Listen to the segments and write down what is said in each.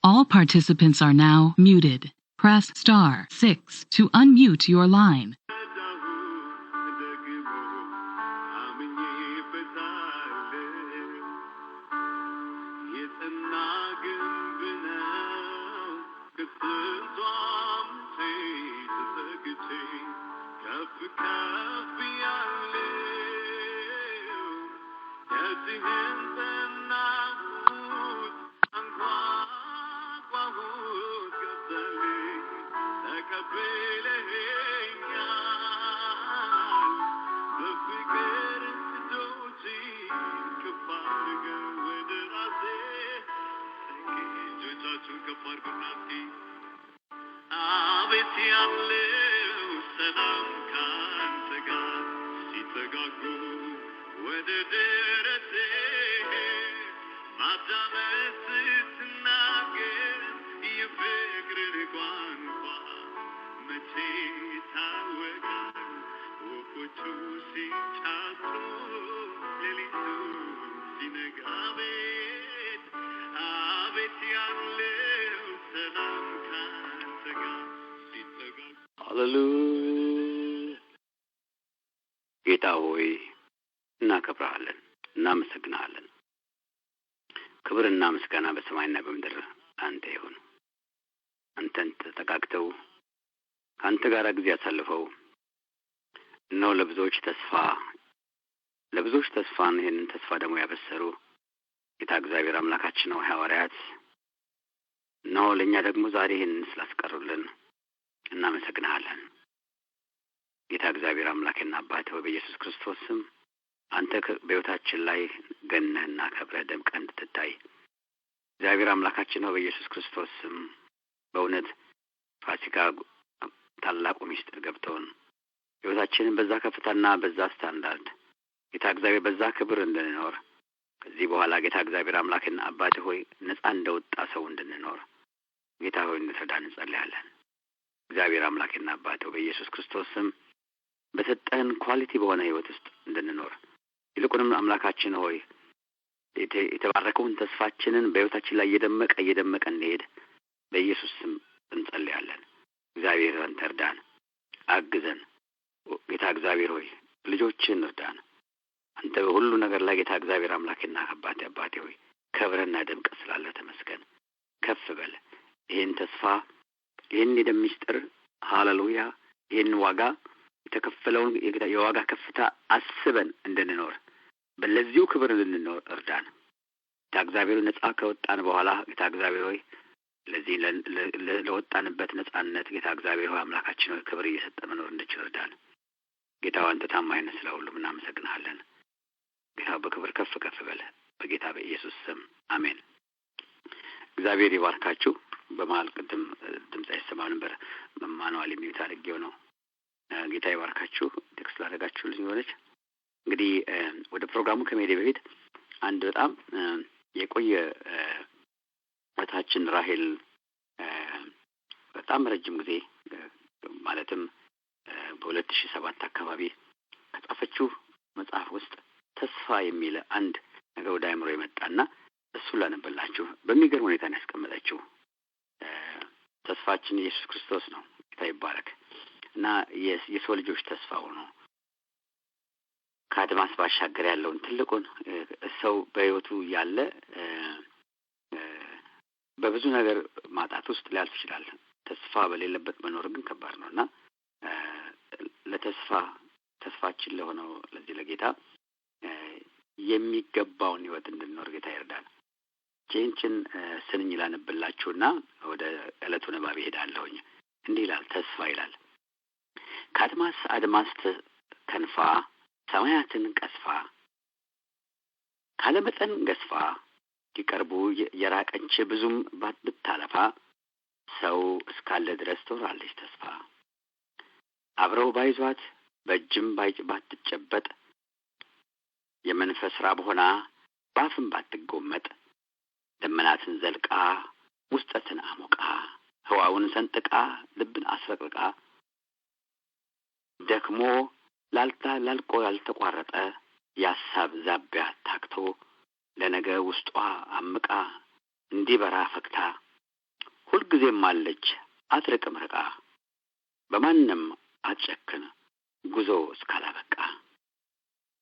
All participants are now muted. Press *6 to unmute your line. ሃሌሉያ ጌታ ሆይ እናከብርሃለን እናመሰግናለን። ክብርና ምስጋና በሰማይና በምድር አንተ ይሁን። አንተን ተጠጋግተው ካንተ ጋር ጊዜ ያሳልፈው ነው ለብዙዎች ተስፋን ይሄንን ተስፋ ደግሞ ያበሰሩ ጌታ እግዚአብሔር አምላካችን ነው ሐዋርያት ነው ለኛ ደግሞ ዛሬ ይሄንን ስላስቀሩልን እናመሰግናለን። ጌታ እግዚአብሔር አምላክና አባት ሆይ በኢየሱስ ክርስቶስ ስም አንተ በሕይወታችን ላይ ገነህና ከብረህ ደምቀህ እንድትታይ እግዚአብሔር አምላካችን ሆይ በኢየሱስ ክርስቶስ ስም በእውነት ፋሲካ ታላቁ ምስጢር ገብቶን ሕይወታችንን በዛ ከፍታና በዛ ስታንዳርድ ጌታ እግዚአብሔር በዛ ክብር እንድንኖር ከዚህ በኋላ ጌታ እግዚአብሔር አምላክና አባት ሆይ ነፃ እንደወጣ ሰው እንድንኖር ጌታ ሆይ እንድትረዳን እንጸልያለን። እግዚአብሔር አምላክና አባት ሆይ በኢየሱስ ክርስቶስ ስም በሰጠን ኳሊቲ በሆነ ሕይወት ውስጥ እንድንኖር ይልቁንም አምላካችን ሆይ የተባረከውን ተስፋችንን በሕይወታችን ላይ እየደመቀ እንዲሄድ በኢየሱስ ስም እንጸልያለን። እግዚአብሔር አንተ እርዳን፣ አግዘን። ጌታ እግዚአብሔር ሆይ ልጆችን እርዳን። አንተ በሁሉ ነገር ላይ ጌታ እግዚአብሔር አምላክና አባቴ ሆይ ከብረና ደምቀህ ስላለ ተመስገን፣ ከፍ በል። ይሄን ተስፋ ይሄን የደም ምስጢር ሃሌሉያ ይሄን ዋጋ የተከፈለውን የዋጋ ከፍታ አስበን እንድንኖር በለዚሁ ክብር እንድንኖር እርዳን። ጌታ እግዚአብሔር ነፃ ከወጣን በኋላ ጌታ እግዚአብሔር ሆይ ለዚህ ለወጣንበት ነፃነት ጌታ እግዚአብሔር ሆይ አምላካችን ሆይ ክብር እየሰጠን መኖር እንድንችል እርዳን። ጌታ አንተ ታማኝ ነህ፣ ስለሁሉም እናመሰግናለን። ጌታ በክብር ከፍ በለ በጌታ በኢየሱስ ስም አሜን። እግዚአብሔር ይባርካችሁ። በመሃል ቅድም ድምጽ አይሰማ ነበር ማኑዋል የሚዩት አድርጌው ነው። ጌታ ይባርካችሁ። ቴክስት ላደረጋችሁልኝ ሆነች። እንግዲህ ወደ ፕሮግራሙ ከመሄዴ በፊት አንድ በጣም የቆየ እህታችን ራሄል በጣም ረጅም ጊዜ ማለትም በ2007 አካባቢ ከጻፈችው መጽሐፍ ውስጥ ተስፋ የሚል አንድ ነገር ወደ አእምሮ የመጣና እሱ ላነበላችሁ በሚገርም ሁኔታ ነው ያስቀመጠችው። ተስፋችን ኢየሱስ ክርስቶስ ነው። ጌታ ይባረክ። እና የሰው ልጆች ተስፋው ነው። ከአድማስ ባሻገር ያለውን ትልቁን ሰው በሕይወቱ ያለ በብዙ ነገር ማጣት ውስጥ ሊያልፍ ይችላል። ተስፋ በሌለበት መኖር ግን ከባድ ነውና ተስፋችን ለሆነው ለዚህ ለጌታ የሚገባውን ሕይወት እንድንኖር ጌታ ይርዳል። ቼንችን ስንኝ ላነብላችሁና ወደ ዕለቱ ንባብ ሄዳለሁኝ። እንዲህ ይላል፣ ተስፋ ይላል። ከአድማስ ከንፋ ሰማያትን ቀስፋ ካለመጠን ገስፋ ሊቀርቡ የራቀች ብዙም ብታለፋ ሰው እስካለ ድረስ ትኖራለች ተስፋ። አብረው ባይዟት በእጅም ባትጨበጥ የመንፈስ ራብ ሆና ባፍም ባትጎመጥ ደመናትን ዘልቃ ውስጠትን አሞቃ ህዋውን ሰንጥቃ ልብን አስረቅርቃ ደክሞ ላልቆ ያልተቋረጠ ያሳብ ዛቢያ ታክቶ ለነገ ውስጧ አምቃ እንዲበራ ፈክታ ሁልጊዜም አለች አትርቅም ርቃ በማንም አትጨክን ጉዞ እስካላበቃ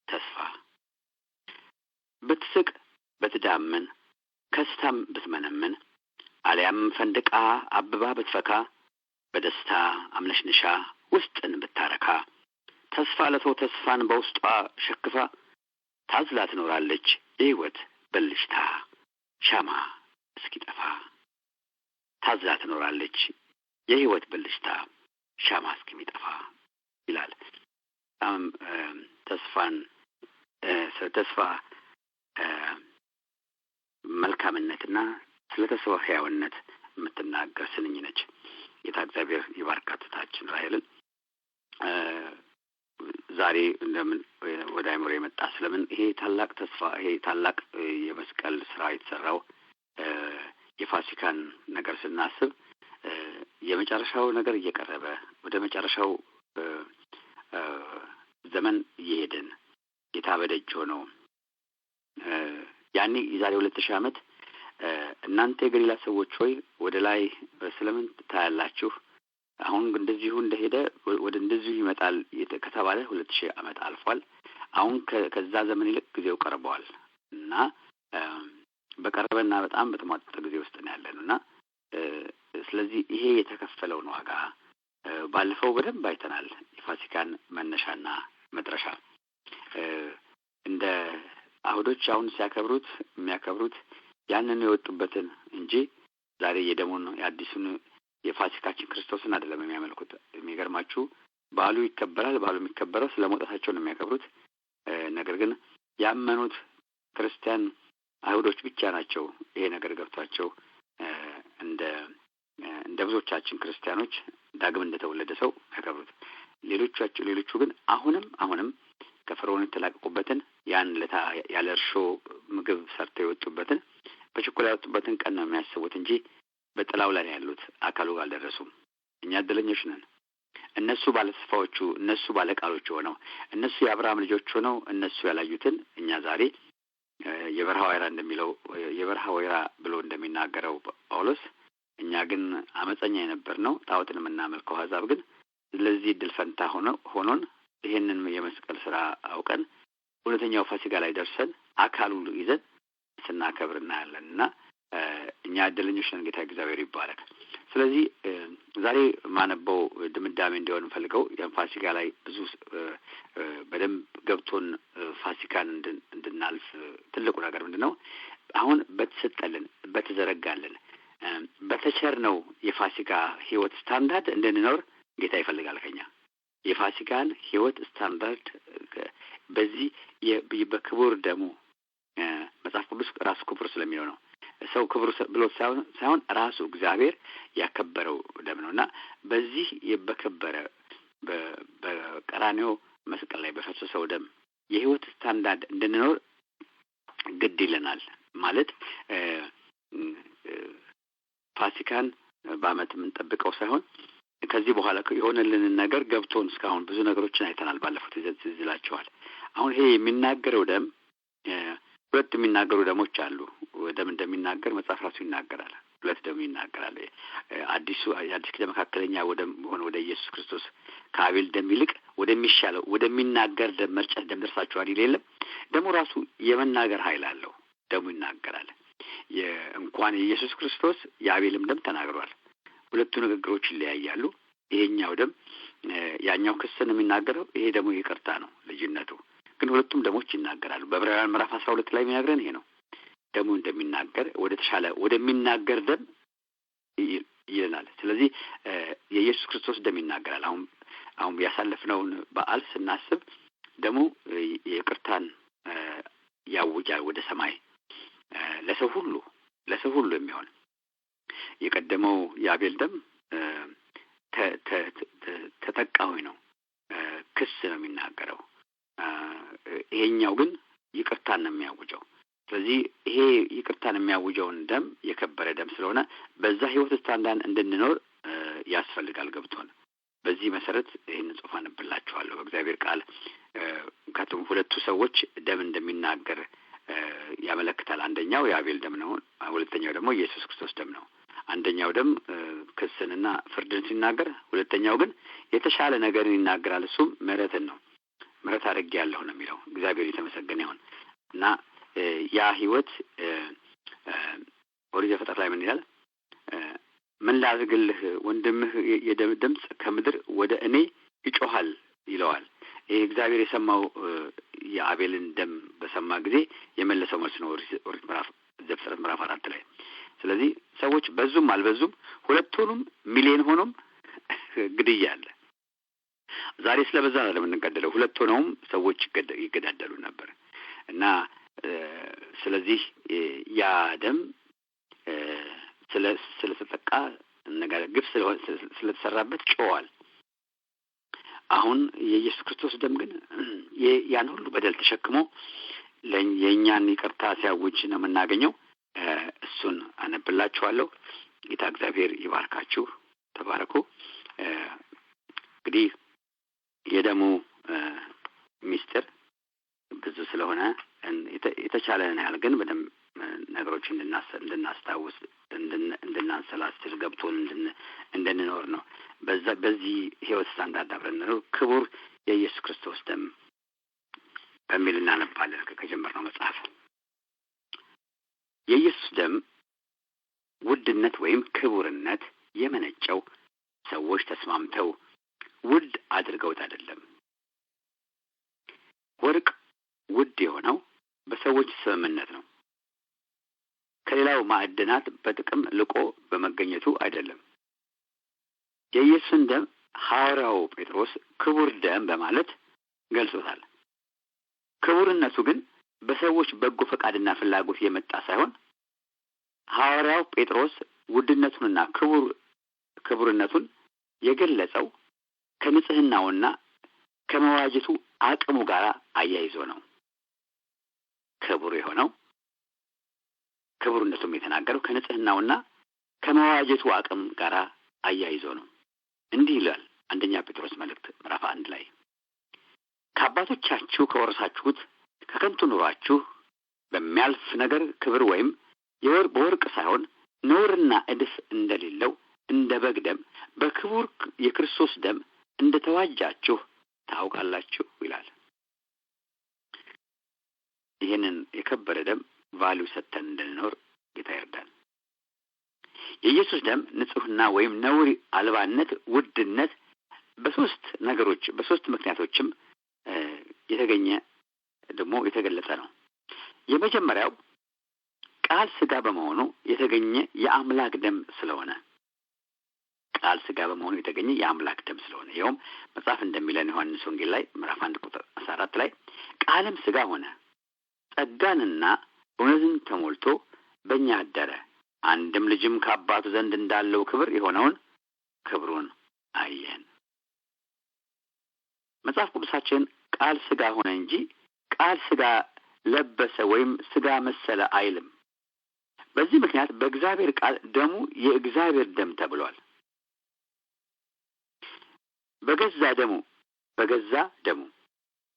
ተስፋ ብትስቅ በትዳምን ከስታም ብትመነምን አልያም ፈንድቃ አብባ ብትፈካ በደስታ አምነሽንሻ ውስጥን ብታረካ ተስፋ ለሰው ተስፋን በውስጧ ሸክፋ ታዝላ ትኖራለች የህይወት ብልሽታ ሻማ እስኪጠፋ ታዝላ ትኖራለች የህይወት ብልሽታ ሻማ እስኪጠፋ ይላል። ተስፋን ተስፋ መልካምነትና ስለ ተስፋ ህያውነት የምትናገር ስንኝ ነች። ጌታ እግዚአብሔር ይባርካት ታችን ራሔልን። ዛሬ እንደምን ወደ አይምሮ የመጣ ስለምን ይሄ ታላቅ ተስፋ ይሄ ታላቅ የመስቀል ስራ የተሰራው የፋሲካን ነገር ስናስብ የመጨረሻው ነገር እየቀረበ ወደ መጨረሻው ዘመን እየሄድን ጌታ በደጅ ሆኖ ያኔ የዛሬ 2000 ዓመት እናንተ የገሊላ ሰዎች ሆይ ወደ ላይ ስለምን ታያላችሁ? አሁን እንደዚሁ እንደሄደ ወደ እንደዚሁ ይመጣል ከተባለ 2000 ዓመት አልፏል። አሁን ከዛ ዘመን ይልቅ ጊዜው ቀርቧል እና በቀረበና በጣም በተሟጠጠ ጊዜ ውስጥ ነው ያለንና ስለዚህ ይሄ የተከፈለውን ዋጋ ባለፈው በደንብ አይተናል። የፋሲካን መነሻና መድረሻ እንደ አይሁዶች አሁን ሲያከብሩት የሚያከብሩት ያንን የወጡበትን እንጂ ዛሬ የደሙን የአዲሱን የፋሲካችን ክርስቶስን አይደለም የሚያመልኩት። የሚገርማችሁ በዓሉ ይከበራል። በዓሉ የሚከበረው ስለመውጣታቸው ነው የሚያከብሩት። ነገር ግን ያመኑት ክርስቲያን አይሁዶች ብቻ ናቸው ይሄ ነገር ገብቷቸው እንደ ብዙዎቻችን ክርስቲያኖች ዳግም እንደተወለደ ሰው ያከብሩት። ሌሎቹ ግን አሁንም ከፈርዖን የተላቀቁበትን ያን ለታ ያለ እርሾ ምግብ ሰርተው የወጡበትን በችኮላ የወጡበትን ቀን ነው የሚያስቡት እንጂ በጥላው ላይ ያሉት አካሉ ጋር አልደረሱም። እኛ እድለኞች ነን። እነሱ ባለተስፋዎቹ፣ እነሱ ባለቃሎቹ ሆነው፣ እነሱ የአብርሃም ልጆች ሆነው እነሱ ያላዩትን እኛ ዛሬ የበረሃ ወይራ እንደሚለው የበረሃ ወይራ ብሎ እንደሚናገረው ጳውሎስ እኛ ግን አመፀኛ የነበርነው ጣዖትን የምናመልከው አሕዛብ ግን ለዚህ እድል ፈንታ ሆኖን ይሄንን የመስቀል ስራ አውቀን እውነተኛው ፋሲካ ላይ ደርሰን አካሉ ይዘን ስናከብር እናያለንና እኛ እድለኞች ነን። ጌታ እግዚአብሔር ይባረክ። ስለዚህ ዛሬ ማነበው ድምዳሜ እንዲሆን ፈልገው የፋሲካ ላይ ብዙ በደንብ ገብቶን ፋሲካን እንድናልፍ ትልቁ ነገር ምንድነው? አሁን በተሰጠልን በተዘረጋልን በተቸርነው የፋሲካ ህይወት ስታንዳርድ እንድንኖር ጌታ ይፈልጋል ከኛ። የፋሲካን ህይወት ስታንዳርድ በዚህ በክቡር ደሙ መጽሐፍ ቅዱስ ራሱ ክቡር ስለሚለው ነው። ሰው ክቡር ብሎ ሳይሆን ራሱ እግዚአብሔር ያከበረው ደም ነውና በዚህ በከበረ በቀራንዮ መስቀል ላይ በፈሰሰው ደም የህይወት ስታንዳርድ እንድንኖር ግድ ይለናል። ማለት ፋሲካን በአመት የምንጠብቀው ሳይሆን ከዚህ በኋላ የሆነልንን ነገር ገብቶን እስካሁን ብዙ ነገሮችን አይተናል። ባለፉት ይዘላችኋል። አሁን ይሄ የሚናገረው ደም ሁለት የሚናገሩ ደሞች አሉ። ደም እንደሚናገር መጽሐፍ ራሱ ይናገራል። ሁለት ደም ይናገራል። የአዲስ ኪዳን መካከለኛ ወደ ኢየሱስ ክርስቶስ ከአቤል ደም ይልቅ ወደሚሻለው ወደሚናገር ደም መርጨት ደም ደርሳችኋል ይልም ደሙ ራሱ የመናገር ኃይል አለው። ደሙ ይናገራል። እንኳን የኢየሱስ ክርስቶስ የአቤልም ደም ተናግሯል። ሁለቱ ንግግሮች ይለያያሉ። ይሄኛው ደም ያኛው ክስን የሚናገረው፣ ይሄ ደግሞ ይቅርታ ነው ልጅነቱ። ግን ሁለቱም ደሞች ይናገራሉ። በዕብራውያን ምዕራፍ 12 ላይ የሚነግረን ይሄ ነው። ደሙ እንደሚናገር ወደሚናገር ደም ይለናል። ስለዚህ የኢየሱስ ክርስቶስ ደም ይናገራል። አሁን ያሳለፍነውን በዓል ስናስብ ደሙ የይቅርታን ያውጃል ወደ ሰማይ ለሰው ሁሉ የሚሆን። የቀደመው የአቤል ደም ተጠቃሚ ነው፣ ክስ ነው የሚናገረው። ይሄኛው ግን ይቅርታን ነው የሚያውጀው። ስለዚህ ይሄ ይቅርታን የሚያውጀውን ደም የከበረ ደም ስለሆነ በዛ ህይወት ስታንዳርድ እንድንኖር ያስፈልጋል ገብቶን። በዚህ መሰረት ይህን ጽሑፍ አነብላችኋለሁ። በእግዚአብሔር ቃል ከቱም ሁለቱ ሰዎች ደም እንደሚናገር ያመለክታል። አንደኛው የአቤል ደም ነው፣ ሁለተኛው ደግሞ ኢየሱስ ክርስቶስ ደም ነው። አንደኛው ደም ክስንና ፍርድን ሲናገር፣ ሁለተኛው ግን የተሻለ ነገርን ይናገራል። እሱም ምሕረትን ነው። ምሕረት አድርጌያለሁ ነው የሚለው። እግዚአብሔር የተመሰገነ ይሁን እና ያ ህይወት ኦሪት ዘፍጥረት ላይ ምን ይላል? ምን ላድርግልህ ወንድምህ የደም ድምፅ ከምድር ወደ እኔ ይጮሃል ይለዋል። ይሄ እግዚአብሔር የሰማው የአቤልን ደም በሰማ ጊዜ የመለሰው መልስ ነው ኦሪት ዘፍጥረት ምዕራፍ 4 ላይ። ስለዚህ ሰዎች በዙም አልበዙም ሁለቱንም ሚሊዮን ሆኖም ግድያ አለ። ዛሬ ስለበዛ ነው ለምንገደለው። ሁለት ሆነውም ሰዎች ይገዳደሉ ነበር እና ስለዚህ ያ ደም ስለተጠቃ ነገር ግፍ ስለተሰራበት ጮዋል። አሁን የኢየሱስ ክርስቶስ ደም ግን ያን ሁሉ በደል ተሸክሞ የእኛን ይቅርታ ሲያውጅ ነው የምናገኘው። እሱን አነብላችኋለሁ። ጌታ እግዚአብሔር ይባርካችሁ። ተባረኩ። እንግዲህ የደሙ ምስጢር ብዙ ስለሆነ የተቻለን ያህል ግን በደንብ ነገሮች እንድናስታውስ እንድናንሰላስል ገብቶን እንድንኖር ነው። በዚህ ህይወት ስታንዳርድ አብረን ነው ክቡር የኢየሱስ ክርስቶስ ደም በሚል እናነባለን ከጀመርነው መጽሐፍ። የኢየሱስ ደም ውድነት ወይም ክቡርነት የመነጨው ሰዎች ተስማምተው ውድ አድርገውት አይደለም። ወርቅ ውድ የሆነው በሰዎች ስምምነት ነው። ከሌላው ማዕድናት በጥቅም ልቆ በመገኘቱ አይደለም። የኢየሱስን ደም ሐዋርያው ጴጥሮስ ክቡር ደም በማለት ገልጾታል። ክቡርነቱ ግን በሰዎች በጎ ፈቃድና ፍላጎት የመጣ ሳይሆን ሐዋርያው ጴጥሮስ ውድነቱንና ክቡርነቱን የገለጸው ከንጽህናውና ከመዋጀቱ አቅሙ ጋር አያይዞ ነው። ክቡር የሆነው ክቡርነቱም የተናገረው ከንጽህናውና ከመዋጀቱ አቅም ጋር አያይዞ ነው። እንዲህ ይላል አንደኛ ጴጥሮስ መልእክት ምዕራፍ 1 ላይ ከአባቶቻችሁ ከወረሳችሁት ከከንቱ ኑሯችሁ በሚያልፍ ነገር ክብር ወይም በወርቅ ሳይሆን ነውርና እድፍ እንደሌለው እንደ በግ ደም በክቡር የክርስቶስ ደም እንደተዋጃችሁ ታውቃላችሁ ይላል። ይህንን የከበረ ደም ቫልዩ ሰጥተን እንድንኖር ጌታ ይርዳል። የኢየሱስ ደም ንጹህና ወይም ነውር አልባነት፣ ውድነት በሶስት ምክንያቶችም የተገኘ ደግሞ የተገለጸ ነው። የመጀመሪያው ቃል ስጋ በመሆኑ የተገኘ የአምላክ ደም ስለሆነ ቃል ስጋ በመሆኑ የተገኘ የአምላክ ደም ስለሆነ ይኸውም መጽሐፍ እንደሚለን ዮሐንስ ወንጌል ላይ ምዕራፍ 1 ቁጥር 14 ላይ ቃልም ስጋ ሆነ ጸጋንና እውነትን ተሞልቶ በእኛ አደረ፣ አንድም ልጅም ከአባቱ ዘንድ እንዳለው ክብር የሆነውን ክብሩን አየን። መጽሐፍ ቅዱሳችን ቃል ስጋ ሆነ እንጂ ቃል ስጋ ለበሰ ወይም ስጋ መሰለ አይልም። በዚህ ምክንያት በእግዚአብሔር ቃል ደሙ የእግዚአብሔር ደም ተብሏል። በገዛ ደሙ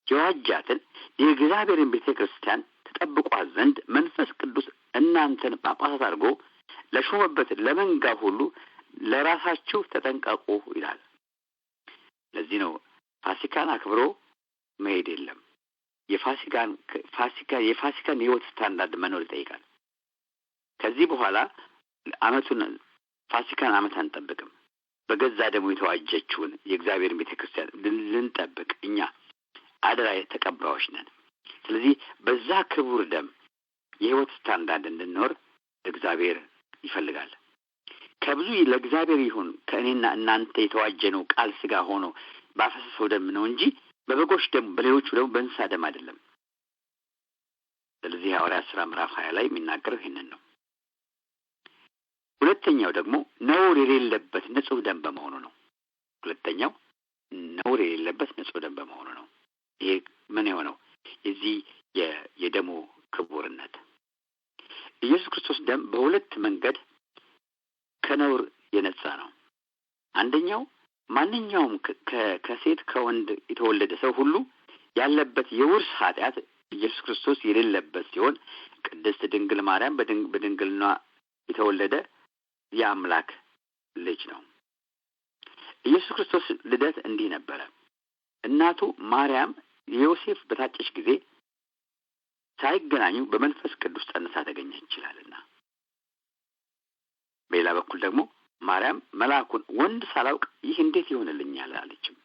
የዋጃትን የእግዚአብሔርን ቤተክርስቲያን ተጠብቋት ዘንድ መንፈስ ቅዱስ እናንተን ጳጳሳት አድርጎ ለሾመበት ለመንጋ ሁሉ ለራሳችሁ ተጠንቀቁ ይላል። ለዚህ ነው ፋሲካን አክብሮ መሄድ የለም። የፋሲካን የህይወት ስታንዳርድ መኖር ይጠይቃል። ከዚህ በኋላ ፋሲካን ዓመት አንጠብቅም። በገዛ ደሙ የተዋጀችውን የእግዚአብሔርን ቤተክርስቲያን ልንጠብቅ እኛ አደራ ተቀባዮች ነን። ስለዚህ በዛ ክቡር ደም የህይወት ስታንዳርድ እንድንኖር እግዚአብሔር ይፈልጋል። ከብዙ ለእግዚአብሔር ይሁን ከእኔና እናንተ የተዋጀነው ቃል ስጋ ሆኖ ባፈሰሰው ደም ነው እንጂ በበጎች ደም በሌሎቹ ደግሞ በእንስሳ ደም አይደለም። ስለዚህ ሐዋርያት ሥራ ምዕራፍ 20 ላይ የሚናገረው ይሄንን ነው። ሁለተኛው ደግሞ ነውር የሌለበት ንጹህ ደም በመሆኑ ነው። ይሄ ምን የሆነው የዚህ የደሙ ክቡርነት ኢየሱስ ክርስቶስ ደም በሁለት መንገድ ከነውር የነጻ ነው። አንደኛው ማንኛውም ከሴት ከወንድ የተወለደ ሰው ሁሉ ያለበት የውርስ ኃጢአት ኢየሱስ ክርስቶስ የሌለበት ሲሆን ቅድስት ድንግል ማርያም በድንግልና የተወለደ የአምላክ ልጅ ነው። ኢየሱስ ክርስቶስ ልደት እንዲህ ነበረ። እናቱ ማርያም የዮሴፍ በታጨች ጊዜ ሳይገናኙ በመንፈስ ቅዱስ ጸንሳ ተገኘች ይችላልና። በሌላ በኩል ደግሞ ማርያም መልአኩን ወንድ ሳላውቅ ይህ እንዴት ይሆንልኛል አለችም።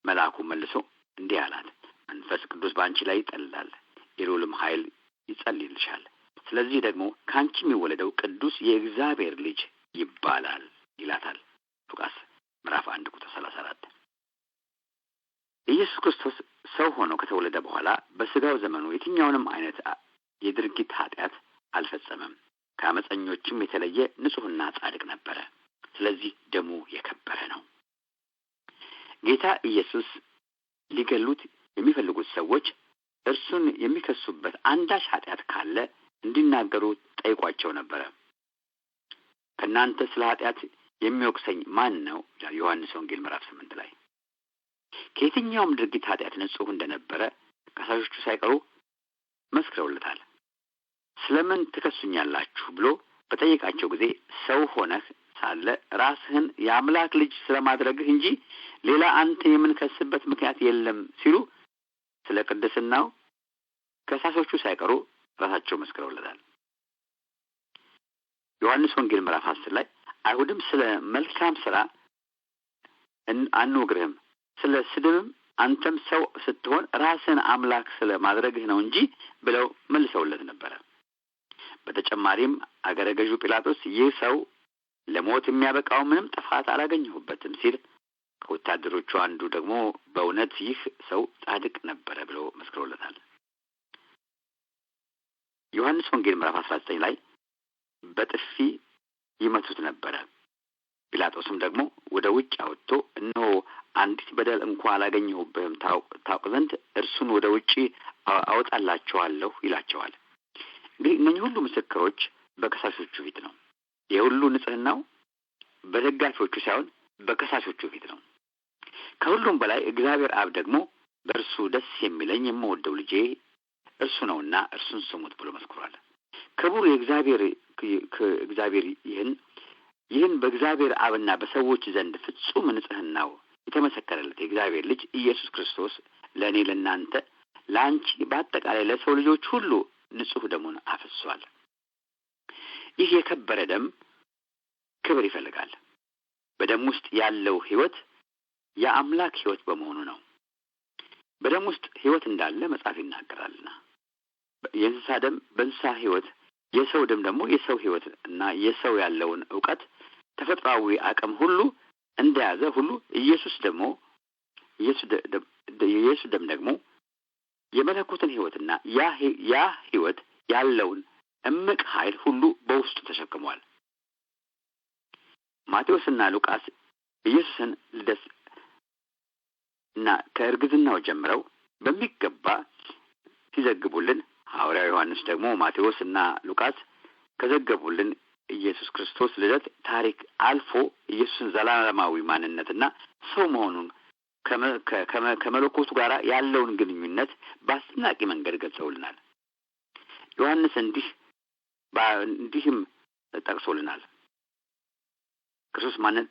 መልአኩ መልሶ እንዲህ አላት፣ መንፈስ ቅዱስ በአንቺ ላይ ይጠልላል፣ የልዑልም ኃይል ይጸልይልሻል። ስለዚህ ደግሞ ከአንቺ የሚወለደው ቅዱስ የእግዚአብሔር ልጅ ይባላል ይላታል። ሉቃስ ምዕራፍ 1:34። ኢየሱስ ክርስቶስ ሰው ሆኖ ከተወለደ በኋላ በስጋው ዘመኑ የትኛውንም አይነት የድርጊት ኃጢአት አልፈጸመም። ከአመፀኞችም የተለየ ንጹሕና ጻድቅ ነበረ። ስለዚህ ደሙ የከበረ ነው። ጌታ ኢየሱስ ሊገሉት የሚፈልጉት ሰዎች እርሱን የሚከሱበት አንዳች ኃጢአት ካለ እንዲናገሩ ጠይቋቸው ነበረ። ከእናንተ ስለ ኃጢአት የሚወቅሰኝ ማን ነው? ዮሐንስ ወንጌል ምዕራፍ 8 ላይ ከየትኛውም ድርጊት ኃጢአት ንጹሕ እንደነበረ ከሳሾቹ ሳይቀሩ መስክረውለታል። ስለምን ትከሱኛላችሁ ብሎ በጠየቃቸው ጊዜ ሰው ሆነህ ሳለ ራስህን የአምላክ ልጅ ስለማድረግህ እንጂ ሌላ አንተ የምንከስበት ምክንያት የለም ሲሉ ስለ ቅድስናው ከሳሾቹ ሳይቀሩ ራሳቸው መስክረውለታል። ዮሐንስ ወንጌል ምዕራፍ 10 ላይ አይሁድም ስለ መልካም ሥራ አንወግርህም፣ ስለ ስድብም አንተም ሰው ስትሆን ራስህን አምላክ ስለማድረግህ ነው እንጂ ብለው መልሰውለት ነበረ። በተጨማሪም አገረ ገዡ ጲላጦስ ይህ ሰው ለሞት የሚያበቃው ምንም ጥፋት አላገኘሁበትም ሲል፣ ከወታደሮቹ አንዱ ደግሞ በእውነት ይህ ሰው ጻድቅ ነበረ ብሎ መስክሮለታል። ዮሐንስ ወንጌል ምዕራፍ 19 ላይ በጥፊ ይመቱት ነበረ። ጲላጦስም ደግሞ ወደ ውጭ አወጥቶ እነሆ አንዲት በደል እንኳ አላገኘሁብህም፣ ታውቅ ዘንድ እርሱን ወደ ውጭ አወጣላቸዋለሁ ይላቸዋል። እንግዲህ እነዚህ ሁሉ ምስክሮች በከሳሾቹ ፊት ነው። የሁሉ ንጽሕናው በደጋፊዎቹ ሳይሆን በከሳሾቹ ፊት ነው። ከሁሉም በላይ እግዚአብሔር አብ ደግሞ በእርሱ ደስ የሚለኝ የምወደው ልጄ እርሱ ነውና እርሱን ስሙት ብሎ መስክሯል። ክቡር እግዚአብሔር ይህን በእግዚአብሔር አብና በሰዎች ዘንድ ፍጹም ንጽሕናው የተመሰከረለት የእግዚአብሔር ልጅ ኢየሱስ ክርስቶስ ለእኔ፣ ለእናንተ፣ ለአንቺ፣ በአጠቃላይ ለሰው ልጆች ሁሉ ንጹሕ ደሙን አፍሷል። ይህ የከበረ ደም ክብር ይፈልጋል። በደም ውስጥ ያለው ሕይወት የአምላክ ሕይወት በመሆኑ ነው። በደም ውስጥ ሕይወት እንዳለ መጽሐፍ ይናገራልና የእንስሳ ደም በእንስሳ ሕይወት፣ የሰው ደም ደግሞ የሰው ሕይወት እና የሰው ያለውን ዕውቀት ተፈጥሯዊ አቅም ሁሉ እንደያዘ ሁሉ ኢየሱስ ደም ደግሞ የመለኮትን ሕይወትና ያ ሕይወት ያለውን እምቅ ኃይል ሁሉ በውስጡ ተሸክሟል። ማቴዎስና ሉቃስ ኢየሱስን ልደት እና ከእርግዝናው ጀምረው በሚገባ ሲዘግቡልን፣ ሐዋርያው ዮሐንስ ደግሞ ማቴዎስ እና ሉቃስ ከዘገቡልን ኢየሱስ ክርስቶስ ልደት ታሪክ አልፎ ኢየሱስን ዘላለማዊ ማንነትና ሰው መሆኑን ከመለኮቱ ጋር ያለውን ግንኙነት በአስደናቂ መንገድ ገልጸውልናል። ዮሐንስ እንዲህም ጠቅሶልናል። ክርስቶስ ማንነት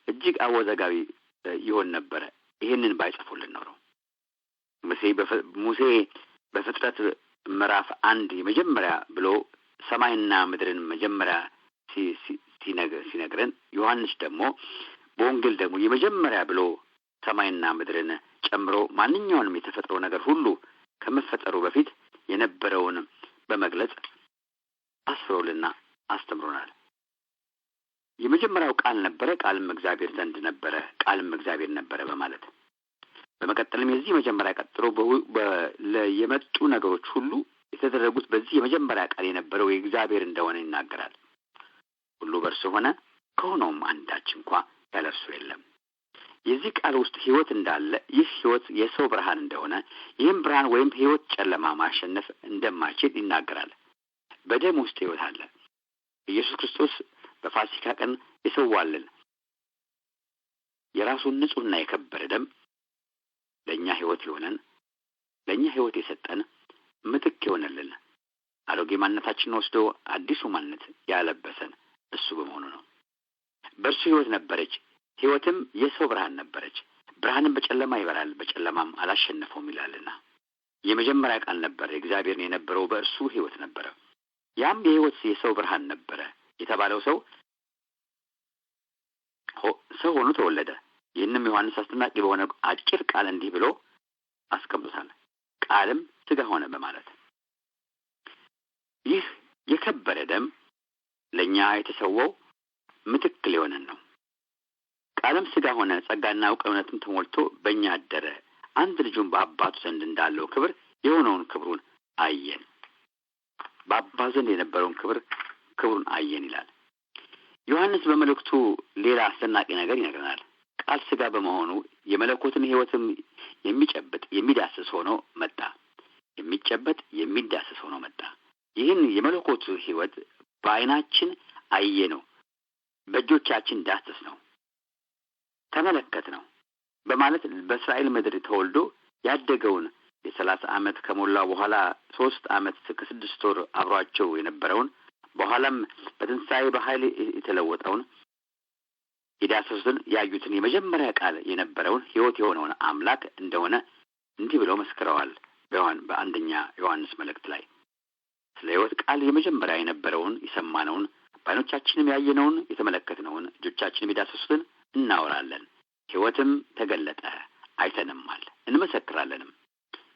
እጅግ አወዛጋቢ ይሆን ነበረ ይህንን ባይጽፉልን ነው። ሙሴ በፍጥረት ምዕራፍ 1 የመጀመሪያ ብሎ ሰማይና ምድርን መጀመሪያ ሲነግረን፣ ዮሐንስ ደግሞ በወንጌል ደግሞ የመጀመሪያ ብሎ ሰማይና ምድርን ጨምሮ ማንኛውንም የተፈጠረ ነገር ሁሉ ከመፈጠሩ በፊት የነበረውን በመግለጽ አስፍሮልና አስተምሮናል። የመጀመሪያው ቃል ነበረ፣ ቃልም እግዚአብሔር ዘንድ ነበረ፣ ቃልም እግዚአብሔር ነበረ በማለት በመቀጠልም የዚህ መጀመሪያ ቀጥሎ የመጡ ነገሮች ሁሉ የተደረጉት በዚህ የመጀመሪያ ቃል የነበረው የእግዚአብሔር እንደሆነ ይናገራል። ሁሉ በእርሱ ሆነ፣ ከሆነውም አንዳች እንኳ ያለ እርሱ የለም። የዚህ ቃል ውስጥ ሕይወት እንዳለ፣ ይህ ሕይወት የሰው ብርሃን እንደሆነ፣ ይህም ብርሃን ወይም ሕይወት ጨለማ ማሸነፍ እንደማይችል ይናገራል። በደም ውስጥ ሕይወት አለ። ኢየሱስ ክርስቶስ በፋሲካ ቀን የሰዋልን የራሱን ንጹሕና የከበረ ደም ለእኛ ሕይወት የሆነን ለእኛ ሕይወት የሰጠን ምትክ የሆነልን አሮጌ ማንነታችንን ወስዶ አዲሱ ማንነት ያለበሰን እሱ በመሆኑ ነው። በእርሱ ሕይወት ነበረች፣ ሕይወትም የሰው ብርሃን ነበረች። ብርሃንም በጨለማ ይበራል፣ በጨለማም አላሸነፈውም ይላልና። የመጀመሪያ ቃል ነበረ፣ እግዚአብሔር የነበረው በእርሱ ሕይወት ነበረ። ያም የሕይወት የሰው ብርሃን ነበረ የተባለው ሰው ሆኖ ተወለደ። ይህንም ዮሐንስ አስደናቂ በሆነ አጭር ቃል እንዲህ ብሎ አስቀምጦታል። ቃልም ሥጋ ሆነ በማለት ይህ የከበረ ደም ለእኛ የተሰዋው ምትክ ሊሆነን ነው። ቃልም ሥጋ ሆነ፣ ጸጋና እውቀትም ተሞልቶ በእኛ አደረ። አንድ ልጁን በአባቱ ዘንድ እንዳለው ክብር የሆነውን ክብሩን አየን። በአባቱ ዘንድ የነበረውን ክብሩን አየን ይላል ዮሐንስ። በመልእክቱ ሌላ አስደናቂ ነገር ይነግረናል። ቃል ሥጋ በመሆኑ የመለኮትን ሕይወትም የሚጨብጥ የሚዳስስ ሆኖ መጣ። የሚጨበጥ የሚዳስስ ሆኖ መጣ። ይህን የመለኮቱ ሕይወት በዓይናችን አየነው፣ በእጆቻችን ዳሰስ ነው፣ ተመለከት ነው በማለት በእስራኤል ምድር ተወልዶ ያደገውን የ30 ዓመት ከሞላ በኋላ 3 ዓመት ከ6 ወር አብሯቸው የነበረውን በኋላም በትንሣኤ በኃይል የተለወጠውን የዳሰሱትን ያዩትን የመጀመሪያ ቃል የነበረውን ሕይወት የሆነውን አምላክ እንደሆነ እንዲህ ብለው መስክረዋል። በአንደኛ ዮሐንስ መልእክት ላይ ስለ ሕይወት ቃል የመጀመሪያ የነበረውን የሰማነውን በዓይኖቻችንም ያየነውን የተመለከትነውን እጆቻችንም የዳሰሱትን እናወራለን። ሕይወትም ተገለጠ፣ አይተንማል፣ እንመሰክራለንም።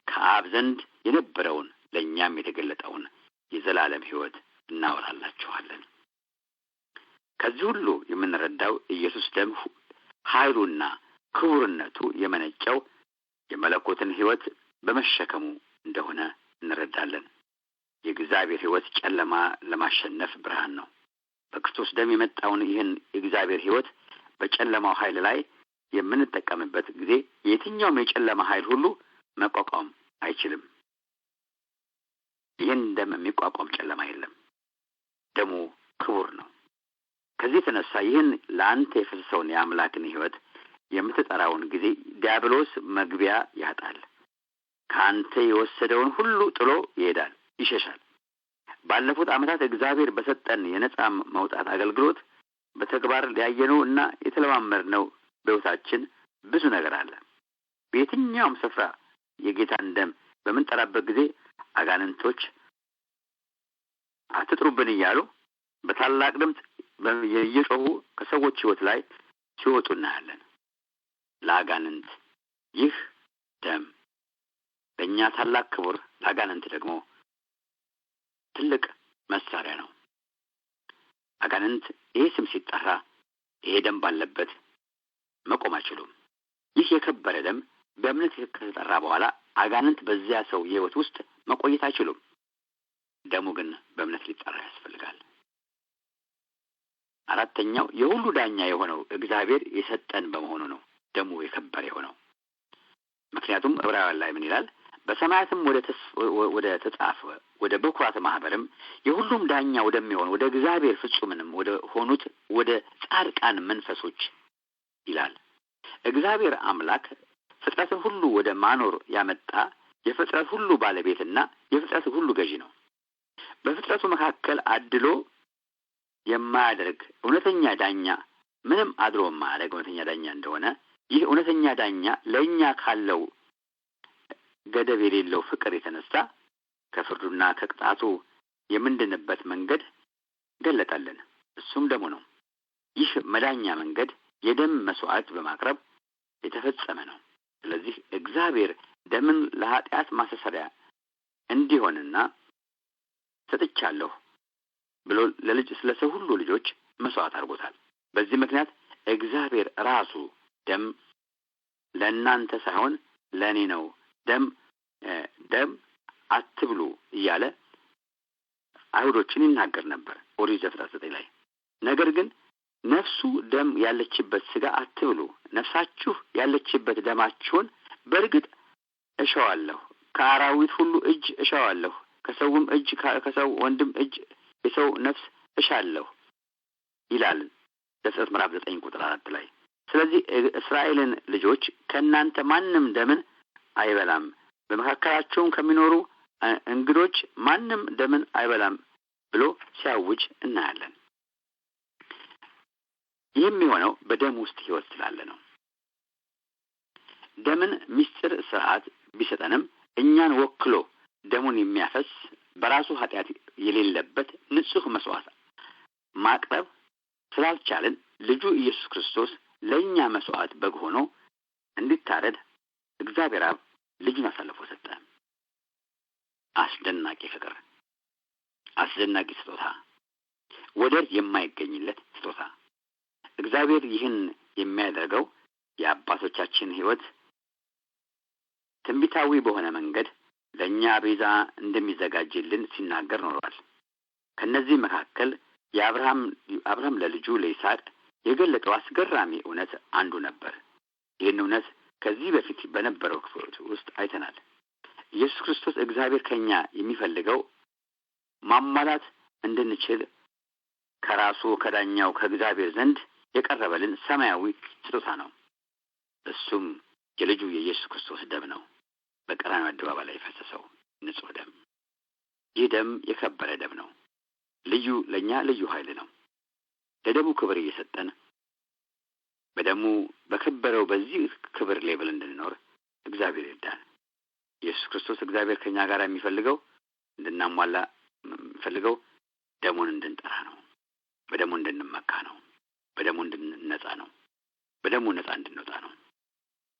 ከአብ ዘንድ የነበረውን ለእኛም የተገለጠውን የዘላለም ሕይወት እናወራላችኋለን። ከዚህ ሁሉ የምንረዳው ኢየሱስ ደም ኃይሉና ክቡርነቱ የመነጨው የመለኮትን ሕይወት በመሸከሙ እንደሆነ እንረዳለን። የእግዚአብሔር ሕይወት ጨለማ ለማሸነፍ ብርሃን ነው። በክርስቶስ ደም የመጣውን ይህን የእግዚአብሔር ሕይወት በጨለማው ኃይል ላይ የምንጠቀምበት ጊዜ የትኛውም የጨለማ ኃይል ሁሉ መቋቋም አይችልም። ይህን ደም የሚቋቋም ጨለማ የለም። ደሙ ክቡር ነው። ከዚህ የተነሳ ይህን ለአንተ የፈሰሰውን የአምላክን ሕይወት የምትጠራውን ጊዜ ዲያብሎስ መግቢያ ያጣል። ከአንተ የወሰደውን ሁሉ ጥሎ ይሄዳል፣ ይሸሻል። ባለፉት ዓመታት እግዚአብሔር በሰጠን የነጻ መውጣት አገልግሎት በተግባር ያየነው እና የተለማመድነው በሕይወታችን ብዙ ነገር አለ። በየትኛውም ስፍራ የጌታን ደም በምንጠራበት ጊዜ አጋንንቶች አትጥሩብን እያሉ በታላቅ ድምፅ እየጮሁ ከሰዎች ሕይወት ላይ ሲወጡ እናያለን። ለአጋንንት ይህ ደም ለእኛ ታላቅ ክቡር፣ ለአጋንንት ደግሞ ትልቅ መሳሪያ ነው። አጋንንት ይሄ ስም ሲጠራ ይሄ ደም ባለበት መቆም አይችሉም። ይህ የከበረ ደም በእምነት ከተጠራ በኋላ አጋንንት በዚያ ሰው ሕይወት ውስጥ መቆየት አይችሉም። ደሙ ግን በእምነት ሊጠራ ያስፈልጋል። አራተኛው የሁሉ ዳኛ የሆነው እግዚአብሔር የሰጠን በመሆኑ ነው ደሙ የከበረ የሆነው። ምክንያቱም ዕብራውያን ላይ ምን ይላል? በሰማያትም ወደ ተጻፈ ወደ በኩራት ማህበርም የሁሉም ዳኛ ወደሚሆን ወደ እግዚአብሔር ፍጹምንም ወደ ሆኑት ወደ ጻድቃን መንፈሶች ይላል። እግዚአብሔር አምላክ ፍጥረትን ሁሉ ወደ ማኖር ያመጣ የፍጥረት ሁሉ ባለቤትና የፍጥረት ሁሉ ገዢ ነው። በፍጥረቱ መካከል አድሎ የማያደርግ እውነተኛ ዳኛ፣ ምንም አድሎ የማያደርግ እውነተኛ ዳኛ እንደሆነ ይህ እውነተኛ ዳኛ ለእኛ ካለው ገደብ የሌለው ፍቅር የተነሳ ከፍርዱና ከቅጣቱ የምንድንበት መንገድ ገለጠልን። እሱም ደሙ ነው። ይህ መዳኛ መንገድ የደም መስዋዕት በማቅረብ የተፈጸመ ነው። ስለዚህ እግዚአብሔር ደምን ለኃጢአት ማስተሰሪያ እንዲሆንና ሰጥቻለሁ ብሎ ስለ ሰው ሁሉ ልጆች መስዋዕት አድርጎታል። በዚህ ምክንያት እግዚአብሔር ራሱ ደም ለእናንተ ሳይሆን ለእኔ ነው፣ ደም አትብሉ እያለ አይሁዶችን ይናገር ነበር ኦሪት ዘፍጥረት 9 ላይ። ነገር ግን ነፍሱ ደም ያለችበት ስጋ አትብሉ፣ ነፍሳችሁ ያለችበት ደማችሁን በእርግጥ እሻዋለሁ፣ ከአራዊት ሁሉ እጅ እሻዋለሁ ከሰውም እጅ ከሰው ወንድም እጅ የሰው ነፍስ እሻለሁ ይላል ዘፍጥረት ምዕራፍ 9 ቁጥር 4 ላይ። ስለዚህ እስራኤልን ልጆች ከእናንተ ማንም ደምን አይበላም፣ በመካከላቸውም ከሚኖሩ እንግዶች ማንም ደምን አይበላም ብሎ ሲያውጅ እናያለን። ይህም የሆነው በደም ውስጥ ሕይወት ስላለ ነው። ደምን ምስጢር ስርዓት ቢሰጠንም እኛን ወክሎ ደሙን የሚያፈስ በራሱ ኃጢአት የሌለበት ንጹሕ መስዋዕት ማቅረብ ስላልቻለን ልጁ ኢየሱስ ክርስቶስ ለእኛ መስዋዕት በግ ሆኖ እንዲታረድ እግዚአብሔር አብ ልጁን አሳልፎ ሰጠ። አስደናቂ ፍቅር፣ አስደናቂ ስጦታ፣ ወደር የማይገኝለት ስጦታ። እግዚአብሔር ይህን የሚያደርገው የአባቶቻችን ሕይወት ትንቢታዊ በሆነ መንገድ ለእኛ ቤዛ እንደሚዘጋጅልን ሲናገር ኖሯል። ከነዚህ መካከል አብርሃም ለልጁ ለይስሐቅ የገለጠው አስገራሚ እውነት አንዱ ነበር። ይህን እውነት ከዚህ በፊት በነበረው ክፍል ውስጥ አይተናል። ኢየሱስ ክርስቶስ እግዚአብሔር ከኛ የሚፈልገው ማሟላት እንድንችል ከራሱ ከዳኛው ከእግዚአብሔር ዘንድ የቀረበልን ሰማያዊ ስጦታ ነው። እሱም የልጁ የኢየሱስ ክርስቶስ ደም ነው፣ በቀራንዮ አደባባይ ላይ የፈሰሰው ንጹሕ ደም። ይህ ደም የከበረ ደም ነው። ለኛ ልዩ ኃይል ነው። ለደሙ ክብር እየሰጠን በደሙ በከበረው በዚህ ክብር ሌብል እንድንኖር እግዚአብሔር ይርዳን። ኢየሱስ ክርስቶስ እግዚአብሔር ከኛ ጋር የሚፈልገው እንድናሟላ የሚፈልገው ደሙን እንድንጠራ ነው። በደሙ እንድንመካ ነው። በደሙ እንድንነጻ ነው። በደሙ ነጻ እንድንወጣ ነው።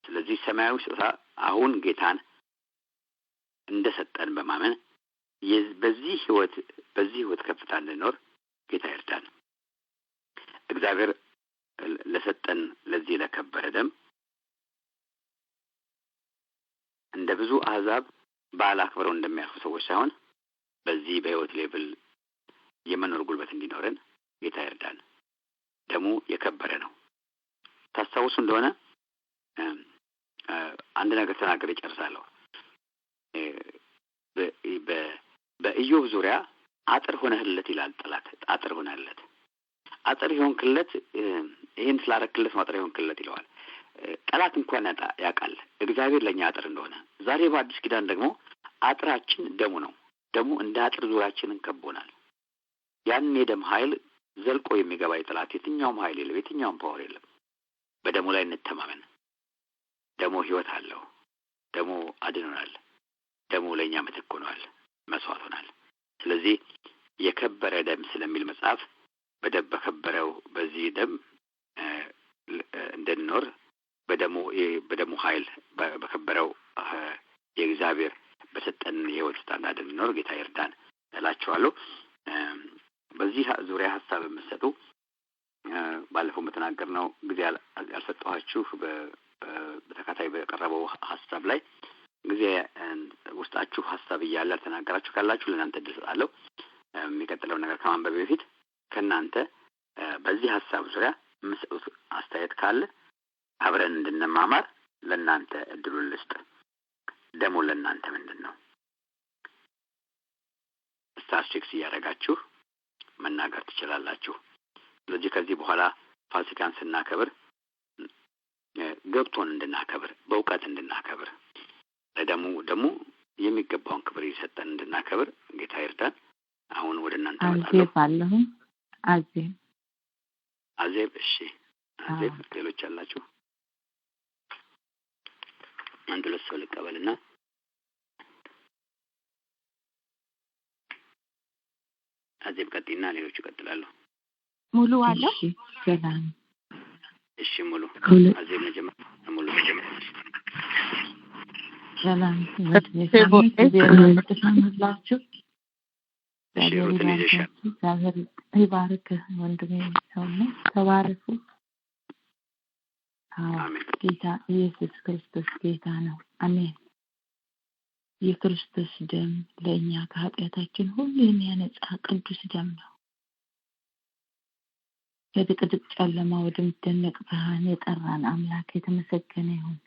ስለዚህ ሰማያዊ ስጦታ አሁን ጌታን እንደሰጠን በማመን በዚህ ህይወት ከፍታ እንድንኖር ጌታ ይርዳን። እግዚአብሔር ለሰጠን ለዚህ ለከበረ ደም እንደ ብዙ አሕዛብ በዓል አክብረው እንደሚያልፉ ሰዎች ሳይሆን በዚህ በህይወት ሌብል የመኖር ጉልበት እንዲኖረን ጌታ ይርዳን። ደሙ የከበረ ነው። ታስታውሱ እንደሆነ አንድ ነገር ተናግሬ ጨርሳለሁ። በኢዮብ ዙሪያ አጥር ሆነህለት ይላል ጠላት። አጥር ሆነህለት፣ አጥር ይሆንክለት፣ ይሄን ስላረክለት አጥር ይሆንክለት ይለዋል። ጠላት እንኳን ያውቃል እግዚአብሔር ለኛ አጥር እንደሆነ። ዛሬ በአዲስ ኪዳን ደግሞ አጥራችን ደሙ ነው። ደሙ እንደ አጥር ዙሪያችንን ከቦናል። ያን የደም ኃይል ዘልቆ የሚገባ የጠላት የትኛውም ኃይል የለም፣ የትኛውም ፓወር የለም። በደሙ ላይ እንተማመን። ደሙ ህይወት አለው። ደሙ አድኖናል። ደሙ ለኛ ምትክ ሆኗል፣ መስዋዕት ሆኗል። ስለዚህ የከበረ ደም ስለሚል መጽሐፍ በከበረው በዚህ ደም እንድንኖር በደሙ ኃይል በከበረው የእግዚአብሔር በሰጠን የህይወት ስታንዳርድ እንድንኖር ጌታ ይርዳን እላችኋለሁ። በዚህ ዙሪያ ሀሳብ የምትሰጡ ባለፈው በተናገርነው ጊዜ ያልሰጠኋችሁ በተከታይ በቀረበው ሀሳብ ላይ ጊዜ ውስጣችሁ ሀሳብ እያለ ተናገራችሁ ካላችሁ ለእናንተ እድል እሰጣለሁ። የሚቀጥለው ነገር ከማንበብ በፊት ከእናንተ በዚህ ሀሳብ ዙሪያ የምትሰጡት አስተያየት ካለ አብረን እንድንማማር ለእናንተ እድሉን ልስጥ። ደሙ ለእናንተ ምንድን ነው? ስታስቲክስ እያደረጋችሁ መናገር ትችላላችሁ። ስለዚህ ከዚህ በኋላ ፋሲካን ስናከብር ገብቶን እንድናከብር፣ በእውቀት እንድናከብር፣ ለደሙ የሚገባውን ክብር ይሰጠን እንድናከብር ጌታ ይርዳን። አሁን ወደ እናንተ መጣለሁ። አዜብ እሺ፣ አዜብ ሌሎች አላችሁ? አንድ ሁለት ሰው ልቀበልና አዜብ ቀጥይና ሌሎቹ ይቀጥላሉ። ሙሉ አለ። ሰላም። እሺ ሙሉ አዜብ መጀመሪያ ሙሉ ሰላም እግዚአብሔር ይባርክ ወንድሜ። ተባረኩ። ጌታ ኢየሱስ ክርስቶስ ጌታ ነው። አሜን። የክርስቶስ ደም ለእኛ ከኃጢአታችን ሁሉ የሚያነጻ ቅዱስ ደም ነው። ከድቅድቅ ጨለማ ወደሚደነቅ ብርሃን የጠራን አምላክ የተመሰገነ ይሁን።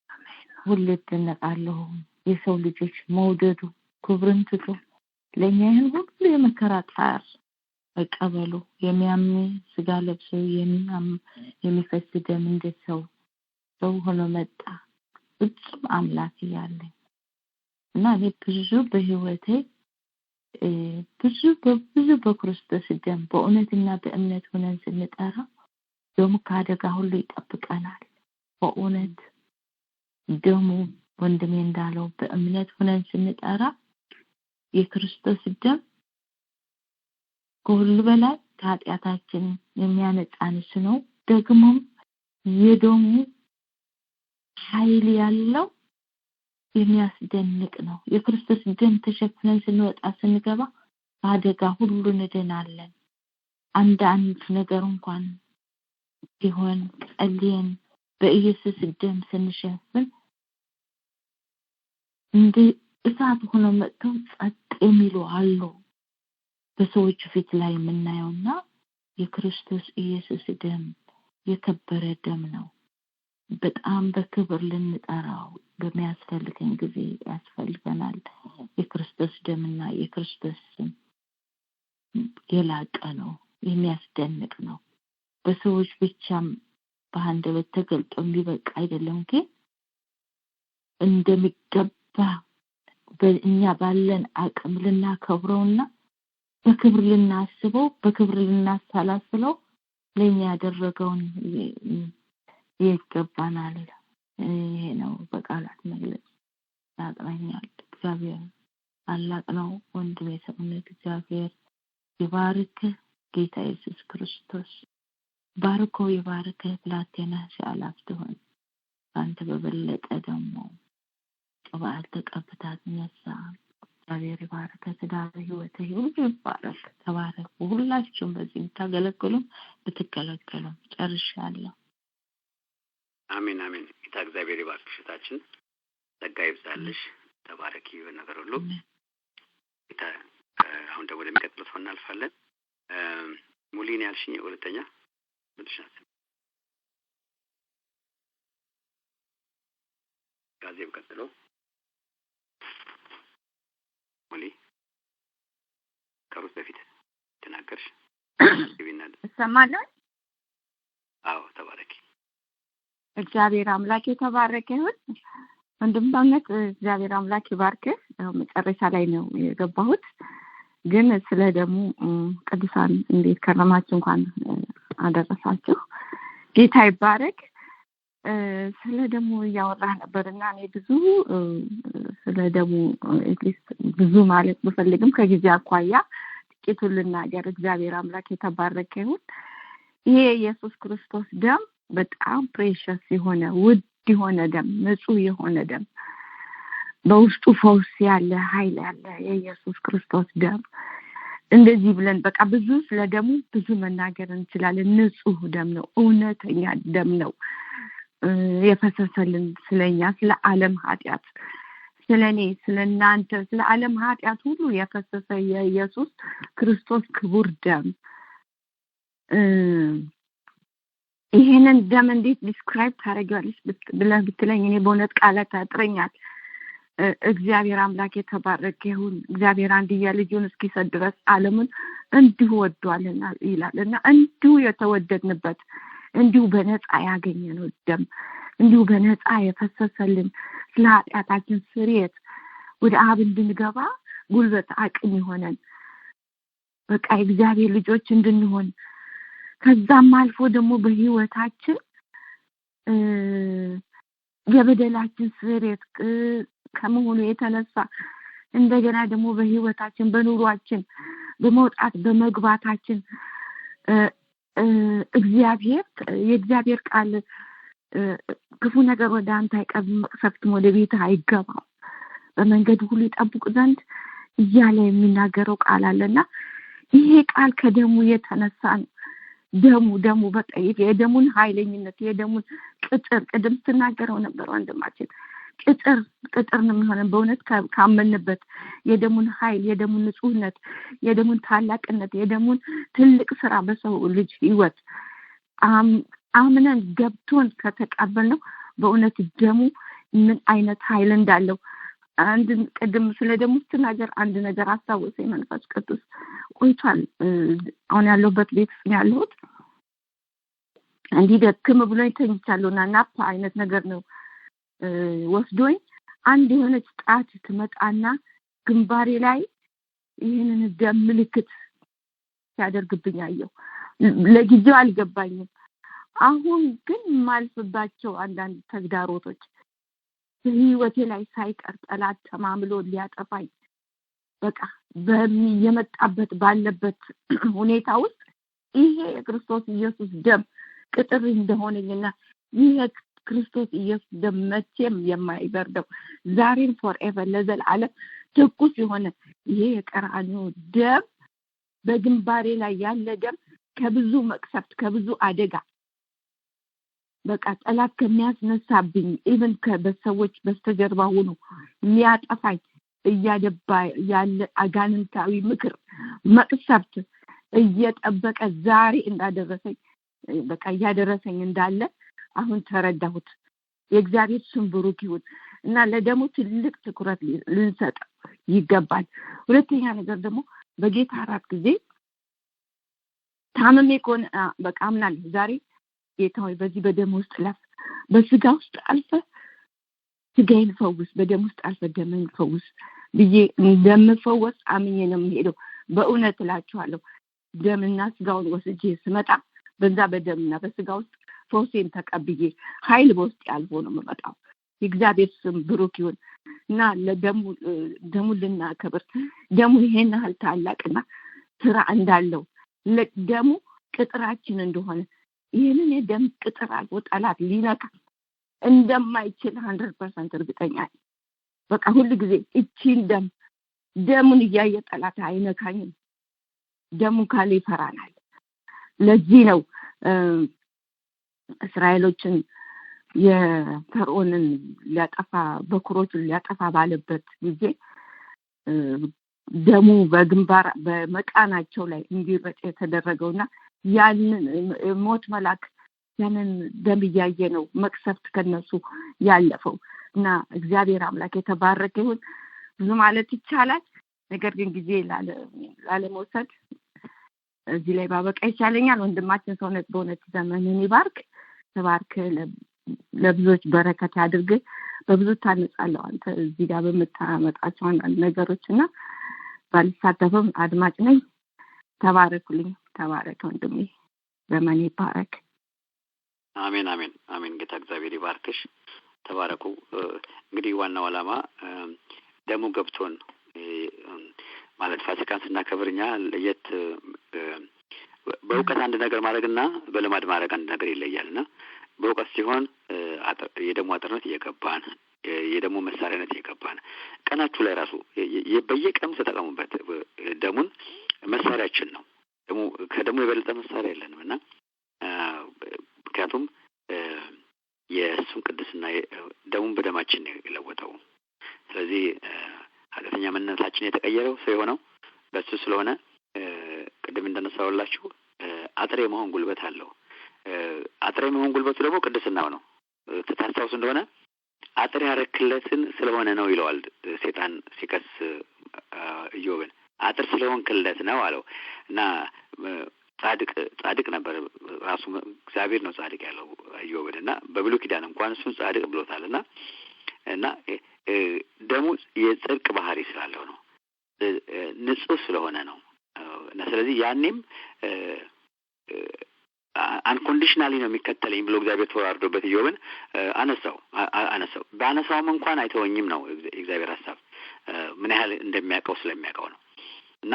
አሜን። ሁሉ እደነቃለሁ የሰው ልጆች መውደዱ ክብርን ትቶ ለኛ ይህን ሁሉ የመከራ ጣር ተቀበሉ። የሚያምን ስጋ ለብሶ የሚፈስ ደም እንደሰው ሰው ሆኖ መጣ ፍጹም አምላክ ያለኝ እና እኔ ብዙ በህይወቴ ብዙ በክርስቶስ ደም በእውነትና በእምነት ሆነን ስንጠራ ደሙ ከአደጋ ሁሉ ይጠብቀናል። በእውነት ደሙ ወንድሜ እንዳለው በእምነት ሆነን ስንጠራ የክርስቶስ ደም ከሁሉ በላይ ከኃጢአታችን የሚያነጻን ነው። ደግሞ የደሙ ኃይል ያለው የሚያስደንቅ ነው። የክርስቶስ ደም ተሸፍነን ስንወጣ ስንገባ አደጋ ሁሉ እንድናለን። አንድ ነገር እንኳን ቢሆን ጸልየን በኢየሱስ ደም ስንሸፍን እንደ እሳት ሆኖ መጥተው ጸጥ የሚሉ አሉ በሰዎች ፊት ላይ የምናየውና የክርስቶስ ኢየሱስ ደም የከበረ ደም ነው። በጣም በክብር ልንጠራው በሚያስፈልገን ጊዜ ያስፈልገናል። የክርስቶስ ደምና የክርስቶስ ስም የላቀ ነው፣ የሚያስደንቅ ነው። በሰዎች ብቻም በአንደበት ተገልጦ ሊበቃ አይደለም፣ ግን እንደሚገባ በእኛ ባለን አቅም ልናከብረውና በክብር ልናስበው በክብር ልናሳላስለው ለኛ ያደረገውን ይገባናል። ይሄ ነው በቃላት መግለጽ ያጥራኛል። እግዚአብሔር ታላቅ ነው። ወንድሜ ሰውነት እግዚአብሔር ይባርክ። ጌታ ኢየሱስ ክርስቶስ ባርኮ ይባርክ። ብላቴና ሲያላፍተውን አንተ በበለጠ ደግሞ ቅባት ተቀብታት ነሳ። እግዚአብሔር ይባርክ። ትዳር ህይወት ሁሉ ይባረክ። ተባረክ። ሁላችሁም በዚህ ተገለገሉም ብትገለገሉም ጨርሻለሁ። አሜን አሜን። ጌታ እግዚአብሔር ይባርክሽ እህታችን፣ ጸጋ ይብዛልሽ፣ ተባረኪ በነገር ሁሉ። ጌታ አሁን ደግሞ ወደሚቀጥለው ሰው እናልፋለን። ሙሊን ያልሽኝ ሁለተኛ ምንድነው? ጋዜብ ቀጥሎ ሙሊ ከሩስ በፊት ተናገርሽ ይብናል ሰማለህ? አዎ ተባረኪ። እግዚአብሔር አምላክ የተባረከ ይሁን። ወንድምነት እግዚአብሔር አምላክ ይባርክህ። መጨረሻ ላይ ነው የገባሁት፣ ግን ስለ ደሙ ቅዱሳን እንዴት ከረማችሁ እንኳን አደረሳችሁ። ጌታ ይባረክ። ስለ ደሙ ያወራህ ነበርና እኔ ብዙ ስለ ደሙ ብዙ ማለት ብፈልግም ከጊዜ አኳያ ጥቂቱን ልናገር። እግዚአብሔር አምላክ የተባረከ ይሁን። ይሄ ኢየሱስ ክርስቶስ ደም በጣም ፕሬሸስ የሆነ ውድ የሆነ ደም፣ ንጹህ የሆነ ደም፣ በውስጡ ፈውስ ያለ ኃይል ያለ የኢየሱስ ክርስቶስ ደም። እንደዚህ ብለን በቃ ብዙ ስለ ደሙ ብዙ መናገር እንችላለን። ንጹህ ደም ነው፣ እውነተኛ ደም ነው የፈሰሰልን ስለኛ፣ ስለ ዓለም ኃጢአት፣ ስለኔ፣ ስለናንተ፣ ስለ ዓለም ኃጢአት ሁሉ የፈሰሰ የኢየሱስ ክርስቶስ ክቡር ደም። ይሄንን ደም እንዴት ዲስክራይብ ታደርጊዋለሽ ብለህ ብትለኝ እኔ በእውነት ቃላት ያጥረኛል። እግዚአብሔር አምላክ የተባረከ ይሁን። እግዚአብሔር አንድያ ልጁን እስኪሰጥ ድረስ ዓለምን እንዲሁ ወዷልና ይላልና እንዲሁ የተወደድንበት እንዲሁ በነፃ ያገኘነው ደም እንዲሁ በነፃ የፈሰሰልን ስለ ኃጢአታችን ስርየት ወደ አብ እንድንገባ ጉልበት አቅም ይሆነን በቃ እግዚአብሔር ልጆች እንድንሆን ከዛም አልፎ ደግሞ በህይወታችን የበደላችን ስርየት ከመሆኑ የተነሳ እንደገና ደግሞ በህይወታችን በኑሯችን በመውጣት በመግባታችን እግዚአብሔር የእግዚአብሔር ቃል ክፉ ነገር ወደ አንተ አይቀርብም፣ መቅሰፍትም ወደ ቤትህ አይገባም፣ በመንገድ ሁሉ ይጠብቁ ዘንድ እያለ የሚናገረው ቃል አለና ይሄ ቃል ከደሙ የተነሳ ነው። ደሙ በቃ የደሙን ኃይለኝነት የደሙን ቅጥር ቅድም ተናገረው ነበር ወንድማችን። ቅጥር ነው የሚሆነው በእውነት ካመንበት የደሙን ኃይል፣ የደሙን ንጹህነት፣ የደሙን ታላቅነት፣ የደሙን ትልቅ ስራ በሰው ልጅ ህይወት አምነን ገብቶን ከተቀበልነው በእውነት ደሙ ምን አይነት ኃይል እንዳለው አንድ ቀደም ስለ ደሙ ስትናገር አንድ ነገር አስታወሰኝ መንፈስ ቅዱስ። ቆይቷል አሁን ያለሁበት ቤት ነው ያለሁት። እንዲህ ደክም ብሎኝ ተኝቻለሁና ናፓ አይነት ነገር ነው ወስዶኝ አንድ የሆነች ጣት ትመጣና ግንባሬ ላይ ይሄንን ደም ምልክት ያደርግብኝ አየሁ። ለጊዜው አልገባኝም። አሁን ግን ማልፍባቸው አንዳንድ ተግዳሮቶች በህይወቴ ላይ ሳይቀር ጠላት ተማምሎ ሊያጠፋኝ በቃ የመጣበት ባለበት ሁኔታ ውስጥ ይሄ የክርስቶስ ኢየሱስ ደም ቅጥር እንደሆነኝና ይሄ ክርስቶስ ኢየሱስ ደም መቼም የማይበርደው ዛሬም ፎርኤቨር ለዘላለም ትኩስ የሆነ ይሄ የቀራንዮ ደም በግንባሬ ላይ ያለ ደም ከብዙ መቅሰፍት ከብዙ አደጋ በቃ ጠላት ከሚያስነሳብኝ ኢቭን ከበሰዎች በስተጀርባ ሆኖ የሚያጠፋኝ እያደባ ያለ አጋንንታዊ ምክር መቅሰፍት እየጠበቀ ዛሬ እንዳደረሰኝ በቃ እያደረሰኝ እንዳለ አሁን ተረዳሁት። የእግዚአብሔር ስም ብሩክ ይሁን እና ለደሙ ትልቅ ትኩረት ልንሰጥ ይገባል። ሁለተኛ ነገር ደግሞ በጌታ አራት ጊዜ ታመሜ ከሆነ በቃ አምናለሁ ዛሬ ጌታ ሆይ በዚህ በደም ውስጥ ለፍ በስጋ ውስጥ አልፈ ስጋዬን ፈውስ፣ በደም ውስጥ አልፈ ደሜን ፈውስ ብዬ እንደምፈወስ አምኜ ነው የምሄደው። በእውነት እላችኋለሁ ደምና ስጋውን ወስጄ ስመጣ በዛ በደምና በስጋ ውስጥ ፈውሴን ተቀብዬ ኃይል በውስጥ ያልፎ ነው የምመጣው። የእግዚአብሔር ስም ብሩክ ይሁን እና ለደሙ ልናከብር ደሙ ይሄን ያህል ታላቅና ስራ እንዳለው ለደሙ ቅጥራችን እንደሆነ ይሄንን የደም ቅጥር አልፎ ጠላት ሊነካ እንደማይችል 100% እርግጠኛ ነኝ። በቃ ሁሉ ጊዜ እቺን ደሙን እያየ ጠላት አይነካኝም። ደሙን ካለ ይፈራናል። ለዚህ ነው እስራኤሎችን የፈርዖንን ሊያጠፋ በኩሮቹን ሊያጠፋ ባለበት ጊዜ ደሙ በግንባር በመቃናቸው ላይ እንዲረጭ የተደረገውና ያንን ሞት መልአክ ያንን ደም እያየ ነው መቅሰፍት ከነሱ ያለፈው እና እግዚአብሔር አምላክ የተባረከ ይሁን። ብዙ ማለት ይቻላል፣ ነገር ግን ጊዜ ላለመውሰድ እዚህ ላይ ባበቃ ይቻለኛል። ወንድማችን ሰውነት በእውነት ዘመንን ይባርክ፣ ተባርክ፣ ለብዙዎች በረከት ያድርግ። በብዙ ታነጻለህ አንተ እዚህ ጋር በመጣጣቸው አንዳንድ ነገሮችና ባልሳተፍም አድማጭ ነኝ። ተባረኩልኝ። ተባረክ ወንድሜ፣ ዘመን ይባረክ። አሜን አሜን አሜን። ጌታ እግዚአብሔር ይባርክሽ። ተባረኩ። እንግዲህ ዋናው ዓላማ ደሙ ገብቶን ማለት ፋሲካን ስናከብርኛ ለየት በእውቀት አንድ ነገር ማድረግና በልማድ ማድረግ አንድ ነገር ይለያልና በእውቀት ሲሆን የደሙ አጥርነት እየገባን የደሙ መሳሪያነት እየገባን ቀናችሁ ላይ ራሱ በየቀኑ ተጠቀሙበት። ደሙን መሳሪያችን ነው። ከደሙ የበለጠ መሳሪያ የለንም እና ምክንያቱም የእሱን ቅድስና ደሙን በደማችን ነው የለወጠው። ስለዚህ ኃጢአተኛ ማንነታችን የተቀየረው ሰው የሆነው በሱ ስለሆነ ቅድም እንደነሳውላችሁ አጥር የመሆን ጉልበት አለው። አጥር የመሆን ጉልበቱ ደግሞ ቅድስናው ነው። ተታስታውሱ እንደሆነ አጥር ያረክለትን ስለሆነ ነው ይለዋል ሰይጣን ሲከስ ኢዮብን። አጥር ስለሆንክለት ነው አለው እና ጻድቅ ነበር ራሱ እግዚአብሔር ነው ጻድቅ ያለው ኢዮብን እና በብሉይ ኪዳን እንኳን እሱን ጻድቅ ብሎታልና እና ደሙ የጽድቅ ባህሪ ስላለው ነው፣ ንጹህ ስለሆነ ነው እና ስለዚህ ያኔም አንኮንዲሽናሊ ነው የሚከተለኝ ብሎ እግዚአብሔር ተወራርዶበት ኢዮብን አነሳው። ባነሳውም እንኳን አይተወኝም ነው እግዚአብሔር ሐሳብ። ምን ያህል እንደሚያውቀው ስለሚያውቀው ነው እና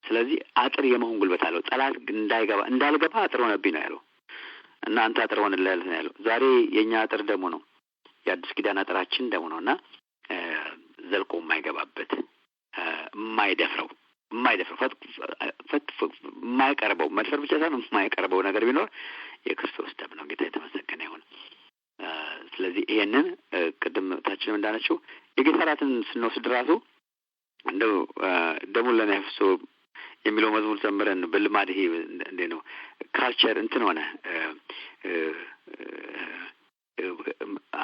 ስለዚህ አጥር የመሆን ጉልበት አለው። ጠላት እንዳልገባ አጥር ሆነብኝ ነው ያለው እና አንተ አጥር ሆነልህ ነው ያለው። ዛሬ የኛ አጥር ደሙ ነው። የአዲስ ኪዳን አጥራችን ደሙ ነውና ዘልቆ የማይገባበት የማይደፍረው የማይቀርበው መድፈር ብቻ ሳይሆን የማይቀርበው ነገር ቢኖር የክርስቶስ ደም ነው። ጌታ የተመሰገነ ይሁን። ስለዚህ ይሄንን ቅድም ታችንም እንዳነችው የጌታ እራትን ስንወስድ ራሱ እንደው ደሙን ለእኔ አፍስሶ የሚለው መዝሙር ዘምረን በልማድ ይሄ እንዴ ነው ካልቸር እንትን ሆነ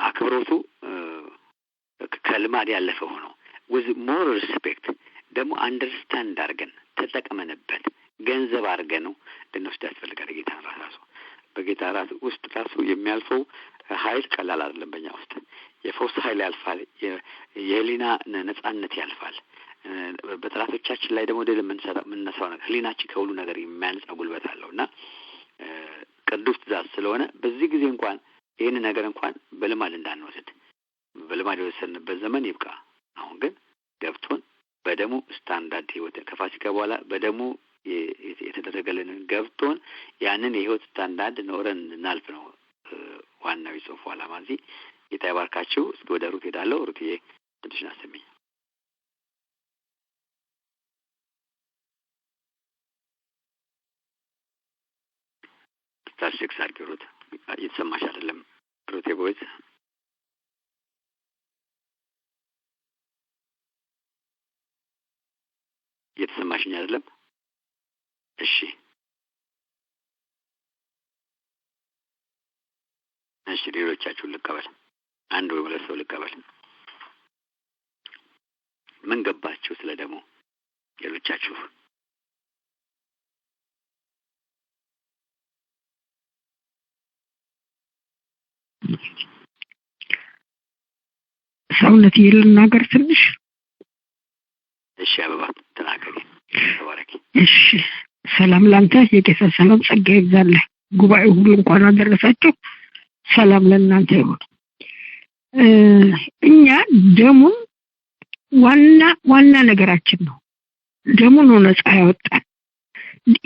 አክብሮቱ ከልማድ ያለፈ ሆኖ with more respect ደግሞ አንደርስታንድ አድርገን ተጠቅመንበት ገንዘብ አድርገን ነው ልንወስድ ያስፈልጋል። ጌታ ራሱ በጌታ ራሱ ውስጥ ራሱ የሚያልፈው ኃይል ቀላል አይደለም። በእኛ ውስጥ የፈውስ ኃይል ያልፋል፣ የህሊና ነጻነት ያልፋል። በጥራቶቻችን ላይ ደግሞ ድል የምንነሳው ነገር ህሊናችን ከሁሉ ነገር የሚያነጻ ጉልበት አለውና ቅዱስ ትእዛዝ ስለሆነ በዚህ ጊዜ እንኳን ይህን ነገር እንኳን በልማድ እንዳንወስድ፣ በልማድ የወሰንበት ዘመን ይብቃ። አሁን ግን ገብቶን በደሙ ስታንዳርድ ህይወት ከፋሲካ በኋላ በደሙ የተደረገልን ገብቶን ያንን የህይወት ስታንዳርድ ኖረን እናልፍ ነው ዋናው የጽሑፉ ዓላማ። እዚህ ጌታ ይባርካችሁ። እስኪ ወደ ሩት ሄዳለሁ። ሩትዬ ትንሽን አሰሚኝ። ስታር 6 አድርጊ ሩት። እየተሰማሽ አይደለም ሩቴ ቦይዝ እየተሰማሽኝ አይደለም? እሺ እሺ፣ ሌሎቻችሁን ልቀበል። አንድ ወይ ሁለት ሰው ልቀበል። ምን ገባችሁ ስለ ደሙ? ሌሎቻችሁ ሰውነት ይልናገር ትንሽ። እሺ አበባ ተናገሪ። ተባረኪ። እሺ ሰላም ላንተ። የጌታ ሰላም ጸጋ ይብዛልህ። ጉባኤው ሁሉ እንኳን አደረሳችሁ። ሰላም ለእናንተ ይሁን። እኛ ደሙን ዋና ነገራችን ነው። ደሙን ነው ነፃ ያወጣን።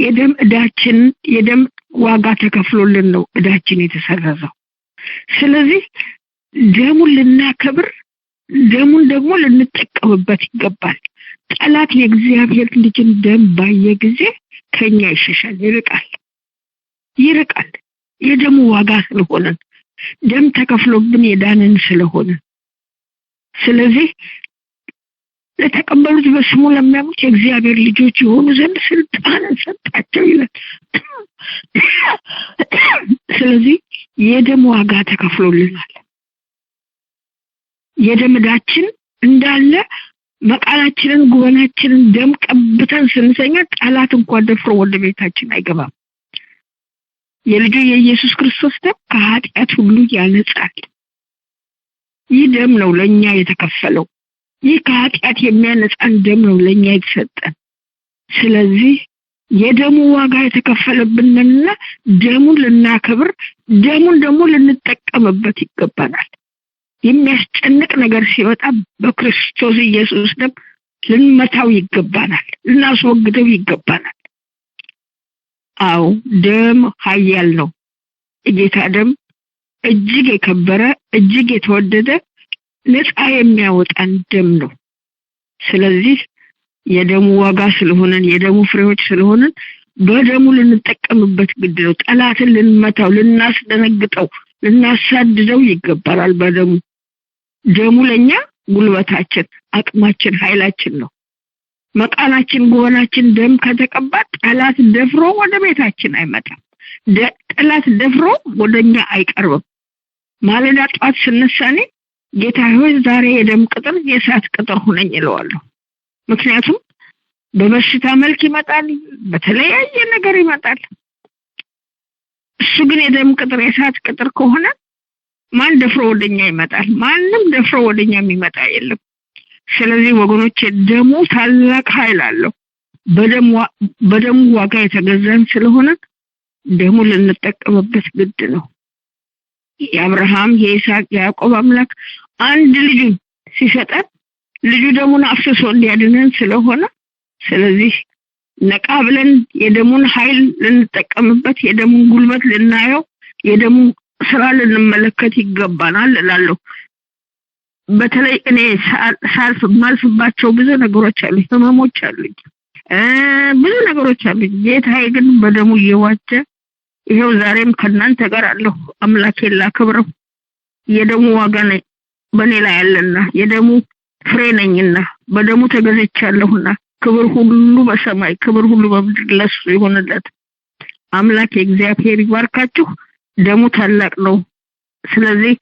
የደም እዳችን የደም ዋጋ ተከፍሎልን ነው እዳችን የተሰረዘው። ስለዚህ ደሙን ልናከብር፣ ደሙን ደግሞ ልንጠቀምበት ይገባል። ጠላት የእግዚአብሔር ልጅን ደም ባየ ጊዜ ከኛ ይሸሻል፣ ይርቃል። የደሙ ዋጋ ስለሆነ ደም ተከፍሎብን የዳንን ስለሆነ፣ ስለዚህ ለተቀበሉት በስሙ ለሚያምኑት የእግዚአብሔር ልጆች የሆኑ ዘንድ ስልጣንን ሰጣቸው ይላል። ስለዚህ የደም ዋጋ ተከፍሎልናል። የደም ዕዳችን እንዳለ መቃናችንን ጉበናችንን ደም ቀብተን ስንሰኛ ጠላት እንኳን ደፍሮ ወደ ቤታችን አይገባም። የልጁ የኢየሱስ ክርስቶስ ደም ከኃጢአት ሁሉ ያነጻል። ይህ ደም ነው ለኛ የተከፈለው። ይህ ከኃጢአት የሚያነጻን ደም ነው ለኛ የተሰጠን። ስለዚህ የደሙ ዋጋ የተከፈለብንና ደሙን ልናከብር፣ ደሙን ደግሞ ልንጠቀምበት ይገባናል። የሚያስጨንቅ ነገር ሲወጣ በክርስቶስ ኢየሱስ ደም ልንመታው ይገባናል፣ ልናስወግደው ይገባናል። አዎ ደም ኃያል ነው። የጌታ ደም እጅግ የከበረ እጅግ የተወደደ ነፃ የሚያወጣን ደም ነው። ስለዚህ የደሙ ዋጋ ስለሆነን የደሙ ፍሬዎች ስለሆነን በደሙ ልንጠቀምበት ግድ ነው። ጠላትን ልንመታው፣ ልናስደነግጠው፣ ልናሳድደው ይገባል። ደሙ ለኛ ጉልበታችን፣ አቅማችን፣ ኃይላችን ነው። መቃናችን ጉበናችን ደም ከተቀባ ጠላት ደፍሮ ወደ ቤታችን አይመጣም። ጠላት ደፍሮ ወደኛ አይቀርብም። ማለዳ ጧት ስነሳኔ ጌታ ሆይ ዛሬ የደም ቅጥር የእሳት ቅጥር ሁነኝ እለዋለሁ። ምክንያቱም በበሽታ መልክ ይመጣል፣ በተለያየ ነገር ይመጣል። እሱ ግን የደም ቅጥር የእሳት ቅጥር ከሆነ ማን ደፍሮ ወደኛ ይመጣል? ማንም ደፍሮ ወደኛ የሚመጣ የለም። ስለዚህ ወገኖቼ ደሙ ታላቅ ኃይል አለው። በደሙ ዋጋ የተገዛን ስለሆነ ደሙ ልንጠቀምበት ግድ ነው። የአብርሃም የይስሐቅ የያዕቆብ አምላክ አንድ ልጁን ሲሰጠን ልጁ ደሙን አፍስሶ እንዲያድነን ስለሆነ፣ ስለዚህ ነቃ ብለን የደሙን ኃይል ልንጠቀምበት፣ የደሙን ጉልበት ልናየው፣ የደሙን ስራ ልንመለከት ይገባናል እላለሁ። በተለይ እኔ ማልፍባቸው ብዙ ነገሮች አሉ፣ ህመሞች አሉኝ፣ ብዙ ነገሮች አሉኝ። ጌታዬ ግን በደሙ እየዋጀ ይሄው ዛሬም ከናንተ ጋር አለሁ። አምላኬን ላክብረው። የደሙ ዋጋ ነኝ በኔ ላይ ያለና የደሙ ፍሬ ነኝና በደሙ ተገዝቻለሁና ክብር ሁሉ በሰማይ ክብር ሁሉ በምድር ለሱ ይሆንለት። አምላክ እግዚአብሔር ይባርካችሁ። ደሙ ታላቅ ነው። ስለዚህ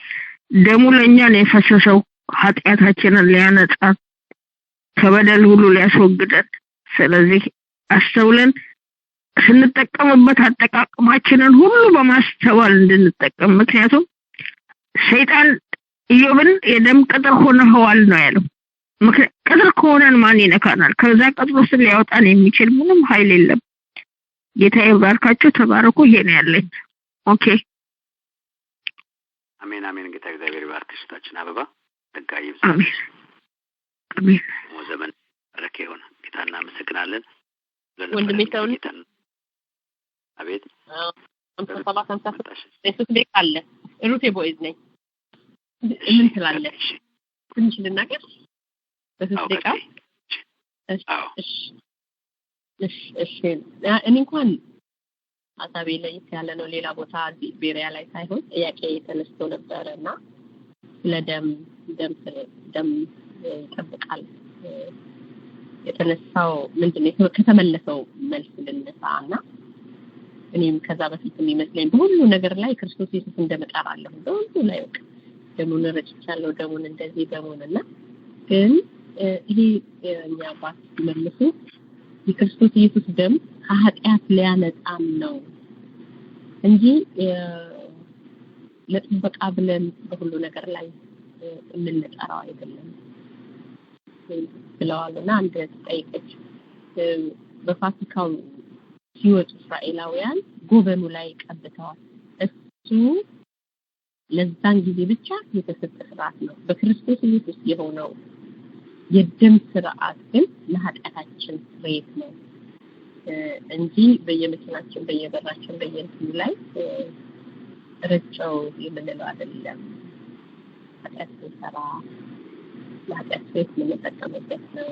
ደሙ ለኛ ነው የፈሰሰው። ኃጢአታችንን ሊያነጻ ከበደል ሁሉ ሊያስወግደን ስለዚህ አስተውለን ስንጠቀምበት አጠቃቀማችንን ሁሉ በማስተዋል እንድንጠቀም ምክንያቱም ሰይጣን ኢዮብን የደም ቅጥር ሆነዋል ነው ያለው ቅጥር ከሆነን ማን ይነካናል ከዛ ቅጥር ውስጥ ሊያወጣን የሚችል ምንም ኃይል የለም ጌታ ይባርካችሁ ተባረኩ ይሄ ነው ያለኝ ኦኬ አሜን አሜን ጌታ እግዚአብሔር ይባርክሽ ታችን አበባ ደጋይ ይብዛ አሜን አሜን ወዘመን ረከ ይሆን ጌታና መስግናለን ወንድሜ ተውን አቤት ሰባታ ሰንታሽ እሱስ ልክ አለ ሩቴ ቦይዝ ነኝ ምን ትላለህ ትንሽ ልናገር በስደቃ እሺ እኔ እንኳን አሳቤ ላይ ያለ ነው ሌላ ቦታ ቤሪያ ላይ ሳይሆን ጥያቄ ተነስቶ ነበርና ለደም ይጠብቃል የተነሳው ምንድነው ከተመለሰው መልስ ልነሳና እኔም ከዛ በፊት የሚመስለኝ በሁሉ ነገር ላይ ክርስቶስ ኢየሱስ እንደመጣራለሁ በሁሉ ላይ ወቅ ደሙን ረጭቻለሁ ደሙን እንደዚህ ደሙንና ግን ይሄ የኛ ባስ መልሱ የክርስቶስ ኢየሱስ ደም ከኃጢአት ሊያነጻን ነው እንጂ ለጥበቃ ብለን በሁሉ ነገር ላይ የምንጠራው አይደለም ብለዋልና አንድ ጠይቀች በፋሲካው ሲወጡ እስራኤላውያን ጎበኑ ላይ ቀብተዋል እሱ ለዛን ጊዜ ብቻ የተሰጠ ስርዓት ነው በክርስቶስ ኢየሱስ የሆነው የደም ስርዓት ግን ለኃጢአታችን ስርየት ነው እንጂ በየመኪናችን በየበራችን በየእንትኑ ላይ ረጨው የምንለው አይደለም ኃጢአት ሰራ ለኃጢአት ስርየት የምንጠቀምበት ነው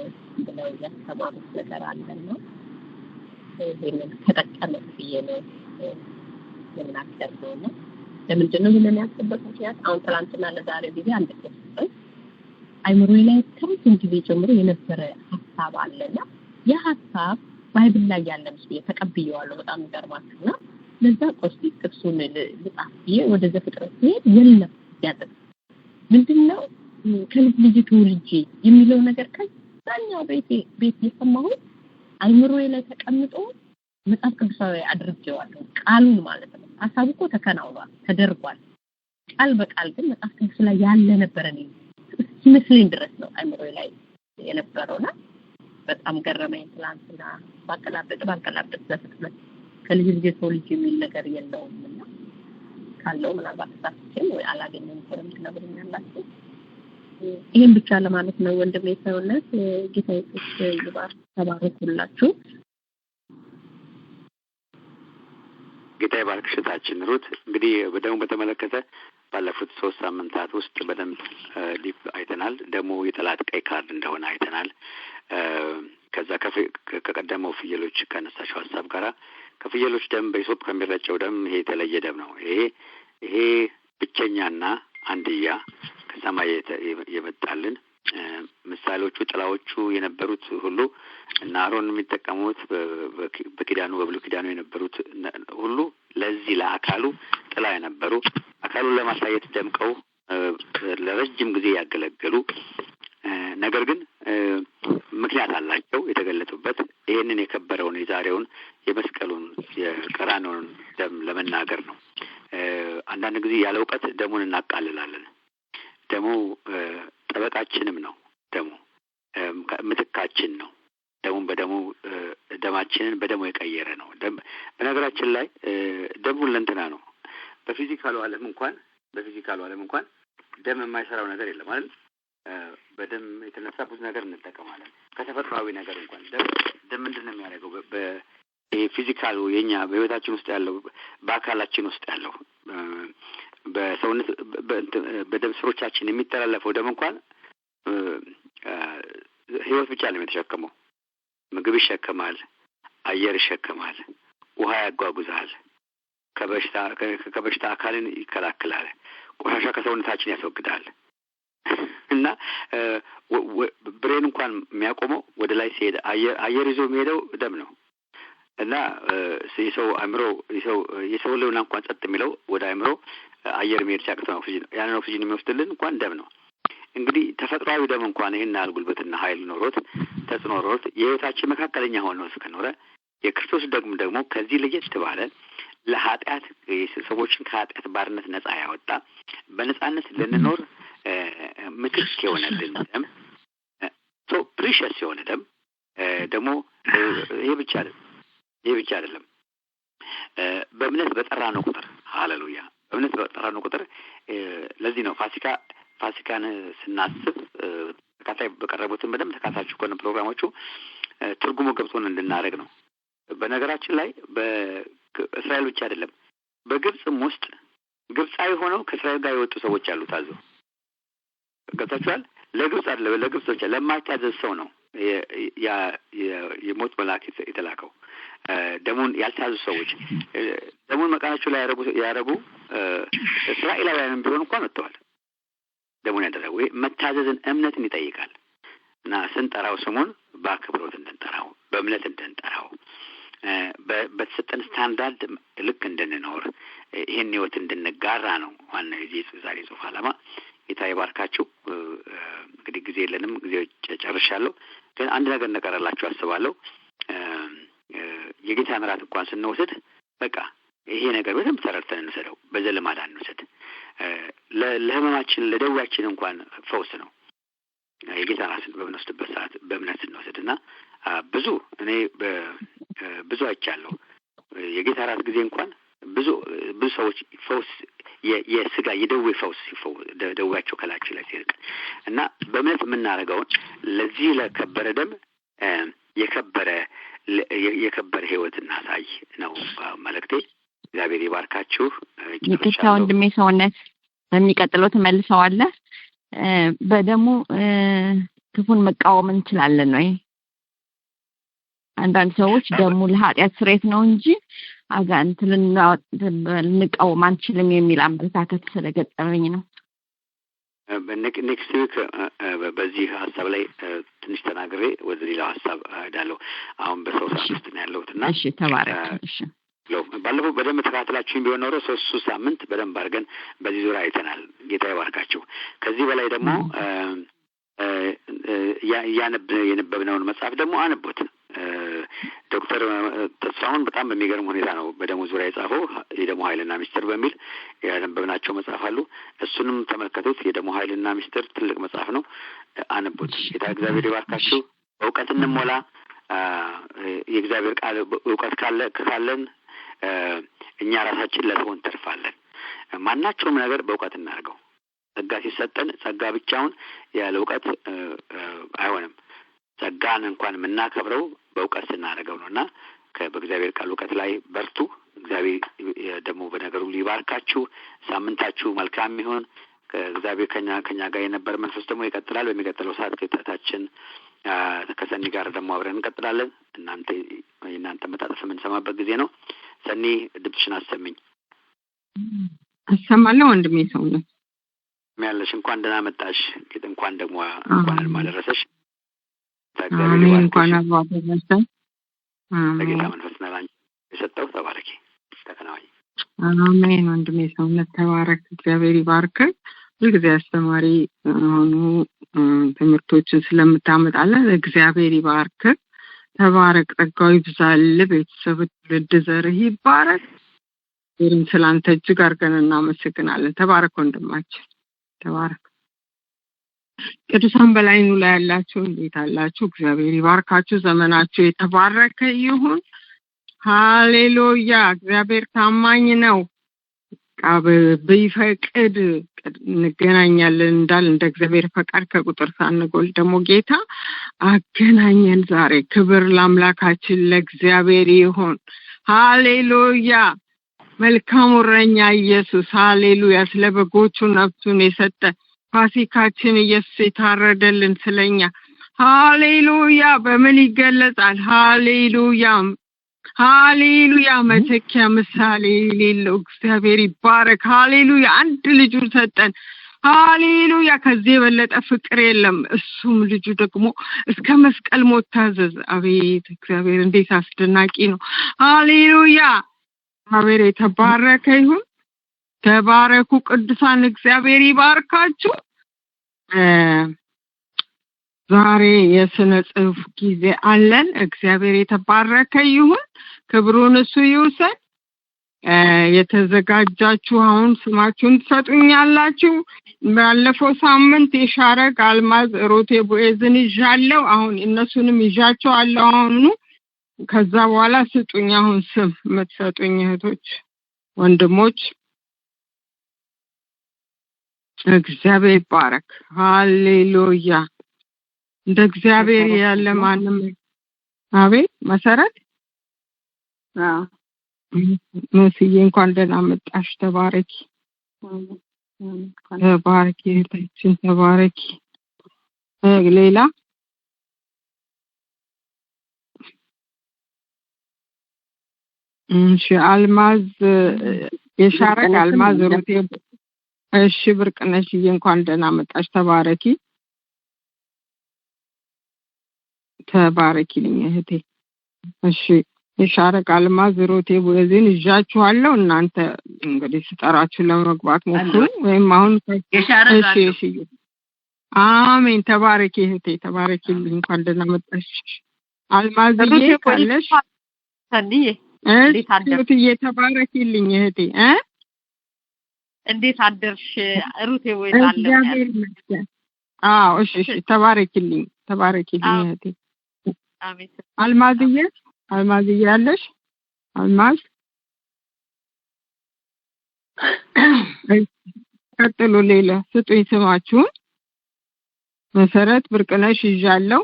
ብለው ያስተማሩት ነገር አለና ይሄንን ተጠቀመ ብዬ ነው የምናገረው ነው ለምንድነው ይሄንን ያስበበት ምክንያት አሁን ትላንትና ለዛሬ ጊዜ አንድ ክርስቶስ አይምሮዬ ላይ ከረጅም ጊዜ ጀምሮ የነበረ ሐሳብ አለና ያ ሐሳብ ባይብል ላይ ያለ መስሎ ተቀብየዋለሁ በጣም ይገርማልና ለዛ ቆስቲ ጥቅሱን ልጻፍዬ ወደ ዘፍጥረት የለም ያጠቅ ምንድነው ከልጅ ተወልጄ የሚለው ነገር ከዛኛው ቤት የሰማሁት አይምሮዬ ላይ ተቀምጦ መጽሐፍ ቅዱሳዊ አድርጌዋለሁ ቃሉን ማለት ነው ሐሳቡ እኮ ተከናውኗል ተደርጓል ቃል በቃል ግን መጽሐፍ ቅዱስ ላይ ያለ ነበር ነው ሲመስለኝ ድረስ ነው አይምሮዬ ላይ የነበረውና በጣም ገረመኝ ትላንትና ባቀላበጥ ዘፍጥረት ከልጅ ተወልጄ የሚል ነገር የለውምና ካለው ምናልባት ታስቸም ወይ አላገኘም ተረምትነብኛላችሁ ይሄን ብቻ ለማለት ነው ወንድሜ ሰውነት ጌታ ኢየሱስ ይባርክ ተባረኩላችሁ ጌታ ይባርክሽ ታችን ሩት እንግዲህ በደሙ በተመለከተ ባለፉት 3 ሳምንታት ውስጥ በደንብ ዲፕ አይተናል ደሙ የተላጠ ቀይ ካርድ እንደሆነ አይተናል ከዛ ከቀደመው ፍየሎች ከነሳቸው ሐሳብ ጋራ ከፍየሎች ደም በኢሶፕ ከሚረጨው ደም ይሄ የተለየ ደም ነው ይሄ ብቸኛና አንድያ ከሰማይ የመጣልን ምሳሌዎቹ ጥላዎቹ የነበሩት ሁሉ እና አሮን የሚጠቀሙት በኪዳኑ በብሉይ ኪዳኑ የነበሩት ሁሉ ለዚህ ለአካሉ ጥላ የነበሩ አካሉን ለማሳየት ደምቀው ለረጅም ጊዜ ያገለገሉ ነገር ግን ምክንያት አላቸው የተገለጡበት ይሄንን የከበረውን የዛሬውን የመስቀሉን የቀራንዮውን ደም ለመናገር ነው አንዳንድ ጊዜ ያለ ዕውቀት ደሙን እናቃልላለን ደሙ ጠበቃችንም ነው ደሙ ምትካችን ነው ደሙን በደሙ ደማችንን በደሙ የቀየረ ነው በነገራችን ላይ ደሙን ለእንትና ነው በፊዚካሉ ዓለም እንኳን ደም የማይሰራው ነገር የለም አይደል በደም የተነሳ ብዙ ነገር እንጠቀማለን ከተፈጥሯዊ ነገር እንኳን ደም ምንድነው የሚያደርገው በፊዚካሉ የኛ በህይወታችን ውስጥ ያለው በአካላችን ውስጥ ያለው በሰውነት በደም ስሮቻችን የሚተላለፈው ደም እንኳን ህይወት ብቻ ነው የተሸከመው ምግብ ይሸከማል አየር ይሸከማል ውሃ ያጓጉዛል ከበሽታ አካልን ይከላከላል ቆሻሻ ከሰውነታችን ያስወግዳል እና ብሬን እንኳን የሚያቆመው ወደ ላይ ሲሄድ አየር ይዞ የሚሄደው ደም ነው እና የሰው አእምሮ የሰው ልብና እንኳን ጸጥ የሚለው ወደ አእምሮ አየር መሄድ ሲያቅተው ኦክሲጅን ያንን ኦክሲጅን የሚወስድልን እንኳን ደም ነው እንግዲህ ተፈጥሯዊ ደም እንኳን ይሄን ያህል ጉልበትና ኃይል ኖሮት ተጽዕኖ ኖሮት የህይወታችን መካከለኛ ሆኖ እስከኖረ የክርስቶስ ደግሞ ከዚህ ለየት ባለ ለኃጢአት ሰዎችን ከኃጢአት ባርነት ነፃ ያወጣ በነፃነት ልንኖር ምትክ የሆነልን ደም ሶ ፕሪሸስ የሆነ ደም ደግሞ ይሄ ብቻ አይደለም በእምነት በጠራነው ቁጥር ሃሌሉያ በእምነት በጠራነው ቁጥር ለዚህ ነው ፋሲካን ስናስብ ተካታይ በቀረቡትን በደም ተካታችሁ ከሆነ ፕሮግራሞቹ ትርጉሙ ገብቶን እንድናረግ ነው። በነገራችን ላይ በእስራኤል ብቻ አይደለም በግብጽም ውስጥ ግብጻዊ ሆነው ከእስራኤል ጋር የወጡ ሰዎች አሉ። ታዙ ገብታችኋል። ለግብጽ አይደለም ለግብጽ ብቻ ለማይታዘዝ ሰው ነው የሞት መልአክ የተላከው። ደሙን ያልታዘዙ ሰዎች ደሙን መቃናቸው ላይ ያረጉ እስራኤላውያንም ቢሆን እንኳን መጥተዋል። ደሙን ያደረጉ መታዘዝን እምነትን ይጠይቃል እና ስንጠራው ስሙን በአክብሮት እንድንጠራው በእምነት እንድንጠራው በተሰጠን ስታንዳርድ ልክ እንድንኖር ይህን ህይወት እንድንጋራ ነው ዋናው የዚህ ዛሬ ጽሑፍ ዓላማ። ጌታ ይባርካችሁ። እንግዲህ ጊዜ የለንም፣ ጊዜ ጨርሻለሁ። ግን አንድ ነገር እንቀራላችሁ አስባለሁ። የጌታን እራት እንኳን ስንወስድ በቃ ይሄ ነገር በደንብ ተረድተን እንሰደው፣ በዘልማድ አንወስድ። ለህመማችን ለደዌያችን እንኳን ፈውስ ነው የጌታን ራስን በምንወስድበት ሰዓት በእምነት ስንወስድና ብዙ ብዙ አይቻለሁ። የጌታ ራት ጊዜ እንኳን ብዙ ሰዎች ፈውስ የስጋ የደዌ ፈውስ ደዌያቸው ከላያቸው ላይ ሲርቅ እና በእምነት የምናደርገውን ለዚህ ለከበረ ደም የከበረ ህይወት እናሳይ ነው መልእክቴ። እግዚአብሔር ይባርካችሁ። ይቅርታ ወንድሜ ሰውነት በሚቀጥለው ተመልሰዋለህ። በደሙ ክፉን መቃወም እንችላለን ወይ? አንዳንድ ሰዎች ደሙ ለኃጢአት ስርየት ነው እንጂ አጋንንት ልንቃወም አንችልም የሚል አመለካከት ስለገጠመኝ ነው። ኔክስት ዊክ በዚህ ሀሳብ ላይ ትንሽ ተናግሬ ወደ ሌላው ሀሳብ እሄዳለሁ። አሁን በሰው ሰዓት ውስጥ ነው ያለሁትና እሺ ተባረክ። እሺ ባለፈው በደንብ ተከታትላችሁኝ ቢሆን ኖሮ 3 ሳምንት በደንብ አድርገን በዚህ ዙሪያ አይተናል። ጌታ ይባርካችሁ። ከዚህ በላይ ደግሞ የነበብነውን መጽሐፍ ደግሞ አንቡት። ዶክተር ተስፋውን በጣም በሚገርም ሁኔታ ነው በደሙ ዙሪያ የጻፈው የደሙ ኃይልና ሚስጥር በሚል ያነበብናቸው መጽሐፍ አሉ። እሱንም ተመልከቱት። የደሙ ኃይልና ሚስጥር ትልቅ መጽሐፍ ነው። አንቡት። ጌታ እግዚአብሔር ይባርካችሁ። በእውቀት እንሞላ። የእግዚአብሔር ቃል እውቀት ካለን እኛ ራሳችን ለሰው እንተርፋለን። ማናቸውም ነገር በእውቀት እናድርገው። ጸጋ ሲሰጠን ጸጋ ብቻውን ያለ እውቀት አይሆንም። ጸጋን እንኳን የምናከብረው በእውቀት ስናደርገው ነውና በእግዚአብሔር ቃል እውቀት ላይ በርቱ። እግዚአብሔር ደግሞ በነገሩ ሊባርካችሁ። ሳምንታችሁ መልካም ይሁን። ከእግዚአብሔር ከኛ ጋር የነበረ መንፈስ ደግሞ ይቀጥላል። በሚቀጥለው ሰዓት ከታችን ከሰኒ ጋር ደግሞ አብረን እንቀጥላለን። እናንተ መጣጥፍ የምንሰማበት ጊዜ ነው። ሰኒ ድምፅሽን አሰሚኝ። አሰማለሁ ወንድሜ ሰውነት ያለሽ እንኳን ደህና መጣሽ። እንኳን ደግሞ እንኳን ማደረሰሽ። አሜን። እንኳን አባባሰ በጌታ መንፈስ ነላኝ የሰጠው ተባረኪ። ተከናወኝ። አሜን። ወንድሜ ሰውነት ተባረክ። እግዚአብሔር ይባርክ። ሁልጊዜ አስተማሪ ሆኑ ትምህርቶችን ስለምታመጣለን እግዚአብሔር ይባርክ። ተባረክ። ጸጋው ይብዛል። ቤተሰብ ትውልድ ዘርህ ይባረክ። ይህን ስላንተ እጅግ አድርገን እናመሰግናለን። ተባረክ ወንድማችን ተባረክ። ቅዱሳን በላይኑ ላይ ያላችሁ እንዴት አላችሁ? እግዚአብሔር ይባርካችሁ። ዘመናችሁ የተባረከ ይሁን። ሃሌሉያ። እግዚአብሔር ታማኝ ነው። ቢፈቅድ እንገናኛለን እንዳል እንደ እግዚአብሔር ፈቃድ ከቁጥር ሳንጎል ደግሞ ጌታ አገናኘን ዛሬ። ክብር ለአምላካችን ለእግዚአብሔር ይሁን። ሃሌሉያ። መልካሙ እረኛ ኢየሱስ ሃሌሉያ። ስለ በጎቹ ነፍሱን የሰጠ ፋሲካችን ኢየሱስ የታረደልን ስለኛ ሃሌሉያ። በምን ይገለጻል? ሃሌሉያ መተኪያ ምሳሌ የሌለው እግዚአብሔር ይባረክ። ሃሌሉያ። አንድ ልጁን ሰጠን። ሃሌሉያ። ከዚህ የበለጠ ፍቅር የለም። እሱም ልጁ ደግሞ እስከ መስቀል ሞት ታዘዝ። አቤት እግዚአብሔር እንዴት አስደናቂ ነው። ሃሌሉያ። እግዚአብሔር የተባረከ ይሁን። ተባረኩ ቅዱሳን። እግዚአብሔር ይባርካችሁ። ዛሬ የስነ ጽሑፍ ጊዜ አለን። እግዚአብሔር የተባረከ ይሁን። ክብሩን እሱ ይውሰድ። የተዘጋጃችሁ አሁን ስማችሁን ትሰጡኛላችሁ። ባለፈው ሳምንት የሻረግ አልማዝ ሩቴ ቦዔዝን ይዣለሁ። አሁን እነሱንም ይዣቸዋለሁ። አሁን ከዛ በኋላ ስጡኝ። አሁን ስም የምትሰጡኝ እህቶች ወንድሞች፣ እግዚአብሔር ይባረክ። ሃሌሉያ። እንደ እግዚአብሔር ያለ ማንም አቤት። መሰረት መስዬ እንኳን ደህና መጣሽ። ተባረኪ ተባረኪ እህታችን ተባረኪ። ሌላ እሺ፣ አልማዝ የሻረግ አልማዝ ሩቴ። እሺ፣ ብርቅነሽዬ እንኳን ደህና መጣሽ። ተባረኪ ተባረኪልኝ እህቴ። እሺ፣ የሻረግ አልማዝ ሩቴ ቦዔዝን ይዣችኋለሁ። እናንተ እንግዲህ ስጠራችሁ ለመግባት ሞክሩ። ወይም አሁን እሺ፣ አሜን። ተባረኪ እህቴ ተባረኪልኝ። እንኳን ደህና መጣሽ አልማዝዬ ካለሽ ሰንዬ። እህቴ ተባረኪልኝ እህቴ። እንዴት አደርሽ ሩቴ? ቦዔዝ አለ። እግዚአብሔር ይመስገን። አዎ፣ እሺ፣ ተባረኪልኝ ተባረኪልኝ እህቴ። አሜን። አልማዝዬ ያለሽ? አልማዝ ቀጥሉ። ሌላ ስጡኝ ስማችሁን። መሰረት ብርቅነሽ ይዣለሁ።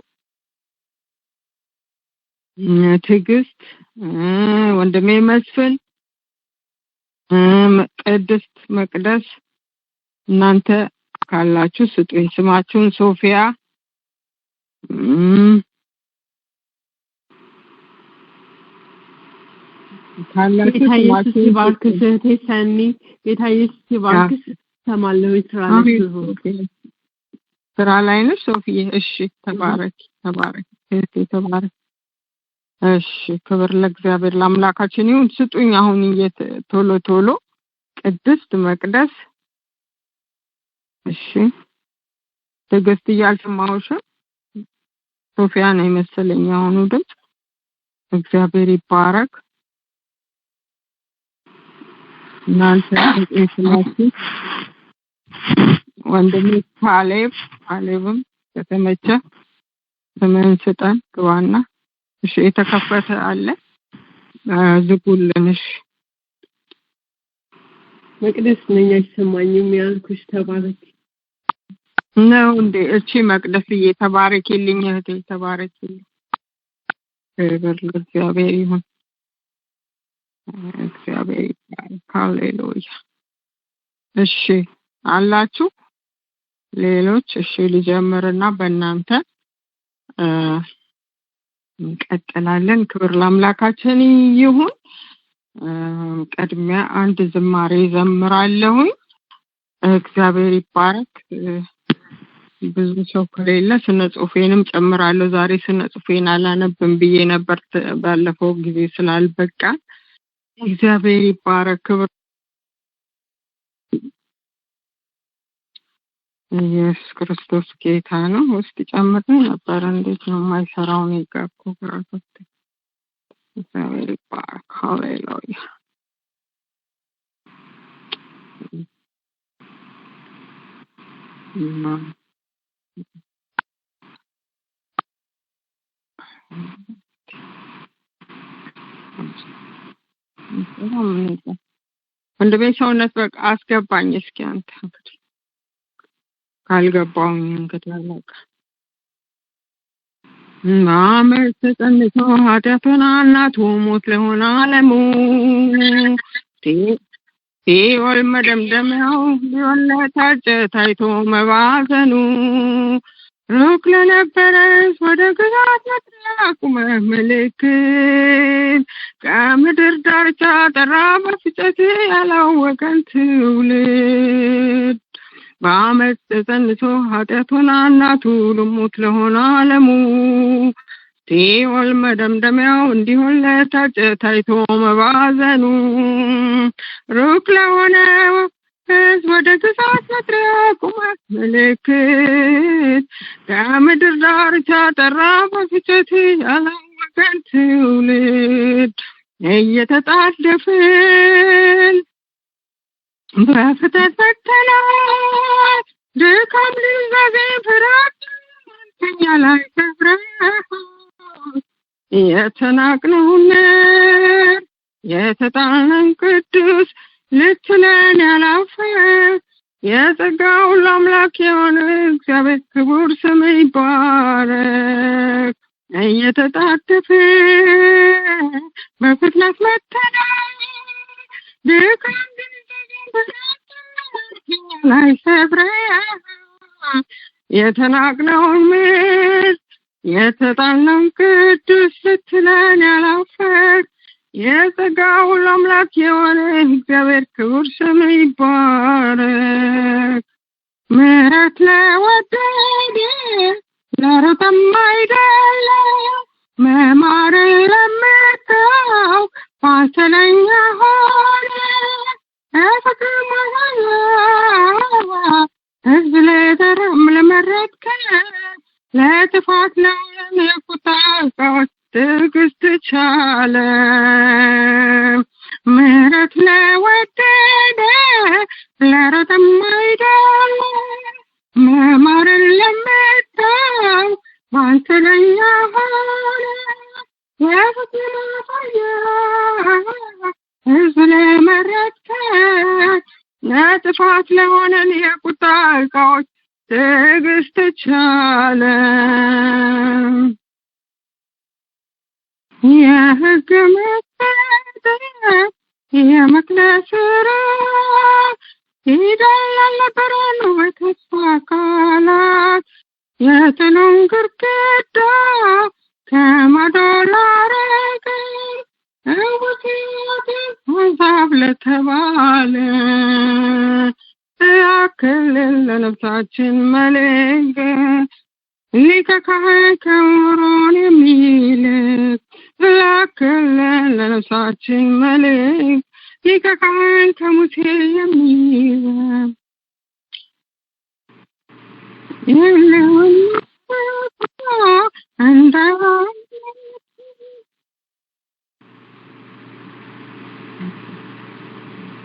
ትዕግስት፣ ወንድሜ መስፍን፣ ቅድስት፣ መቅደስ፣ እናንተ ካላችሁ ስጡኝ ስማችሁን። ሶፊያ ካላችሁ ስማችሁን። ይባርክሽ እህቴ ሰኒ። ጌታ ኢየሱስ ይባርክሽ። ሰማለሁ ስራ ላይ ነሽ ሶፊዬ? እሺ፣ ተባረኪ እህቴ ተባረኪ። እሺ፣ ክብር ለእግዚአብሔር ለአምላካችን ይሁን። ስጡኝ አሁን ቶሎ ቶሎ። ቅድስት፣ መቅደስ፣ እሺ፣ ትዕግስት እያልሰማሁሽም ሶፊያ ነው የመሰለኝ አሁኑ ድምፅ። እግዚአብሔር ይባረክ። እናንተ ስላችሁ ወንድሜ ካሌብም ከተመቸ ስምህን ስጠን ግባና። እሺ፣ የተከፈተ አለ ዝጉልን። እሺ፣ መቅደስ ነኝ አይሰማኝም ያልኩሽ። ተባረኪ ነው እንዴ? እቺ መቅደስዬ ተባረኪልኝ እህቴ ተባረኪልኝ። ክብር ለእግዚአብሔር ይሁን። እግዚአብሔር ይባረክ። ሃሌሉያ። እሺ፣ አላችሁ ሌሎች? እሺ፣ ልጀምርና በእናንተ እንቀጥላለን። ክብር ለአምላካችን ይሁን። ቀድሚያ አንድ ዝማሬ ዘምራለሁኝ። እግዚአብሔር ይባረክ። ብዙ ሰው ከሌለ ስነ ጽሁፌንም ጨምራለሁ። ዛሬ ስነ ጽሁፌን አላነብም ብዬ ነበር ባለፈው ጊዜ ስላልበቃ። እግዚአብሔር ይባረክ። ክብር ኢየሱስ ክርስቶስ ጌታ ነው። ውስጥ ጨምሬ ነበር። እንዴት ነው የማይሰራው? ነው ጋርኩ ግራቶት። እግዚአብሔር ይባረክ። ሃሌሉያ። ወንድሜ ሰውነት በቃ አስገባኝ እስኪ አንተ እንግዲህ ካልገባውኝ እንግዲህ አላውቅም። ማመት ተጸንቶ ኃጢአቱን እናቱ ሞት ለሆነ ዓለሙ ሲኦል መደምደሚያው ሊሆን ለታጨ ታይቶ መባዘኑ ሩቅ ለነበረ ወደ ግዛት መጥራቁ ምልክት ከምድር ዳርቻ ጠራ በፍጨት ያላወቀን ትውልድ በአመት ተጸንቶ ኃጢአቱን እናቱ ልሙት ለሆነ ዓለሙ ሲኦል መደምደሚያው እንዲሆን ለታጨ ታይቶ መባዘኑ ሩቅ ለሆነ ወደ ግዛት መጥሪያ ቁመት ምልክት ከምድር ዳርቻ ጠራ በፍጨት ያላወቀን ትውልድ እየተጣደፍን በፍጥነት ፈተናት ድካም ልዛዜ ፍርሃት ከኛ ላይ ሰብረህ የተናቅነውን የተጣልነን ቅዱስ ልትለን ያላፈር የጸጋው አምላክ የሆነ እግዚአብሔር ክቡር ስም ይባረክ። እየተጣደፍን በፍጥነት መተናል ድካም ላይ ሰብረህ የተናቅነውን የተጣልነውን ቅዱስ ስትለን ያላፈር የጸጋው አምላክ የሆነ እግዚአብሔር ክቡር ስም ይባረክ። ምሕረት ለወደደ ለሮጠም አይደለም መማርን ለምተው ባሰለኛ ሆነ ህዝብ ለተረም ለመረጥከ ለጥፋት ለቁጣ ትዕግስት ቻለ። ምሕረት ለወደደ ለሮጠም አይደለም መማርን ለምተው ባንተለኛ ሆነ የፍቅር ማሳያ ህዝብ ለመረጥከ ለጥፋት ለሆነን የቁጣ ዕቃዎች ትዕግስት ቻለ። የሕግ መጠጠት የመቅደስ ሥርዓት ይደል አልነበረን ወይ ተስፋ ቃላት የጥሉን ግድግዳ ከማዶ ላረግን መዛብ ለተባለ ያክልን ለነፍሳችን መልክ ሊቀ ካህን ከሞሮን የሚልክ ያክልን ለነፍሳችን መልክ ሊቀ ካህን ከሙሴ የሚልክ የለውን እንደ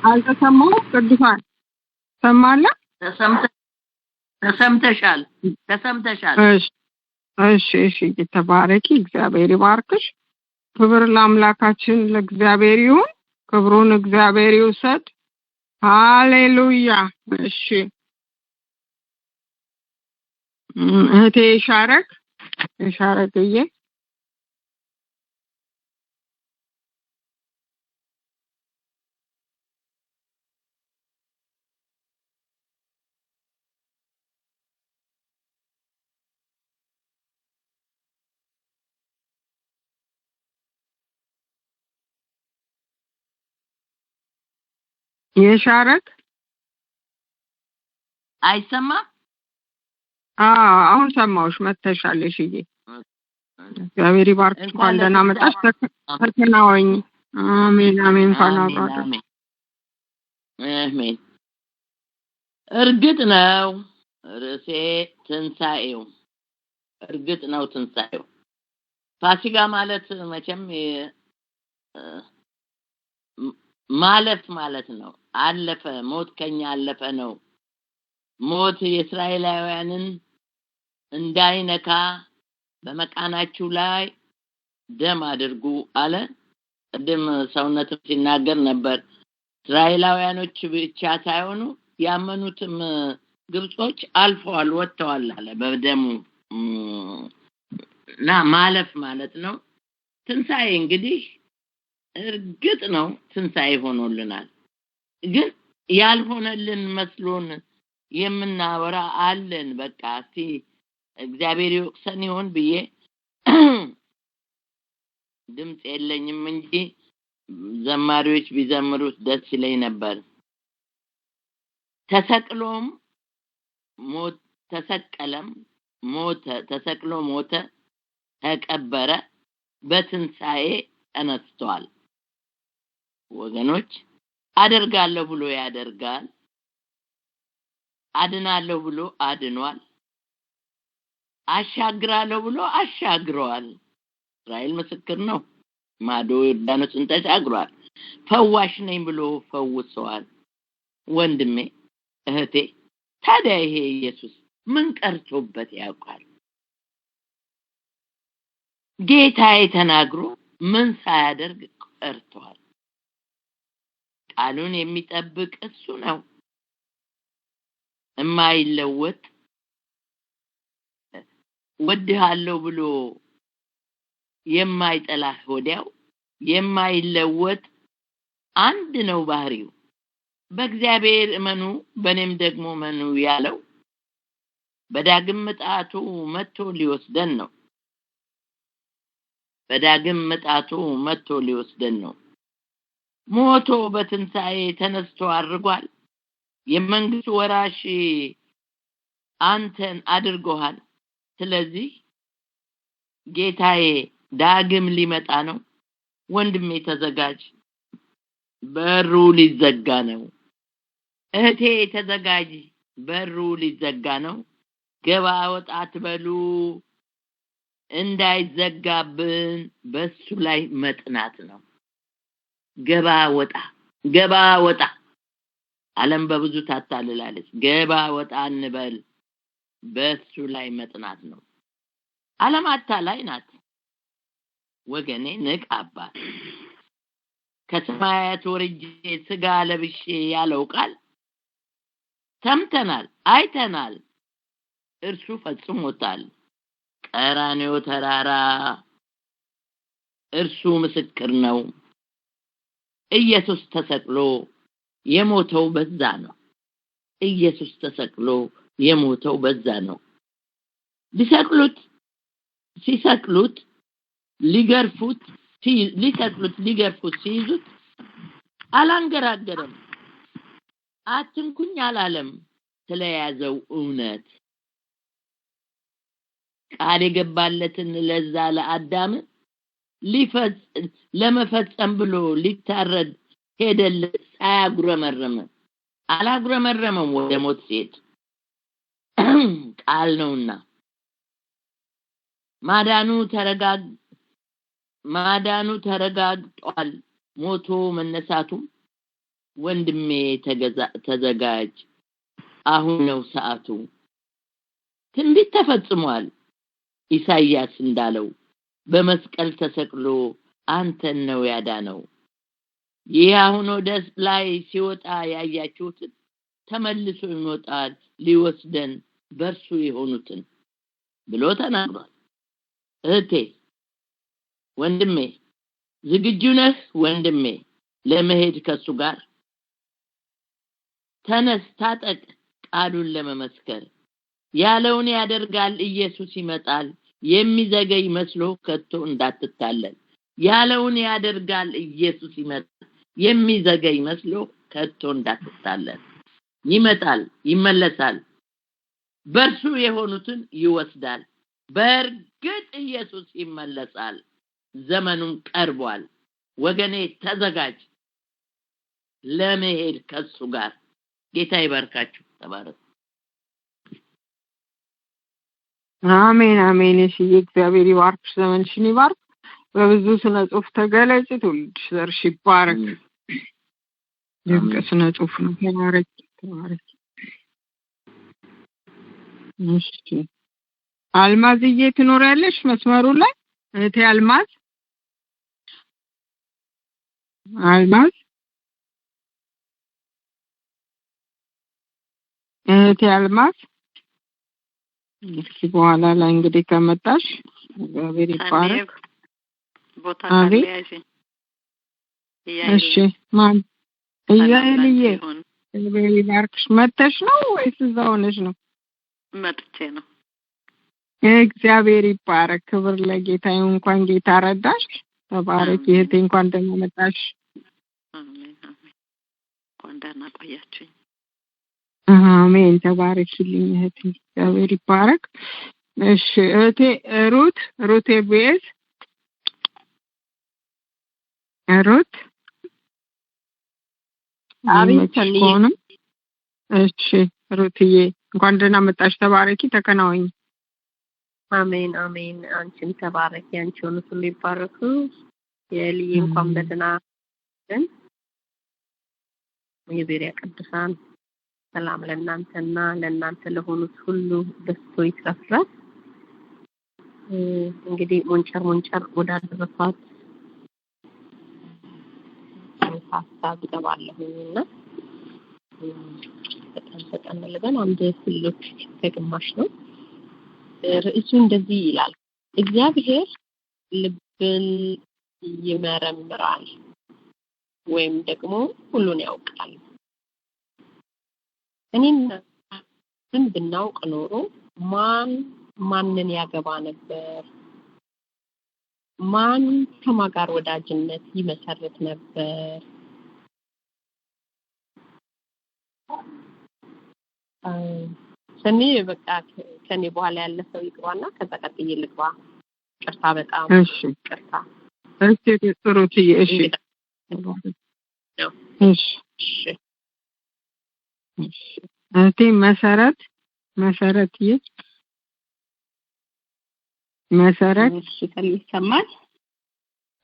አልተሰማሁም። ቅዱሳን ሰማለ ተሰምተሻል። እሺ ተባረኪ። እግዚአብሔር ይባርክሽ። ክብር ለአምላካችን ለእግዚአብሔር ይሁን። ክብሩን እግዚአብሔር ይውሰድ። ሃሌሉያ። እሺ እህቴ ሻረክዬ የሻረክ አይሰማም? አሁን ሰማሁሽ። መተሻለሽ እዬ እግዚአብሔር ይባርክሽ። እንኳን ደህና መጣሽ። ተከናወኝ። አሜን አሜን። አሜን። እርግጥ ነው ርዕሴ ትንሣኤው። እርግጥ ነው ትንሣኤው። ፋሲካ ማለት መቼም ማለፍ ማለት ነው። አለፈ፣ ሞት ከኛ አለፈ ነው። ሞት የእስራኤላውያንን እንዳይነካ በመቃናችሁ ላይ ደም አድርጉ አለ። ቅድም ሰውነትም ሲናገር ነበር። እስራኤላውያኖች ብቻ ሳይሆኑ ያመኑትም ግብጾች አልፈዋል፣ ወጥተዋል አለ በደሙ እና ማለፍ ማለት ነው። ትንሣኤ እንግዲህ እርግጥ ነው ትንሣኤ ሆኖልናል። ግን ያልሆነልን መስሎን የምናወራ አለን። በቃ እስቲ እግዚአብሔር ይወቅሰን ይሆን ብዬ ድምጽ የለኝም እንጂ ዘማሪዎች ቢዘምሩት ደስ ይለኝ ነበር። ተሰቅሎም ሞት፣ ተሰቀለም ሞተ፣ ተሰቅሎ ሞተ፣ ተቀበረ፣ በትንሣኤ ተነስቷል። ወገኖች አደርጋለሁ ብሎ ያደርጋል፣ አድናለሁ ብሎ አድኗል። አሻግራለሁ ብሎ አሻግሯል። እስራኤል ምስክር ነው። ማዶ ዮርዳኖስን ተሻግሯል። ፈዋሽ ነኝ ብሎ ፈውሷል። ወንድሜ እህቴ ታዲያ ይሄ ኢየሱስ ምን ቀርቶበት ያውቃል? ጌታዬ ተናግሮ ምን ሳያደርግ ቀርቷል? ቃሉን የሚጠብቅ እሱ ነው። የማይለወጥ ወድሃለሁ ብሎ የማይጠላህ ወዲያው የማይለወጥ አንድ ነው ባህሪው። በእግዚአብሔር እመኑ በእኔም ደግሞ እመኑ ያለው በዳግም ምጣቱ መጥቶ ሊወስደን ነው። በዳግም ምጣቱ መጥቶ ሊወስደን ነው። ሞቶ በትንሣኤ ተነስቶ አድርጓል። የመንግስቱ ወራሽ አንተን አድርጎሃል። ስለዚህ ጌታዬ ዳግም ሊመጣ ነው። ወንድሜ ተዘጋጅ፣ በሩ ሊዘጋ ነው። እህቴ ተዘጋጅ፣ በሩ ሊዘጋ ነው። ገባ ወጣ አትበሉ፣ እንዳይዘጋብን በሱ ላይ መጥናት ነው። ገባ ወጣ። ዓለም በብዙ ታታልላለች። ገባ ወጣ እንበል፣ በሱ ላይ መጥናት ነው። ዓለም አታላይ ናት ወገኔ፣ ንቃባት። ከሰማያት ወርጄ ስጋ ለብሼ ያለው ቃል ሰምተናል፣ አይተናል። እርሱ ፈጽሞታል። ቀራንዮ ተራራ እርሱ ምስክር ነው። ኢየሱስ ተሰቅሎ የሞተው በዛ ነው። ኢየሱስ ተሰቅሎ የሞተው በዛ ነው። ሲሰቅሉት ሊገርፉት ሲይዙት አላንገራገረም። አትንኩኝ አላለም። ስለያዘው እውነት ቃል የገባለትን ለዛ ለአዳም ለመፈጸም ብሎ ሊታረድ ሄደለት ሳያጉረመረም አላጉረመረመም። ወደ ሞት ሲሄድ ቃል ነውና ማዳኑ ተረጋግጧል። ሞቶ መነሳቱ ወንድሜ ተዘጋጅ፣ አሁን ነው ሰዓቱ። ትንቢት ተፈጽሟል። ኢሳይያስ እንዳለው በመስቀል ተሰቅሎ አንተን ነው ያዳነው። ይህ አሁን ወደ ላይ ሲወጣ ያያችሁት ተመልሶ ይወጣል ሊወስደን በርሱ የሆኑትን ብሎ ተናግሯል። እህቴ ወንድሜ ዝግጁ ነህ? ወንድሜ ለመሄድ ከሱ ጋር ተነስ፣ ታጠቅ፣ ቃሉን ለመመስከር ያለውን ያደርጋል። ኢየሱስ ይመጣል። የሚዘገይ መስሎ ከቶ እንዳትታለል። ያለውን ያደርጋል። ኢየሱስ ይመጣል። የሚዘገይ መስሎ ከቶ እንዳትታለል። ይመጣል፣ ይመለሳል፣ በርሱ የሆኑትን ይወስዳል። በእርግጥ ኢየሱስ ይመለሳል። ዘመኑም ቀርቧል። ወገኔ ተዘጋጅ ለመሄድ ከሱ ጋር። ጌታ ይባርካችሁ። ተባረኩ። አሜን አሜን። እሺ እግዚአብሔር ይባርክሽ፣ ዘመንሽን ይባርክ። በብዙ ስነ ጽሁፍ ተገለጭ። ትውልድሽ ዘርሽ ይባረክ። ድንቅ ስነ ጽሁፍ ነው። ተባረክ። እሺ አልማዝዬ ትኖሪያለሽ መስመሩ ላይ? እህቴ አልማዝ እህቴ አልማዝ እስኪ በኋላ ላይ እንግዲህ ከመጣሽ እግዚአብሔር ይባረክ። ቦታ ታለያጂ እሺ ማን እያልዬ እግዚአብሔር ይባርክሽ። መተሽ ነው ወይስ እዛው ሆነሽ ነው? መጥቼ ነው። እግዚአብሔር ይባረክ። ክብር ለጌታ ይሁን። እንኳን ጌታ ረዳሽ። ተባረክ እህቴ፣ እንኳን ደህና መጣሽ። አሜን አሜን። እንኳን ደህና ቆያችሁኝ። አሜን። ተባረክልኝ እህቴ፣ እግዚአብሔር ይባረክ። እሺ እህቴ ሩት ቤዝ አቤት። እሺ ሩትዬ እንኳን ደህና መጣሽ። ተባረኪ፣ ተከናወኝ። አሜን አሜን። አንቺም ተባረኪ፣ አንቺ ሆነሽ ሁሉ ይባረኩ። የልዬ እንኳን በደህና ነን። የቤሪያ ቅዱሳን ሰላም ለእናንተና ለእናንተ ለሆኑት ሁሉ ደስቶ ይትረፍረፍ። እንግዲህ ሞንጨር ወዳደረፋት ሀሳብ ገባለሁና በጣም ለበን አንድ ፍሎች ከግማሽ ነው። ርዕሱ እንደዚህ ይላል፣ እግዚአብሔር ልብን ይመረምራል ወይም ደግሞ ሁሉን ያውቃል። እኔና ምን ብናውቅ ኖሮ ማንን ያገባ ነበር? ማን ከማን ጋር ወዳጅነት ይመሰርት ነበር? ሰኔ በቃ ከኔ በኋላ ያለ ሰው ይግባና ከዛ ቀጥዬ ልግባ። ቅርታ በጣም እሺ፣ ቅርታ። እሺ፣ ጥሩት። እሺ፣ እሺ። እቴ መሰረት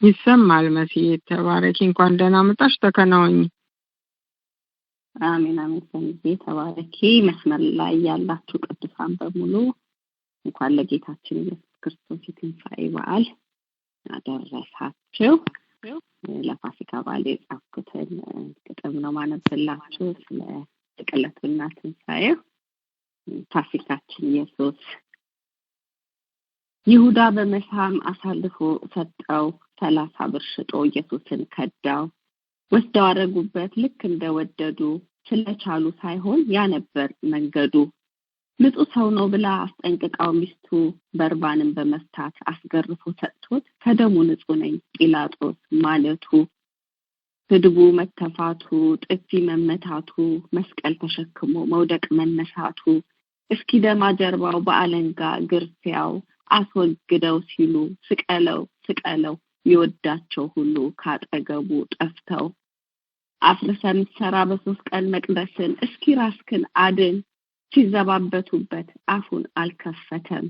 ይሰማል። መስዬ ተባረኪ፣ እንኳን ደህና መጣሽ። ተከናወኝ። አሜን አሜን። ሰንዜ ተባረኪ። መስመር ላይ ያላችሁ ቅዱሳን በሙሉ እንኳን ለጌታችን ኢየሱስ ክርስቶስ የትንሣኤ በዓል አደረሳችሁ። ለፋሲካ በዓል የጻፍኩትን ግጥም ነው ማነብላችሁ ስለ ስቅለቱና ትንሣኤው። ፋሲካችን ኢየሱስ ይሁዳ በመሳም አሳልፎ ሰጠው፣ 30 ብር ሽጦ ኢየሱስን ከዳው። ወስደው አረጉበት ልክ እንደወደዱ፣ ስለቻሉ ሳይሆን ያ ነበር መንገዱ። ንጹህ ሰው ነው ብላ አስጠንቅቃው ሚስቱ፣ በርባንን በመፍታት አስገርፎ ሰጥቶት፣ ከደሙ ንጹህ ነኝ ጲላጦስ ማለቱ። ስድቡ መተፋቱ፣ ጥፊ መመታቱ፣ መስቀል ተሸክሞ መውደቅ መነሳቱ፣ እስኪ ደማ ጀርባው በአለንጋ ግርፊያው፣ አስወግደው ሲሉ ስቀለው ይወዳቸው ሁሉ ካጠገቡ ጠፍተው። አፍርሰን ሰራ በ3 ቀን መቅደስን፣ እስኪ ራስክን አድን። ሲዘባበቱበት አፉን አልከፈተም፣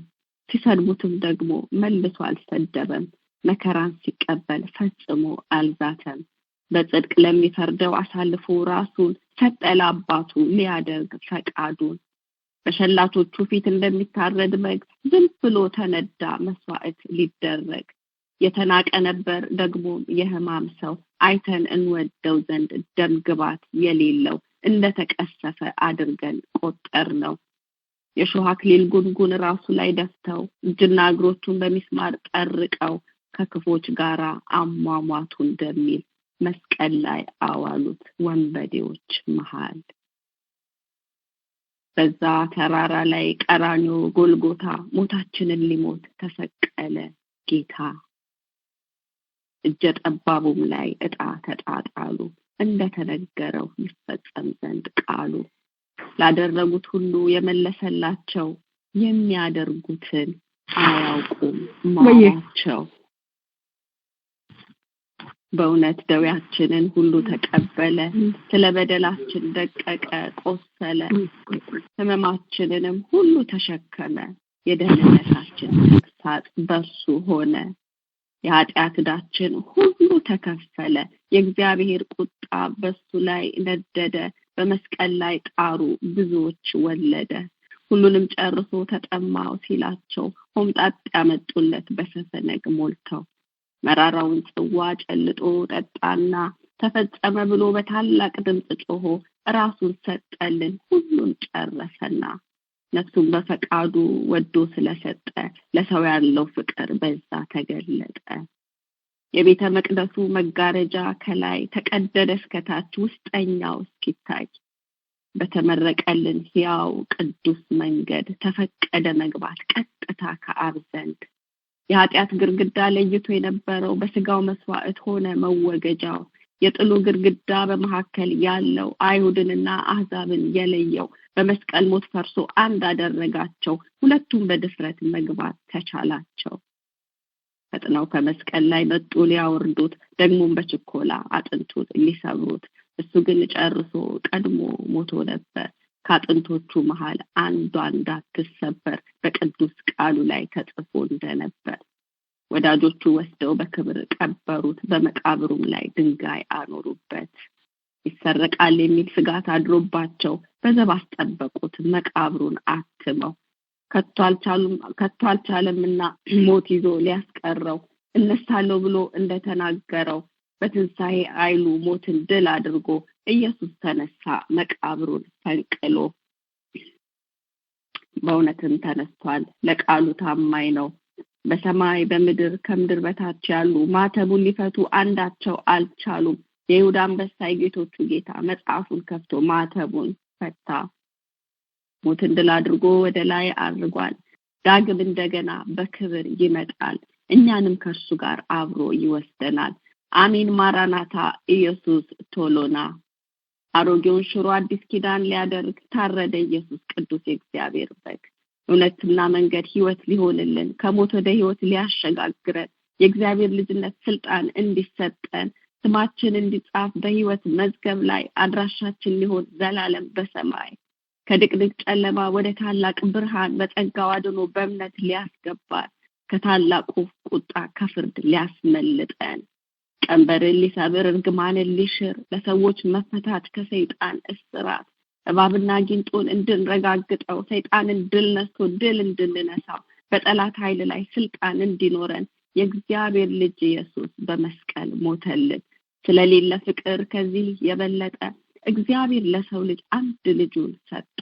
ሲሰድቡትም ደግሞ መልሶ አልሰደበም። መከራን ሲቀበል ፈጽሞ አልዛተም። በጽድቅ ለሚፈርደው አሳልፎ ራሱን ሰጠ ለአባቱ ሊያደርግ ፈቃዱን። በሸላቾቹ ፊት እንደሚታረድ በግ ዝም ብሎ ተነዳ መስዋዕት ሊደረግ። የተናቀ ነበር ደግሞ የሕማም ሰው፣ አይተን እንወደው ዘንድ ደም ግባት የሌለው፣ እንደተቀሰፈ አድርገን ቆጠር ነው። የሾህ አክሊል ጉንጉን ራሱ ላይ ደፍተው፣ እጅና እግሮቹን በሚስማር ጠርቀው፣ ከክፎች ጋራ አሟሟቱ እንደሚል መስቀል ላይ አዋሉት ወንበዴዎች መሃል። በዛ ተራራ ላይ ቀራንዮ ጎልጎታ፣ ሞታችንን ሊሞት ተሰቀለ ጌታ። እጀ ጠባቡም ላይ ዕጣ ተጣጣሉ፣ እንደተነገረው ይፈጸም ዘንድ ቃሉ። ላደረጉት ሁሉ የመለሰላቸው፣ የሚያደርጉትን አያውቁም ማራቸው። በእውነት ደዌያችንን ሁሉ ተቀበለ፣ ስለ በደላችን ደቀቀ ቆሰለ። ሕመማችንንም ሁሉ ተሸከመ፣ የደህንነታችን ተግሣጽ በርሱ ሆነ። የኃጢአት ዕዳችን ሁሉ ተከፈለ፣ የእግዚአብሔር ቁጣ በሱ ላይ ነደደ። በመስቀል ላይ ጣሩ ብዙዎች ወለደ። ሁሉንም ጨርሶ ተጠማው ሲላቸው፣ ሆምጣጤ ያመጡለት በሰፈነግ ሞልተው። መራራውን ጽዋ ጨልጦ ጠጣና፣ ተፈጸመ ብሎ በታላቅ ድምፅ ጮሆ፣ ራሱን ሰጠልን ሁሉን ጨረሰና። ነፍሱን በፈቃዱ ወዶ ስለሰጠ፣ ለሰው ያለው ፍቅር በዛ ተገለጠ። የቤተ መቅደሱ መጋረጃ ከላይ ተቀደደ እስከታች፣ ውስጠኛው እስኪታይ። በተመረቀልን ሕያው ቅዱስ መንገድ ተፈቀደ መግባት ቀጥታ ከአብ ዘንድ። የኃጢአት ግርግዳ ለይቶ የነበረው በስጋው መስዋዕት ሆነ መወገጃው። የጥሉ ግርግዳ በመካከል ያለው አይሁድንና አሕዛብን የለየው በመስቀል ሞት ፈርሶ አንድ አደረጋቸው። ሁለቱም በድፍረት መግባት ተቻላቸው። ፈጥነው ከመስቀል ላይ መጡ ሊያወርዱት፣ ደግሞም በችኮላ አጥንቱን ሊሰብሩት። እሱ ግን ጨርሶ ቀድሞ ሞቶ ነበር፣ ከአጥንቶቹ መሃል አንዷ እንዳትሰበር በቅዱስ ቃሉ ላይ ተጽፎ እንደነበር ወዳጆቹ ወስደው በክብር ቀበሩት፣ በመቃብሩም ላይ ድንጋይ አኖሩበት። ይሰረቃል የሚል ስጋት አድሮባቸው በዘብ አስጠበቁት። መቃብሩን አትመው ከቶ አልቻለምና ሞት ይዞ ሊያስቀረው እነሳለሁ ብሎ እንደተናገረው በትንሣኤ ኃይሉ ሞትን ድል አድርጎ ኢየሱስ ተነሳ። መቃብሩን ፈንቅሎ በእውነትም ተነስቷል። ለቃሉ ታማኝ ነው። በሰማይ በምድር ከምድር በታች ያሉ ማተቡን ሊፈቱ አንዳቸው አልቻሉም። የይሁዳ አንበሳ የጌቶቹ ጌታ መጽሐፉን ከፍቶ ማተቡን ፈታ። ሞትን ድል አድርጎ ወደ ላይ አድርጓል። ዳግም እንደገና በክብር ይመጣል። እኛንም ከእርሱ ጋር አብሮ ይወስደናል። አሜን። ማራናታ። ኢየሱስ ቶሎና። አሮጌውን ሽሮ አዲስ ኪዳን ሊያደርግ ታረደ። ኢየሱስ ቅዱስ የእግዚአብሔር በግ እውነትና መንገድ ሕይወት ሊሆንልን ከሞት ወደ ሕይወት ሊያሸጋግረን የእግዚአብሔር ልጅነት ስልጣን እንዲሰጠን ስማችን እንዲጻፍ በሕይወት መዝገብ ላይ አድራሻችን ሊሆን ዘላለም በሰማይ ከድቅድቅ ጨለማ ወደ ታላቅ ብርሃን በጸጋው አድኖ በእምነት ሊያስገባን ከታላቁ ቁጣ ከፍርድ ሊያስመልጠን ቀንበርን ሊሰብር እርግማንን ሊሽር ለሰዎች መፈታት ከሰይጣን እስራት እባብና ጊንጡን እንድንረጋግጠው ሰይጣንን ድል ነስቶ ድል እንድንነሳው በጠላት ኃይል ላይ ስልጣን እንዲኖረን የእግዚአብሔር ልጅ ኢየሱስ በመስቀል ሞተልን። ስለሌለ ፍቅር ከዚህ የበለጠ እግዚአብሔር ለሰው ልጅ አንድ ልጁን ሰጠ።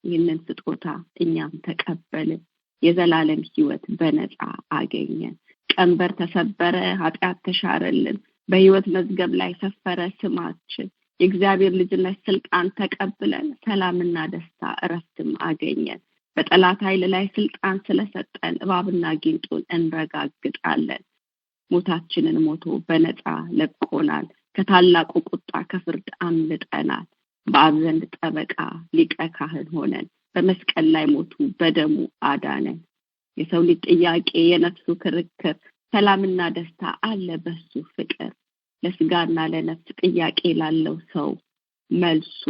ይህንን ስጦታ እኛም ተቀበልን። የዘላለም ሕይወት በነፃ አገኘን። ቀንበር ተሰበረ፣ ኃጢአት ተሻረልን፣ በሕይወት መዝገብ ላይ ሰፈረ ስማችን። የእግዚአብሔር ልጅነት ስልጣን ተቀብለን ሰላምና ደስታ እረፍትም አገኘን። በጠላት ኃይል ላይ ስልጣን ስለሰጠን እባብና ጊንጡን እንረጋግጣለን። ሞታችንን ሞቶ በነፃ ለቆናል። ከታላቁ ቁጣ ከፍርድ አምልጠናል። በአብ ዘንድ ጠበቃ ሊቀ ካህን ሆነን በመስቀል ላይ ሞቱ፣ በደሙ አዳነን። የሰው ልጅ ጥያቄ የነፍሱ ክርክር ሰላምና ደስታ አለ በሱ ፍቅር። ለስጋና ለነፍስ ጥያቄ ላለው ሰው መልሱ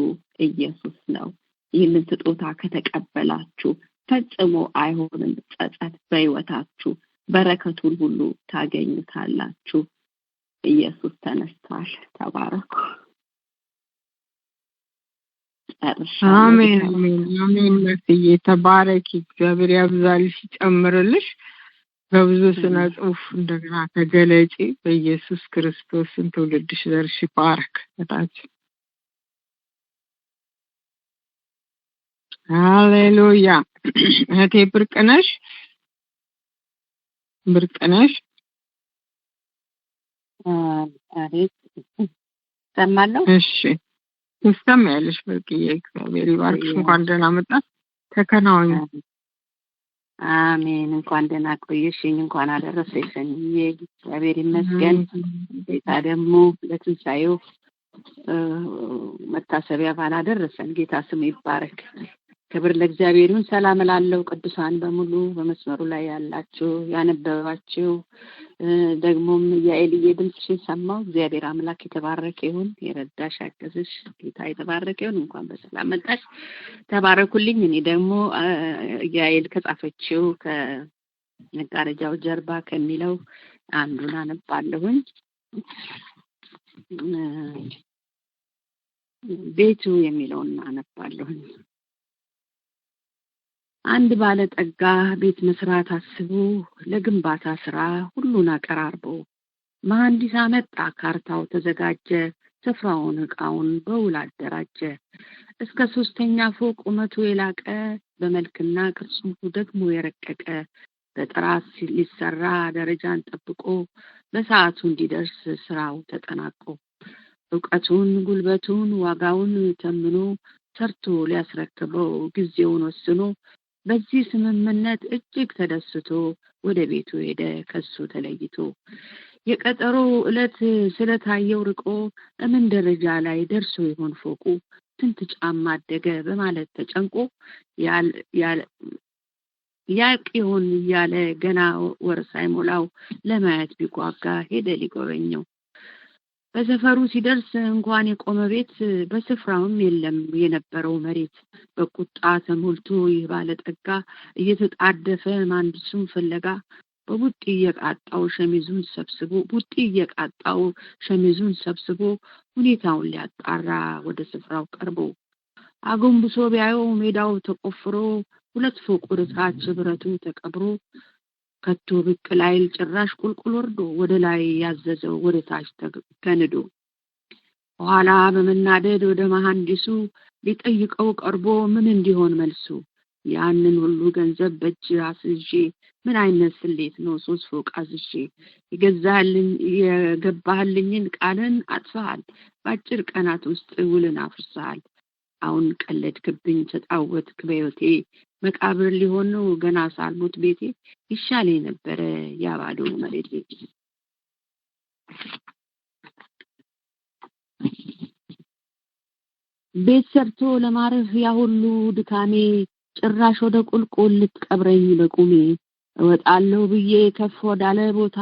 ኢየሱስ ነው። ይህንን ስጦታ ከተቀበላችሁ ፈጽሞ አይሆንም ጸጸት በሕይወታችሁ። በረከቱን ሁሉ ታገኙታላችሁ። ኢየሱስ ተነስቷል። ተባረኩ። አሜን አሜን አሜን። መስዬ ተባረኪ። እግዚአብሔር ያብዛልሽ ይጨምርልሽ። በብዙ ስነ ጽሑፍ እንደገና ተገለጪ። በኢየሱስ ክርስቶስ ትውልድሽ ዘርሽ ይባረክ። እታችን ሃሌሉያ። እህቴ ብርቅነሽ አሬት ሰማለሁ። እሺ ትሰማያለሽ ብርቅዬ። እግዚአብሔር ይባርክሽ። እንኳን ደህና መጣሽ። ተከናወኝ። አሜን። እንኳን ደህና ቆየሽኝ። እንኳን አደረሰሽኝ። እግዚአብሔር ይመስገን። ጌታ ደግሞ ለትንሣኤው መታሰቢያ ባላደረሰን ጌታ ስሙ ይባረክ። ክብር ለእግዚአብሔር ይሁን። ሰላም እላለሁ። ቅዱሳን በሙሉ በመስመሩ ላይ ያላችሁ ያነበባችሁ ደግሞም የኤልዬ ድምፅሽን ሰማሁ። እግዚአብሔር አምላክ የተባረከ ይሁን። የረዳሽ ያገዝሽ ጌታ የተባረከ ይሁን። እንኳን በሰላም መጣሽ። ተባረኩልኝ። እኔ ደግሞ ያኤል ከጻፈችው ከመጋረጃው ጀርባ ከሚለው አንዱን አነባለሁኝ። ቤቱ የሚለውን አነባለሁኝ። አንድ ባለጠጋ ቤት መስራት አስቦ ለግንባታ ስራ ሁሉን አቀራርቦ መሐንዲስ አመጣ። ካርታው ተዘጋጀ፣ ስፍራውን ዕቃውን በውል አደራጀ። እስከ 3ኛ ፎቅ ቁመቱ የላቀ በመልክና ቅርጹ ደግሞ የረቀቀ በጥራት ሊሰራ ደረጃን ጠብቆ በሰዓቱ እንዲደርስ ስራው ተጠናቆ ዕውቀቱን ጉልበቱን ዋጋውን ተምኖ ሰርቶ ሊያስረክበው ጊዜውን ወስኖ በዚህ ስምምነት እጅግ ተደስቶ ወደ ቤቱ ሄደ ከሱ ተለይቶ። የቀጠሮ ዕለት ስለታየው ርቆ ምን ደረጃ ላይ ደርሶ ይሆን ፎቁ? ስንት ጫማ አደገ በማለት ተጨንቆ ያልቅ ይሆን እያለ ገና ወር ሳይሞላው ለማየት ቢጓጋ ሄደ ሊጎበኘው። በሰፈሩ ሲደርስ እንኳን የቆመ ቤት በስፍራውም የለም የነበረው መሬት በቁጣ ተሞልቶ ይህ ባለጠጋ እየተጣደፈ ማንሱን ፍለጋ በቡጢ እየቃጣው ሸሚዙን ሰብስቦ ሁኔታውን ሊያጣራ ወደ ስፍራው ቀርቦ አጎንብሶ ቢያየው ሜዳው ተቆፍሮ 2 ፎቅ ወደታች ብረቱ ተቀብሮ ከቶ ብቅ ላይል ጭራሽ ቁልቁል ወርዶ ወደ ላይ ያዘዘው ወደ ታች ተከንዶ ኋላ በመናደድ ወደ መሐንዲሱ ሊጠይቀው ቀርቦ ምን እንዲሆን መልሱ ያንን ሁሉ ገንዘብ በእጅ አስይዤ ምን አይነት ስሌት ነው 3 ፎቅ አዝዤ የገባህልኝን ቃልን አጥፋሃል በአጭር ቀናት ውስጥ ውልን አፍርሰሃል አሁን ቀለድክብኝ ተጣወትክ በሕይወቴ መቃብር ሊሆን ነው ገና ሳልሞት ቤቴ ይሻለኝ ነበር ያባዶ መሬቴ ቤት ሰርቶ ለማረፍ ያ ሁሉ ድካሜ ጭራሽ ወደ ቁልቁል ልትቀብረኝ በቁሜ እወጣለሁ ብዬ ከፍ ወዳለ ቦታ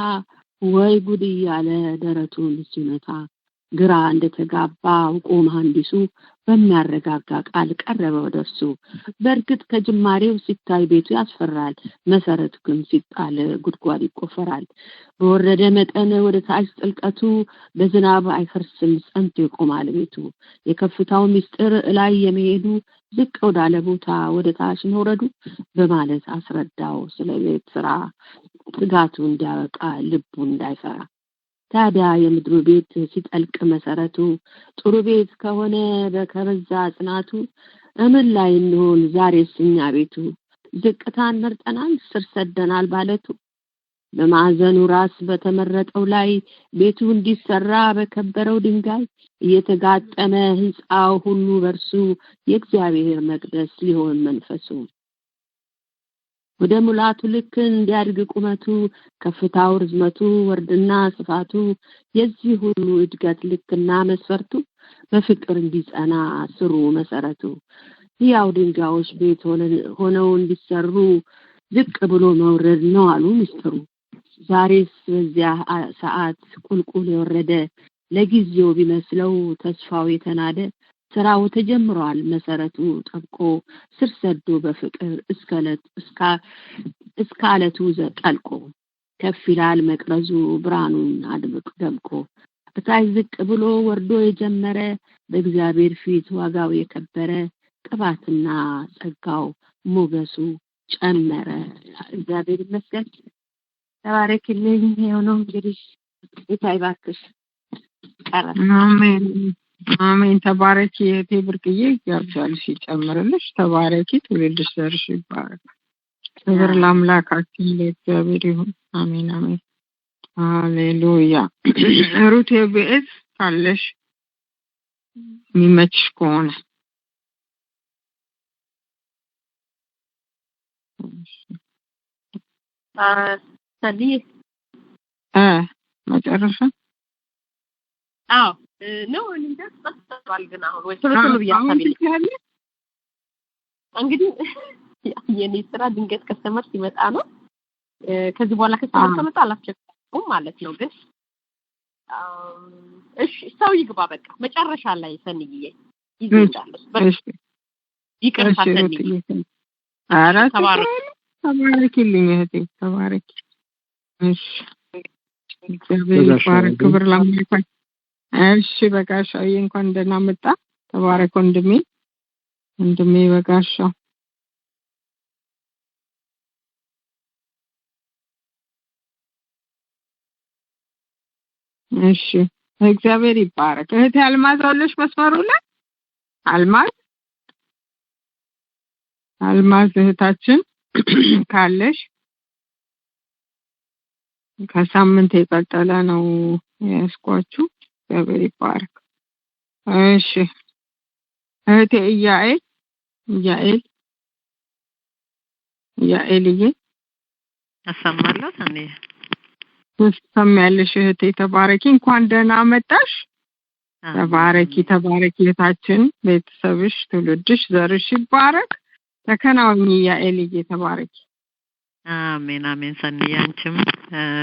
ወይ ጉድ እያለ ደረቱን ሲመታ ግራ እንደተጋባ አውቆ መሐንዲሱ በሚያረጋጋ ቃል ቀረበ ወደሱ በርግጥ ከጅማሬው ሲታይ ቤቱ ያስፈራል መሰረቱ ግን ሲጣል ጉድጓድ ይቆፈራል በወረደ መጠን ወደ ታች ጥልቀቱ በዝናብ አይፈርስም ጸንቶ ይቆማል ቤቱ የከፍታው ምስጢር ላይ የመሄዱ ዝቅ ወዳለ ቦታ ወደ ታች መውረዱ በማለት አስረዳው ስለ ቤት ስራ ትጋቱ እንዲያበቃ ልቡ እንዳይፈራ ታዲያ የምድሩ ቤት ሲጠልቅ መሰረቱ ጥሩ ቤት ከሆነ በከበዛ ጽናቱ እምን ላይ እንሆን ዛሬስ እኛ ቤቱ ዝቅታን መርጠናል ስር ሰደናል ባለቱ በማዕዘኑ ራስ በተመረጠው ላይ ቤቱ እንዲሰራ በከበረው ድንጋይ እየተጋጠመ ህንጻው ሁሉ በርሱ የእግዚአብሔር መቅደስ ሊሆን መንፈሱ ወደ ሙላቱ ልክ እንዲያድግ ቁመቱ ከፍታው ርዝመቱ ወርድና ስፋቱ የዚህ ሁሉ እድገት ልክና መስፈርቱ በፍቅር እንዲጸና ስሩ መሰረቱ ያው ድንጋዮች ቤት ሆነው እንዲሰሩ ዝቅ ብሎ መውረድ ነው አሉ ምስጥሩ ዛሬስ በዚያ ሰዓት ቁልቁል የወረደ ለጊዜው ቢመስለው ተስፋው የተናደ ስራው ተጀምሯል መሰረቱ ጠብቆ ስር ሰዶ በፍቅር እስካለቱ ዘጠልቆ ከፍ ይላል መቅረዙ ብርሃኑን አድምቆ ደምቆ በታይ ዝቅ ብሎ ወርዶ የጀመረ በእግዚአብሔር ፊት ዋጋው የከበረ ቅባትና ጸጋው ሞገሱ ጨመረ እግዚአብሔር ይመስገን ተባረክልኝ የሆነው እንግዲህ ይታይባክሽ አሜን አሜን ተባረኪ የቴብርቅዬ ያብዛልሽ ይጨምርልሽ ተባረኪ ትውልድሽ ዘርሽ ይባረክ ክብር ለአምላካችን ለእግዚአብሔር ይሁን አሜን አሜን ሃሌሉያ ሩት የቤት ካለሽ የሚመችሽ ከሆነ ሰልይ መጨረሻ ነው እንደተጠጣል ግን አሁን ወይ ቶሎ ብያሳብልኝ እንግዲህ የኔ ስራ ድንገት ከስተመር ሲመጣ ነው ከዚህ በኋላ ከስተመር ከመጣ አላስቸግረውም ማለት ነው ግን እሺ ሰው ይግባ በቃ መጨረሻ ላይ ሰንዬ ይዘንዳል ይቅርታ ሰንዬ አራት ተባረክልኝ እህቴ ተባረክ እሺ እግዚአብሔር ይባርክ ክብር ለአምላካችን እሺ በጋሻው እንኳን ደህና መጣ ተባረክ ወንድሜ በጋሻው እሺ እግዚአብሔር ይባረክ እህቴ አልማዝ አለሽ መስመሩ ላይ አልማዝ እህታችን ካለሽ ከሳምንት የቀጠለ ነው ያስቋችሁ እግዚአብሔር ይባረክ እሺ እህቴ ያኤልዬ አሰማለሁ እኔ ተሰማያለሽ እህቴ ተባረኪ እንኳን ደህና መጣሽ ተባረኪ እህታችን ቤተሰብሽ ትውልድሽ ዘርሽ ይባረክ ተከናወኚ ያኤልዬ ተባረኪ አሜን አሜን ሰንዬ አንቺም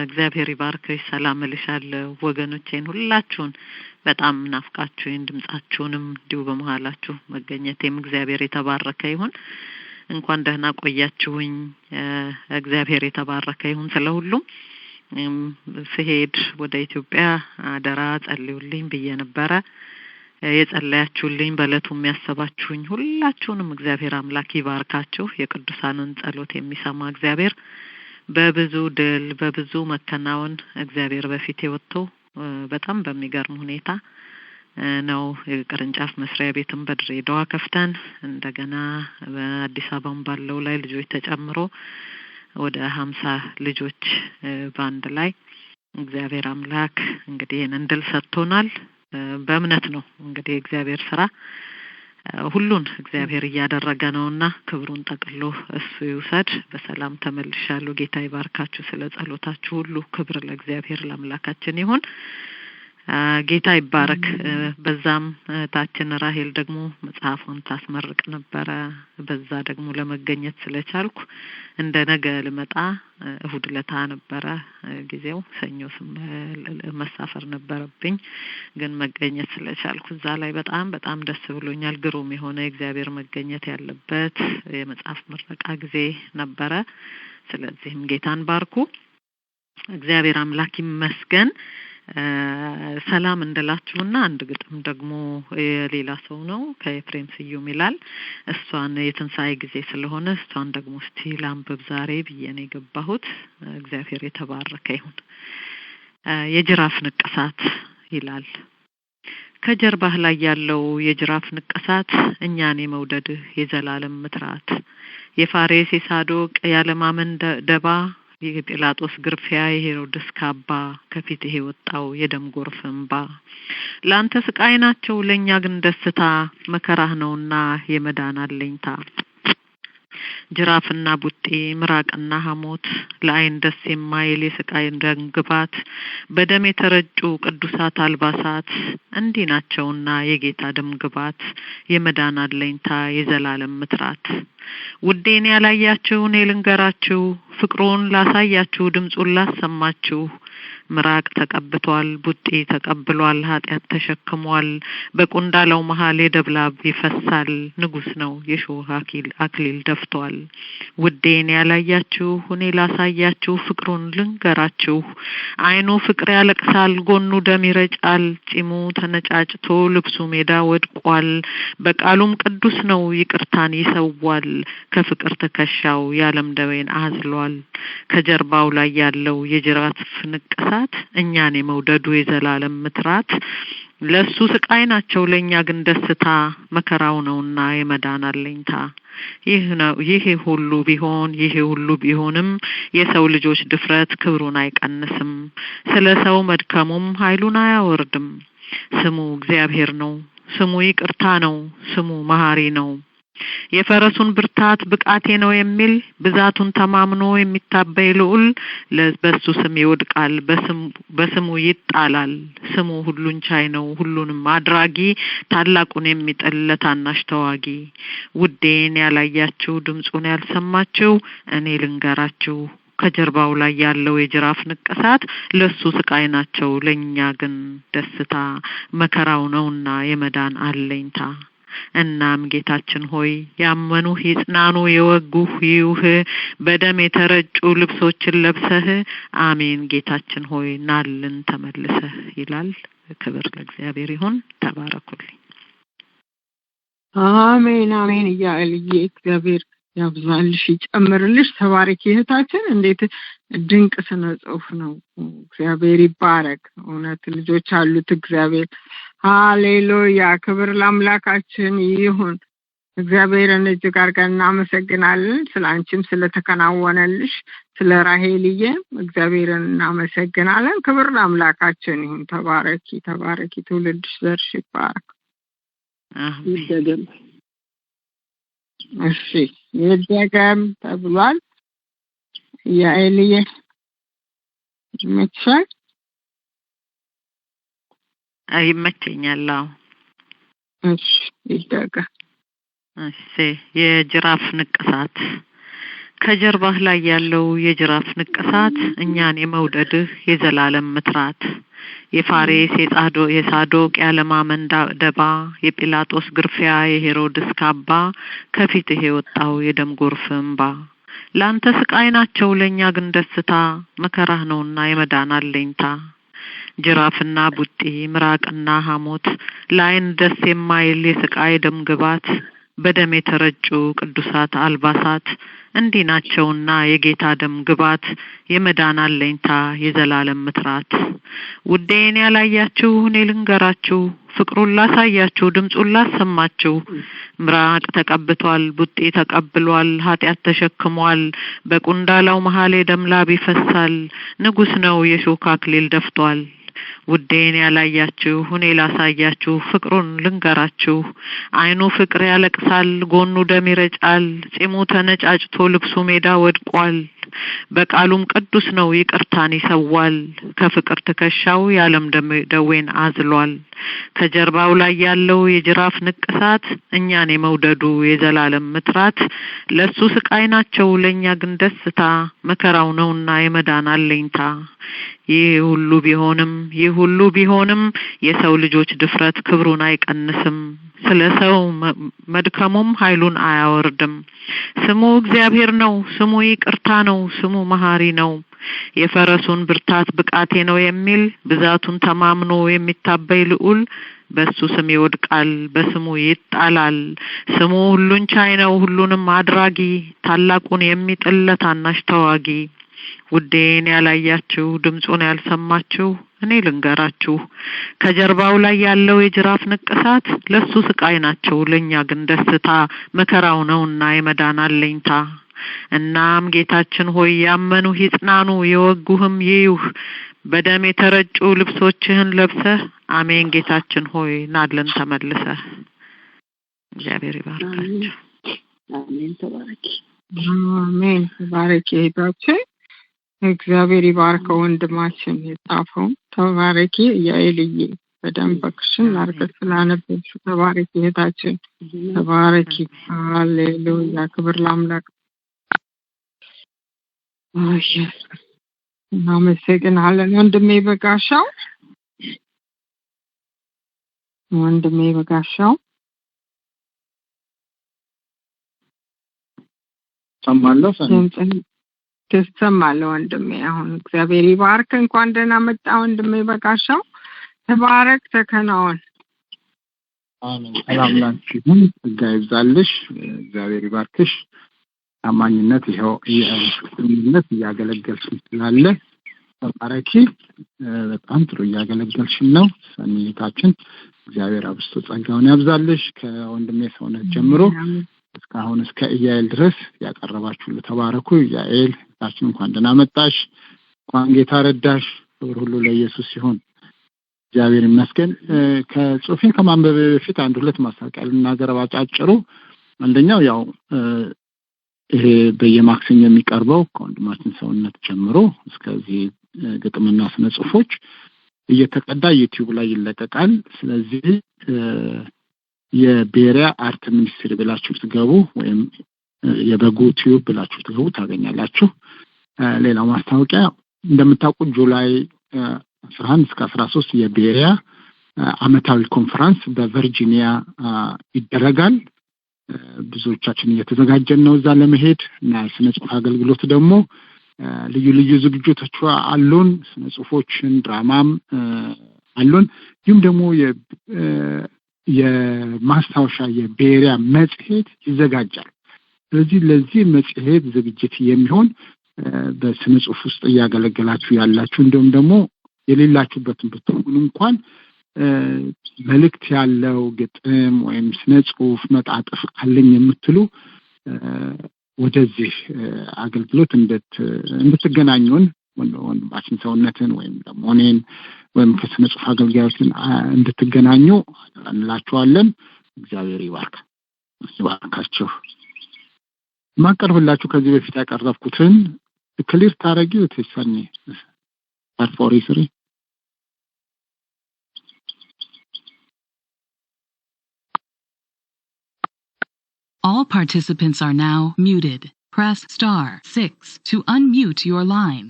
እግዚአብሔር ይባርክሽ። ሰላም እልሻለሁ ወገኖቼን ሁላችሁን በጣም ናፍቃችሁኝ ድምጻችሁንም እንዲሁ በመሃላችሁ መገኘቴም እግዚአብሔር የተባረከ ይሁን። እንኳን ደህና ቆያችሁኝ። እግዚአብሔር የተባረከ ይሁን ስለሁሉም። ስሄድ ወደ ኢትዮጵያ አደራ ጸልዩልኝ ብዬ ነበረ። የጸለያችሁልኝ በለቱ የሚያሰባችሁኝ ሁላችሁንም እግዚአብሔር አምላክ ይባርካችሁ። የቅዱሳንን ጸሎት የሚሰማ እግዚአብሔር በብዙ ድል በብዙ መከናወን እግዚአብሔር በፊት ወጥቶ በጣም በሚገርም ሁኔታ ነው የቅርንጫፍ መስሪያ ቤትም በድሬዳዋ ከፍተን እንደገና በአዲስ አበባም ባለው ላይ ልጆች ተጨምሮ ወደ 50 ልጆች ባንድ ላይ እግዚአብሔር አምላክ እንግዲህ እንድል ሰጥቶናል። በእምነት ነው እንግዲህ እግዚአብሔር ስራ ሁሉን እግዚአብሔር እያደረገ ነውና ክብሩን ጠቅሎ እሱ ይውሰድ። በሰላም ተመልሻለሁ። ጌታ ይባርካችሁ። ስለ ጸሎታችሁ ሁሉ ክብር ለእግዚአብሔር ለአምላካችን ይሁን። ጌታ ይባረክ። በዛም ታችን ራሄል ደግሞ መጽሐፉን ታስመርቅ ነበረ። በዛ ደግሞ ለመገኘት ስለቻልኩ እንደ ነገ ልመጣ እሁድ ለታ ነበረ ጊዜው ሰኞ መሳፈር ነበረብኝ፣ ግን መገኘት ስለቻልኩ እዛ ላይ በጣም ደስ ብሎኛል። ግሩም የሆነ እግዚአብሔር መገኘት ያለበት የመጽሐፍ ምረቃ ጊዜ ነበረ። ስለዚህም ጌታን ባርኩ። እግዚአብሔር አምላክ ይመስገን። ሰላም እንደላችሁና አንድ ግጥም ደግሞ የሌላ ሰው ነው ከኤፍሬም ስዩም ይላል። እሷን የትንሳኤ ጊዜ ስለሆነ እሷን ደግሞ እስቲ ላንብብ ዛሬ ብዬ ነው የገባሁት። እግዚአብሔር የተባረከ ይሁን። የጅራፍ ንቅሳት ይላል። ከጀርባህ ላይ ያለው የጅራፍ ንቅሳት እኛን የመውደድህ የዘላለም ምትራት፣ የፋሬስ የሳዶቅ ያለማመን ደባ፣ የጲላጦስ ግርፊያ የሄሮድስ ካባ፣ ከፊትህ የወጣው የደም ጎርፍ እንባ፣ ለአንተ ስቃይ ናቸው ለእኛ ግን ደስታ፣ መከራህ ነውና የመዳን አለኝታ። ጅራፍና ቡጤ ምራቅና ሐሞት ለአይን ደስ የማይል የስቃይ ደንግባት፣ በደም የተረጩ ቅዱሳት አልባሳት፣ እንዲህ ናቸውና የጌታ ደም ግባት፣ የመዳን አለኝታ የዘላለም ምትራት። ውዴን ያላያችሁ እኔ ልንገራችሁ፣ ፍቅሩን ላሳያችሁ ድምጹን ላሰማችሁ። ምራቅ ተቀብቷል ቡጤ ተቀብሏል ኃጢአት ተሸክሟል፣ በቁንዳላው መሃል የደብላብ ይፈሳል፣ ንጉስ ነው የሾህ አክሊል ደፍቷል። ውዴን ያላያችሁ እኔ ላሳያችሁ ፍቅሩን ልንገራችሁ፣ አይኑ ፍቅር ያለቅሳል ጎኑ ደም ይረጫል፣ ጺሙ ተነጫጭቶ ልብሱ ሜዳ ወድቋል፣ በቃሉም ቅዱስ ነው ይቅርታን ይሰዋል፣ ከፍቅር ተከሻው ያለም ደዌን አዝሏል። ከጀርባው ላይ ያለው የጅራፍ ንቅሳት እኛን የመውደዱ የዘላለም ምትራት፣ ለሱ ስቃይ ናቸው ለኛ ግን ደስታ፣ መከራው ነውና የመዳን አለኝታ። ይሄ ሁሉ ቢሆንም የሰው ልጆች ድፍረት ክብሩን አይቀንስም፣ ስለ ሰው መድከሙም ኃይሉን አያወርድም። ስሙ እግዚአብሔር ነው፣ ስሙ ይቅርታ ነው፣ ስሙ መሐሪ ነው። የፈረሱን ብርታት ብቃቴ ነው የሚል ብዛቱን ተማምኖ የሚታበይ ልዑል፣ በሱ ስም ይወድቃል በስሙ ይጣላል። ስሙ ሁሉን ቻይ ነው ሁሉንም አድራጊ፣ ታላቁን የሚጥል ለታናሽ ተዋጊ። ውዴን ያላያችሁ ድምጹን ያልሰማችሁ እኔ ልንገራችሁ፣ ከጀርባው ላይ ያለው የጅራፍ ንቅሳት ለሱ ስቃይ ናቸው ለኛ ግን ደስታ፣ መከራው ነውና የመዳን አለኝታ። እናም ጌታችን ሆይ ያመኑህ ይጽናኑ የወጉህ ይዩህ፣ በደም የተረጩ ልብሶችን ለብሰህ፣ አሜን ጌታችን ሆይ ናልን ተመልሰህ ይላል። ክብር ለእግዚአብሔር ይሁን። ተባረኩልኝ። አሜን አሜን እያልዬ እግዚአብሔር ያብዛልሽ ይጨምርልሽ። ተባረኪ እህታችን። እንዴት ድንቅ ስነ ጽሁፍ ነው። እግዚአብሔር ይባረክ። እውነት ልጆች አሉት እግዚአብሔር። ሃሌሉያ። ክብር ለአምላካችን ይሁን። እግዚአብሔርን እጅግ አድርገን እናመሰግናለን። ስላንቺም ስለተከናወነልሽ ስለ ራሄልዬ እግዚአብሔርን እናመሰግናለን። ክብር ለአምላካችን ይሁን። ተባረኪ። ትውልድሽ ዘርሽ ይባረክ። ይደገም። እሺ ይደገም ተብሏል። ያኤልዬ ይመችሻል? ይመቸኛል። እሺ ይደገም። እሺ የጅራፍ ንቅሳት ከጀርባህ ላይ ያለው የጅራፍ ንቅሳት እኛን የመውደድህ የዘላለም ምትራት የፋሬስ የሳዶቅ ያለማመን ደባ የጲላጦስ ግርፊያ የሄሮድስ ካባ ከፊትህ የወጣው የደም ጎርፍ እንባ ላንተ ስቃይ ናቸው ለኛ ግን ደስታ መከራህ ነውና የመዳን አለኝታ ጅራፍና ቡጢ ምራቅና ሐሞት ላይን ደስ የማይል የስቃይ ደም ግባት በደም የተረጩ ቅዱሳት አልባሳት እንዲህ ናቸውና የጌታ ደም ግባት የመዳን አለኝታ የዘላለም ምትራት ውዴን ያላያችሁ እኔ ልንገራችሁ ፍቅሩን ላሳያችሁ ድምጹን ላሰማችሁ ምራቅ ተቀብቷል ቡጢ ተቀብሏል ኃጢአት ተሸክሟል በቁንዳላው መሃል የደም ላብ ይፈሳል ንጉስ ነው የሾህ አክሊል ደፍቷል ውዴን ያላያችሁ እኔ ላሳያችሁ ፍቅሩን ልንገራችሁ አይኑ ፍቅር ያለቅሳል ጎኑ ደም ይረጫል ጺሙ ተነጫጭቶ ልብሱ ሜዳ ወድቋል በቃሉም ቅዱስ ነው ይቅርታን ይሰዋል ከፍቅር ተከሻው ያለም ደዌን አዝሏል ከጀርባው ላይ ያለው የጅራፍ ንቅሳት እኛን የመውደዱ የዘላለም ምትራት ለሱ ስቃይ ናቸው ለኛ ግን ደስታ መከራው ነውና የመዳን አለኝታ ይህ ሁሉ ቢሆንም የሰው ልጆች ድፍረት ክብሩን አይቀንስም ስለሰው መድከሙም ኃይሉን አያወርድም ስሙ እግዚአብሔር ነው ስሙ ይቅርታ ነው ስሙ መሐሪ ነው የፈረሱን ብርታት ብቃቴ ነው የሚል ብዛቱን ተማምኖ የሚታበይ ልዑል በሱ ስም ይወድቃል በስሙ ይጣላል ስሙ ሁሉን ቻይ ነው ሁሉንም አድራጊ ታላቁን የሚጥል ታናሽ ተዋጊ ውዴን ያላያችሁ ድምጹን ያልሰማችሁ እኔ ልንገራችሁ ከጀርባው ላይ ያለው የጅራፍ ንቅሳት ለሱ ስቃይ ናቸው ለኛ ግን ደስታ መከራው ነውና የመዳን አለኝታ እናም ጌታችን ሆይ ያመኑ ይጽናኑ የወጉህም ይዩህ በደም የተረጩ ልብሶችህን ለብሰህ አሜን ጌታችን ሆይ ናለን ተመልሰህ እግዚአብሔር ይባርካችሁ አሜን ተባረኪ አሜን ተባረኪ እህታችን እግዚአብሔር ይባርከው ወንድማችን የጻፈው ተባረኪ ያኤልዬ በደንብ ክሽን አርገት ስላነበብሽ ተባረኪ እህታችን ተባረኪ ሃሌሉያ ክብር ለአምላክ እናመሰግናለን ወንድሜ በጋሻው ሰማለሁ ተሰማለሁ ወንድሜ አሁን እግዚአብሔር ይባርክ እንኳን ደህና መጣ ወንድሜ በጋሻው ተባረክ ተከናወን አሜን ሰላም ላንቺም እግዚአብሔር እግዚአብሔር ይባርክሽ ታማኝነት ይሄው የእምነት ያገለገልሽ ስላለ ተባረኪ በጣም ጥሩ ያገለገልሽ ነው ሰሚታችን እግዚአብሔር አብስቶ ጸጋውን ያብዛልሽ ከወንድሜ ሰውነት ጀምሮ እስካሁን እስከ ኢያኤል ድረስ ያቀረባችሁ ለተባረኩ ኢያኤል ታችን እንኳን ደህና መጣሽ እንኳን ጌታ ረዳሽ ክብር ሁሉ ለኢየሱስ ይሁን እግዚአብሔር ይመስገን ከጽሁፌን ከማንበብ በፊት አንድ ሁለት ማሳቂያ ልናገር ባጫጭሩ አንደኛው ያው ይሄ በየማክሰኞ የሚቀርበው ከወንድማችን ሰውነት ጀምሮ እስከዚህ ግጥምና ስነ ጽሁፎች እየተቀዳ ዩቲዩብ ላይ ይለቀቃል ስለዚህ የቤሪያ አርት ሚኒስትሪ ብላችሁ ትገቡ ወይም የበጉ ቲዩብ ብላችሁ ትገቡ ታገኛላችሁ ሌላው ማስታወቂያ እንደምታውቁት ጁላይ 11 እስከ 13 የቤሪያ አመታዊ ኮንፈረንስ በቨርጂኒያ ይደረጋል ብዙዎቻችን እየተዘጋጀን ነው እዛ ለመሄድ እና ስነ ጽሁፍ አገልግሎት ደግሞ ልዩ ዝግጅቶች አሉን ስነ ጽሁፎችን ድራማም አሉን ይሁን ደግሞ የማስታወሻ የቤሪያ መጽሔት ይዘጋጃል ስለዚህ ለዚህ መጽሔት ዝግጅት የሚሆን በስነ ጽሁፍ ውስጥ ያገለገላችሁ ያላችሁ እንደውም ደግሞ የሌላችሁበትን ብትሆኑ እንኳን መልእክት ያለው ግጥም ወይም ስነ ጽሁፍ መጣጥፍ አለኝ የምትሉ ወደዚህ አገልግሎት እንድትገናኙን ወንድማችን ሰውነትን ወይም ደግሞ እኔን ወይም ከስነ ጽሁፍ አገልጋዮችን እንድትገናኙ እንላችኋለን እግዚአብሔር ይባርካችሁ ማቀርብላችሁ ከዚህ በፊት ያቀረብኩትን ክሊር ታረጊው ተሰኝ ፐርፎሪስሪ All participants are now muted. press star 6 to unmute your line.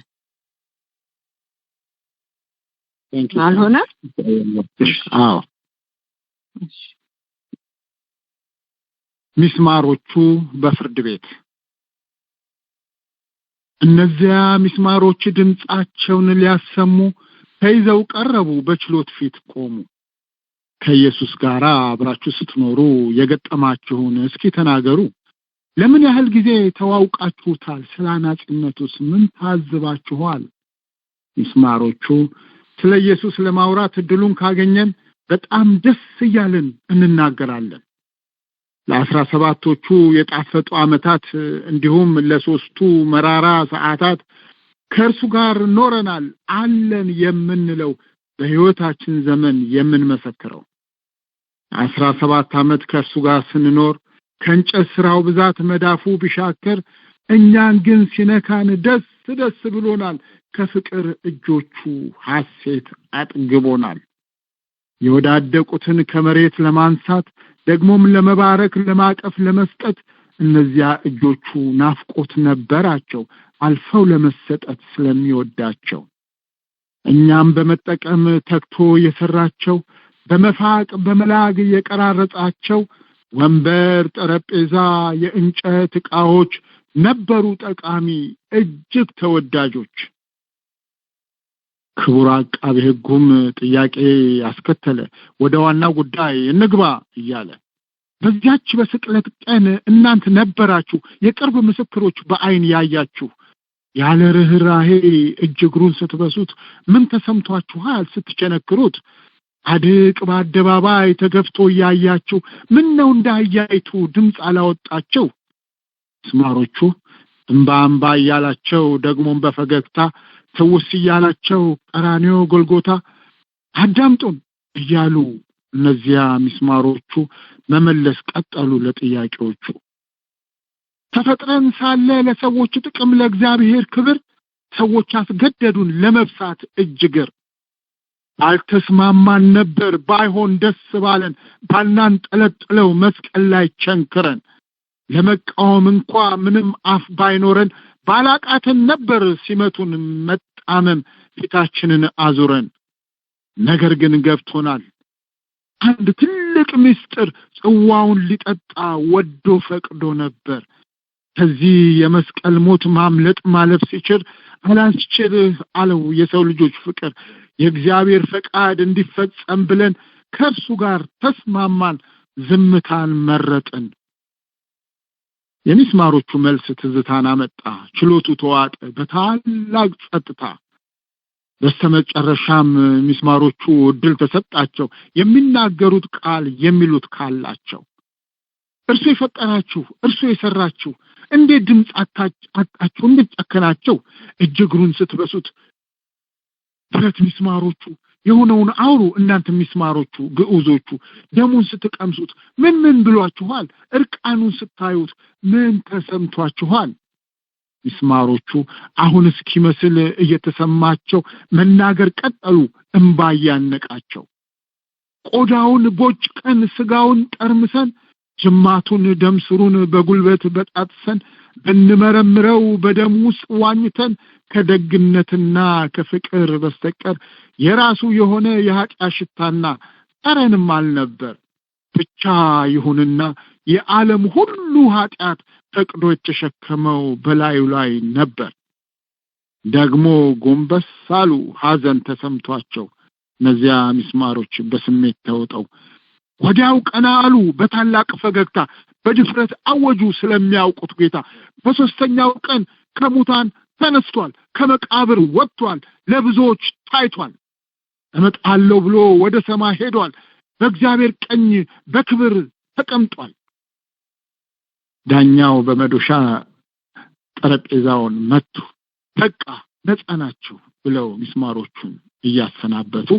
አልሆነ? አዎ ሚስማሮቹ በፍርድ ቤት እነዚያ ሚስማሮች ድምጻቸውን ሊያሰሙ ተይዘው ቀረቡ፣ በችሎት ፊት ቆሙ። ከኢየሱስ ጋር አብራችሁ ስትኖሩ የገጠማችሁን እስኪ ተናገሩ። ለምን ያህል ጊዜ ተዋውቃችሁታል? ስለ አናጺነቱስ ምን ታዝባችኋል? ሚስማሮቹ ስለ ኢየሱስ ለማውራት እድሉን ካገኘን በጣም ደስ እያልን እንናገራለን። ለ17ቶቹ የጣፈጡ ዓመታት እንዲሁም ለሶስቱ መራራ ሰዓታት ከእርሱ ጋር ኖረናል አለን የምንለው በሕይወታችን ዘመን የምንመሰክረው 17 ዓመት ከእርሱ ጋር ስንኖር ከእንጨት ስራው ብዛት መዳፉ ቢሻከር እኛን ግን ሲነካን ደስ ደስ ብሎናል። ከፍቅር እጆቹ ሐሴት አጥግቦናል። የወዳደቁትን ከመሬት ለማንሳት ደግሞም ለመባረክ ለማቀፍ ለመስጠት እነዚያ እጆቹ ናፍቆት ነበራቸው፣ አልፈው ለመሰጠት ስለሚወዳቸው። እኛም በመጠቀም ተክቶ የሰራቸው በመፋቅ በመላግ የቀራረጻቸው ወንበር፣ ጠረጴዛ፣ የእንጨት ዕቃዎች ነበሩ ጠቃሚ እጅግ ተወዳጆች። ክቡር አቃቤ ሕጉም ጥያቄ ያስከተለ ወደ ዋናው ጉዳይ እንግባ እያለ በዚያች በስቅለት ቀን እናንተ ነበራችሁ የቅርብ ምስክሮች፣ በአይን ያያችሁ። ያለ ርህራሄ እግሩን ስትበሱት ምን ተሰምቷችኋል? ስትቸነክሩት አድቅ በአደባባይ ተገፍቶ ያያችሁ ምን ነው እንዳያይቱ ድምፅ አላወጣቸው? ምስማሮቹ እንባ ያላቸው ደግሞም በፈገግታ ተውስ ያላቸው ቀራንዮ ጎልጎታ አዳምጡን እያሉ እነዚያ ምስማሮቹ መመለስ ቀጠሉ ለጥያቄዎቹ። ተፈጥረን ሳለ ለሰዎች ጥቅም ለእግዚአብሔር ክብር ሰዎች አስገደዱን ለመብሳት እጅግር። አልተስማማን ነበር ባይሆን ደስ ባለን ባልናን ጠለጥለው መስቀል ላይ ቸንክረን። ለመቃወም እንኳ ምንም አፍ ባይኖረን ባላቃተን ነበር ሲመቱን መጣመም ፊታችንን አዙረን። ነገር ግን ገብቶናል አንድ ትልቅ ምስጢር፣ ጽዋውን ሊጠጣ ወዶ ፈቅዶ ነበር። ከዚህ የመስቀል ሞት ማምለጥ ማለፍ ሲችል አላስችል አለው የሰው ልጆች ፍቅር። የእግዚአብሔር ፈቃድ እንዲፈጸም ብለን ከእርሱ ጋር ተስማማን፣ ዝምታን መረጥን። የሚስማሮቹ መልስ ትዝታን አመጣ። ችሎቱ ተዋጠ በታላቅ ጸጥታ። በስተመጨረሻም ሚስማሮቹ እድል ተሰጣቸው የሚናገሩት ቃል የሚሉት ካላቸው። እርሱ የፈጠራችሁ እርሱ የሰራችሁ እንዴት ድምፅ አጣችሁ? እንዴት ጨከናችሁ? እግሩን ስትበሱት ብረት ሚስማሮቹ የሆነውን አውሩ። እናንተ ሚስማሮቹ ግዑዞቹ ደሙን ስትቀምሱት ምን ብሏችኋል? እርቃኑን ስታዩት ምን ተሰምቷችኋል? ሚስማሮቹ አሁን እስኪመስል እየተሰማቸው መናገር ቀጠሉ፣ እንባ ያነቃቸው። ቆዳውን ቦጭቀን ስጋውን ጠርምሰን ጅማቱን ደምስሩን በጉልበት በጣጥሰን ብንመረምረው በደም ውስጥ ዋኝተን ከደግነትና ከፍቅር በስተቀር የራሱ የሆነ የኃጢአት ሽታና ጠረንም አልነበር። ብቻ ይሁንና የዓለም ሁሉ ኃጢአት ፈቅዶ የተሸከመው በላዩ ላይ ነበር። ደግሞ ጎንበስ አሉ፣ ሐዘን ተሰምቷቸው። እነዚያ ሚስማሮች በስሜት ተውጠው ወዲያው ቀና አሉ። በታላቅ ፈገግታ በድፍረት አወጁ ስለሚያውቁት ጌታ። በሶስተኛው ቀን ከሙታን ተነስቷል፣ ከመቃብር ወጥቷል፣ ለብዙዎች ታይቷል። እመጣለሁ ብሎ ወደ ሰማይ ሄዷል፣ በእግዚአብሔር ቀኝ በክብር ተቀምጧል። ዳኛው በመዶሻ ጠረጴዛውን መቱ። በቃ ነፃ ናችሁ ብለው ሚስማሮቹን እያሰናበቱ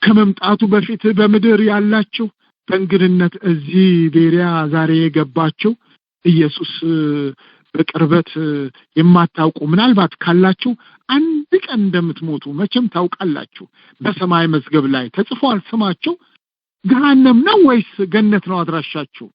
ከመምጣቱ በፊት በምድር ያላችሁ በእንግድነት እዚህ ቤሪያ ዛሬ የገባችሁ ኢየሱስ በቅርበት የማታውቁ ምናልባት ካላችሁ አንድ ቀን እንደምትሞቱ መቼም ታውቃላችሁ። በሰማይ መዝገብ ላይ ተጽፏል ስማችሁ። ገሃነም ነው ወይስ ገነት ነው አድራሻችሁ?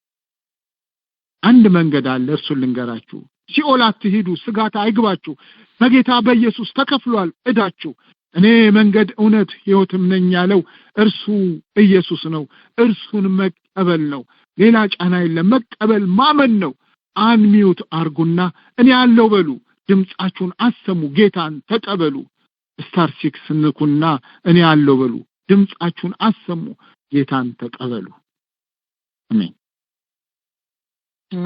አንድ መንገድ አለ፣ እርሱን ልንገራችሁ። ሲኦል አትሂዱ፣ ስጋት አይግባችሁ። በጌታ በኢየሱስ ተከፍሏል እዳችሁ። እኔ መንገድ እውነት ሕይወትም ነኝ ያለው እርሱ ኢየሱስ ነው። እርሱን መቀበል ነው። ሌላ ጫና የለም። መቀበል ማመን ነው። አንሚዩት አርጉና እኔ ያለው በሉ። ድምጻችሁን አሰሙ። ጌታን ተቀበሉ። ስታር 6 ንኩና እኔ ያለው በሉ። ድምጻችሁን አሰሙ። ጌታን ተቀበሉ። አሜን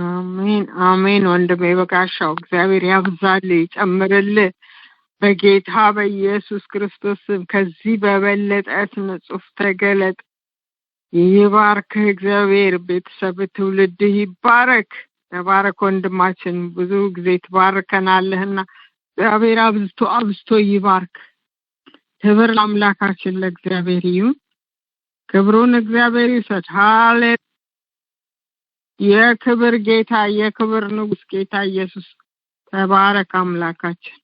አሜን አሜን። ወንድሜ በጋሻው እግዚአብሔር ያብዛልህ ይጨምርልህ በጌታ በኢየሱስ ክርስቶስ ስም። ከዚህ በበለጠ ንጹህ ተገለጥ። ይባርክህ እግዚአብሔር። ቤተሰብ ትውልድህ ይባረክ። ተባረክ ወንድማችን። ብዙ ጊዜ ትባርከናለህና እግዚአብሔር አብዝቶ ይባርክ። ክብር ለአምላካችን ለእግዚአብሔር ይሁን። ክብሩን እግዚአብሔር ይውሰድ። ሃሌሉያ። የክብር ጌታ የክብር ንጉስ ጌታ ኢየሱስ ተባረክ አምላካችን።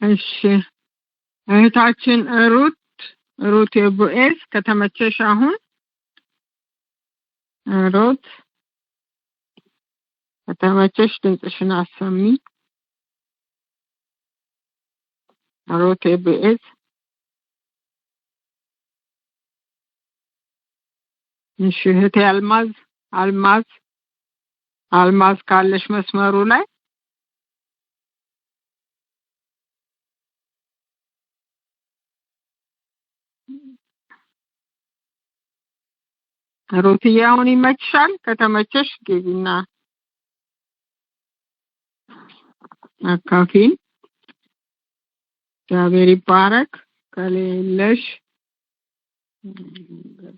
እሺ እህታችን ሩት የቦኤዝ ከተመቸሽ አሁን ሩት ከተመቸሽ ድምፅሽን አሰሚ። ሩት የቦኤዝ እሺ እህቴ አልማዝ ካለሽ መስመሩ ላይ ሩትዬ አሁን ይመችሻል? ከተመቸሽ ግቢና አካፊን። እግዚአብሔር ይባረክ። ከሌለሽ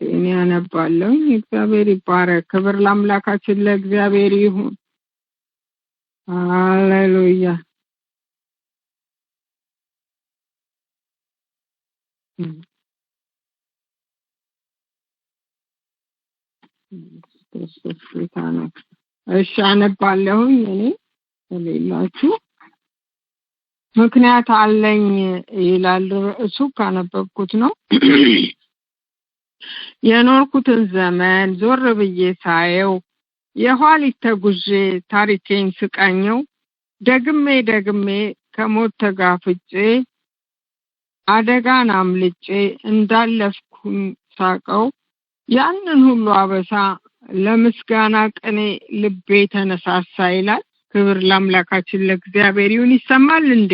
እኔ አነባለሁ። እግዚአብሔር ይባረክ። ክብር ለአምላካችን ለእግዚአብሔር ይሁን። ሃሌሉያ። እሺ አነባለሁኝ። እኔ ከሌላችሁ ምክንያት አለኝ ይላል ርዕሱ። ካነበብኩት ነው። የኖርኩትን ዘመን ዞር ብዬ ሳየው የኋሊት ተጉዤ ታሪኬን ስቃኘው ደግሜ ከሞት ተጋፍጬ አደጋን አምልጬ እንዳለፍኩኝ ሳቀው ያንን ሁሉ አበሳ ለምስጋና ቅኔ ልቤ ተነሳሳ ይላል። ክብር ለአምላካችን ለእግዚአብሔር ይሁን። ይሰማል እንዴ?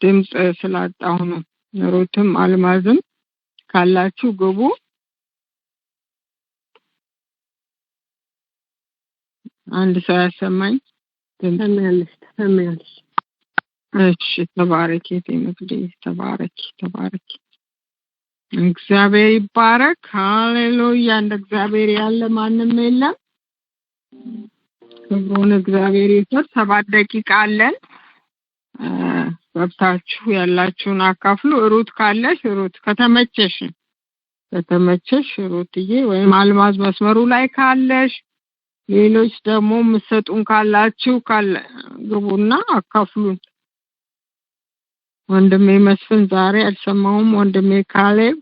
ድምጽ ስላጣሁ ነው። ሩትም አልማዝም ካላችሁ ግቡ። አንድ ሰው ያሰማኝ። ትሰማያለሽ። እሺ ተባረኪ ተመክዲ ተባረኪ። እግዚአብሔር ይባረክ። ሃሌሉያ። እንደ እግዚአብሔር ያለ ማንም የለም። ክብሩን እግዚአብሔር ይስጥ። 7 ደቂቃ አለን። ገብታችሁ ያላችሁን አካፍሉ። ሩት ካለሽ ሩት ከተመቸሽ ሩትዬ ወይም አልማዝ መስመሩ ላይ ካለሽ፣ ሌሎች ደግሞ ምሰጡን ካላችሁ ግቡና አካፍሉን። ወንድሜ መስፍን ዛሬ አልሰማውም። ወንድሜ ካሌብ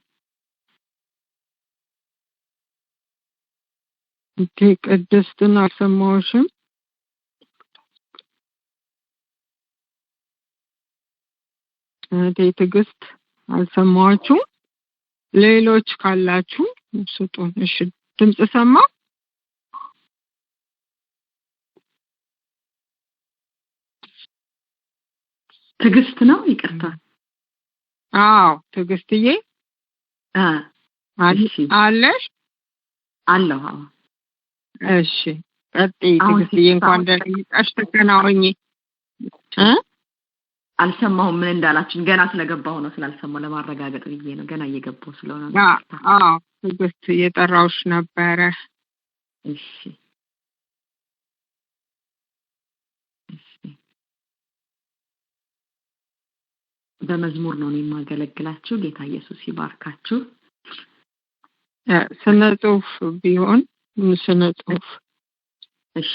ቅድስትን አልሰማውሽም። ትዕግስት አልሰማችሁ። ሌሎች ካላችሁ ስጡን። እሺ ድምጽ ሰማ። ትዕግስት ነው። ይቅርታ። አዎ ትዕግስትዬ አለሽ? አለሁ። እሺ ቀጥይ ትዕግስትዬ። እንኳን ደህና መጣሽ። ተከናወኝ። አልሰማሁም ምን እንዳላችሁኝ። ገና ስለገባሁ ነው። ስላልሰማሁ ለማረጋገጥ ብዬ ነው። ገና እየገባሁ ስለሆነ ነው። አዎ ትዕግስት እየጠራሁሽ ነበረ። እሺ በመዝሙር ነው የማገለግላችሁ። ጌታ ኢየሱስ ይባርካችሁ። ስነ ጽሁፍ ቢሆን ስነ ጽሁፍ። እሺ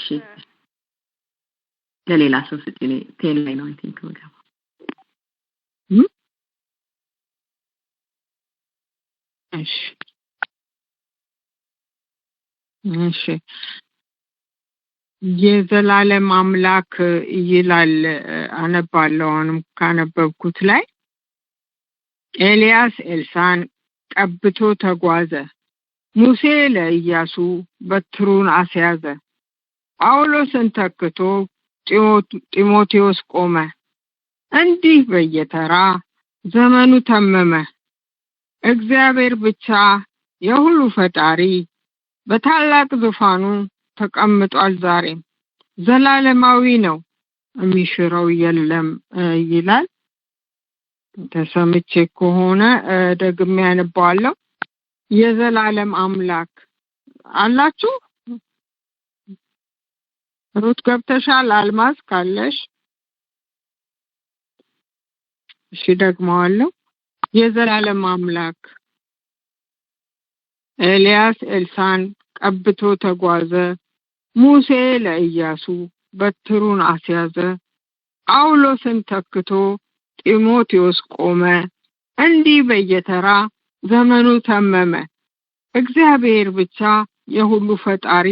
ለሌላ ሰው ስጪኝ። ቴል ላይ ነው አይ ቲንክ ወገባ። እሺ የዘላለም አምላክ ይላል። አነባለሁ። አሁንም ካነበብኩት ላይ ኤልያስ ኤልሳን ቀብቶ ተጓዘ። ሙሴ ለኢያሱ በትሩን አስያዘ። ጳውሎስን ተክቶ ጢሞቴዎስ ቆመ። እንዲህ በየተራ ዘመኑ ተመመ። እግዚአብሔር ብቻ የሁሉ ፈጣሪ በታላቅ ዙፋኑ ተቀምጧል። ዛሬም ዘላለማዊ ነው፣ የሚሽረው የለም ይላል። ተሰምቼ ከሆነ ደግሜ ያነባዋለሁ። የዘላለም አምላክ አላችሁ? ሩት ገብተሻል? አልማዝ ካለሽ እሺ ደግመዋለሁ። የዘላለም አምላክ ኤልያስ ኤልሳን ቀብቶ ተጓዘ። ሙሴ ለኢያሱ በትሩን አስያዘ። ጳውሎስን ተክቶ ጢሞቴዎስ ቆመ። እንዲህ በየተራ ዘመኑ ተመመ። እግዚአብሔር ብቻ የሁሉ ፈጣሪ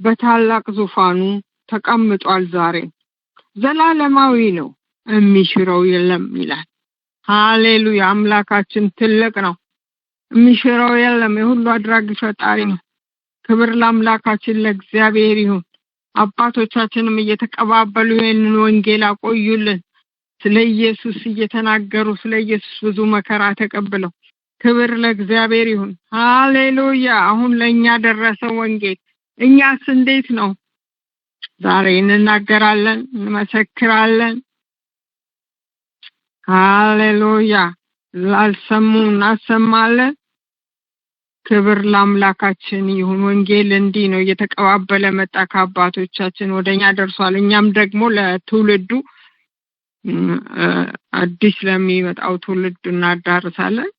በታላቅ ዙፋኑ ተቀምጧል። ዛሬ ዘላለማዊ ነው፣ የሚሽረው የለም ይላል። ሃሌሉያ! አምላካችን ትልቅ ነው፣ የሚሽረው የለም፣ የሁሉ አድራጊ ፈጣሪ ነው። ክብር ለአምላካችን ለእግዚአብሔር ይሁን። አባቶቻችንም እየተቀባበሉ ይህንን ወንጌል አቆዩልን። ስለ ኢየሱስ እየተናገሩ ስለ ኢየሱስ ብዙ መከራ ተቀብለው ክብር ለእግዚአብሔር ይሁን። ሃሌሉያ! አሁን ለኛ ደረሰ ወንጌል። እኛስ እንዴት ነው? ዛሬ እንናገራለን፣ እንመሰክራለን። ሃሌሉያ! ላልሰሙ እናሰማለን። ክብር ለአምላካችን ይሁን። ወንጌል እንዲህ ነው፣ እየተቀባበለ መጣ። ከአባቶቻችን ወደኛ ደርሷል። እኛም ደግሞ ለትውልዱ አዲስ ለሚመጣው ትውልድ እናዳርሳለን።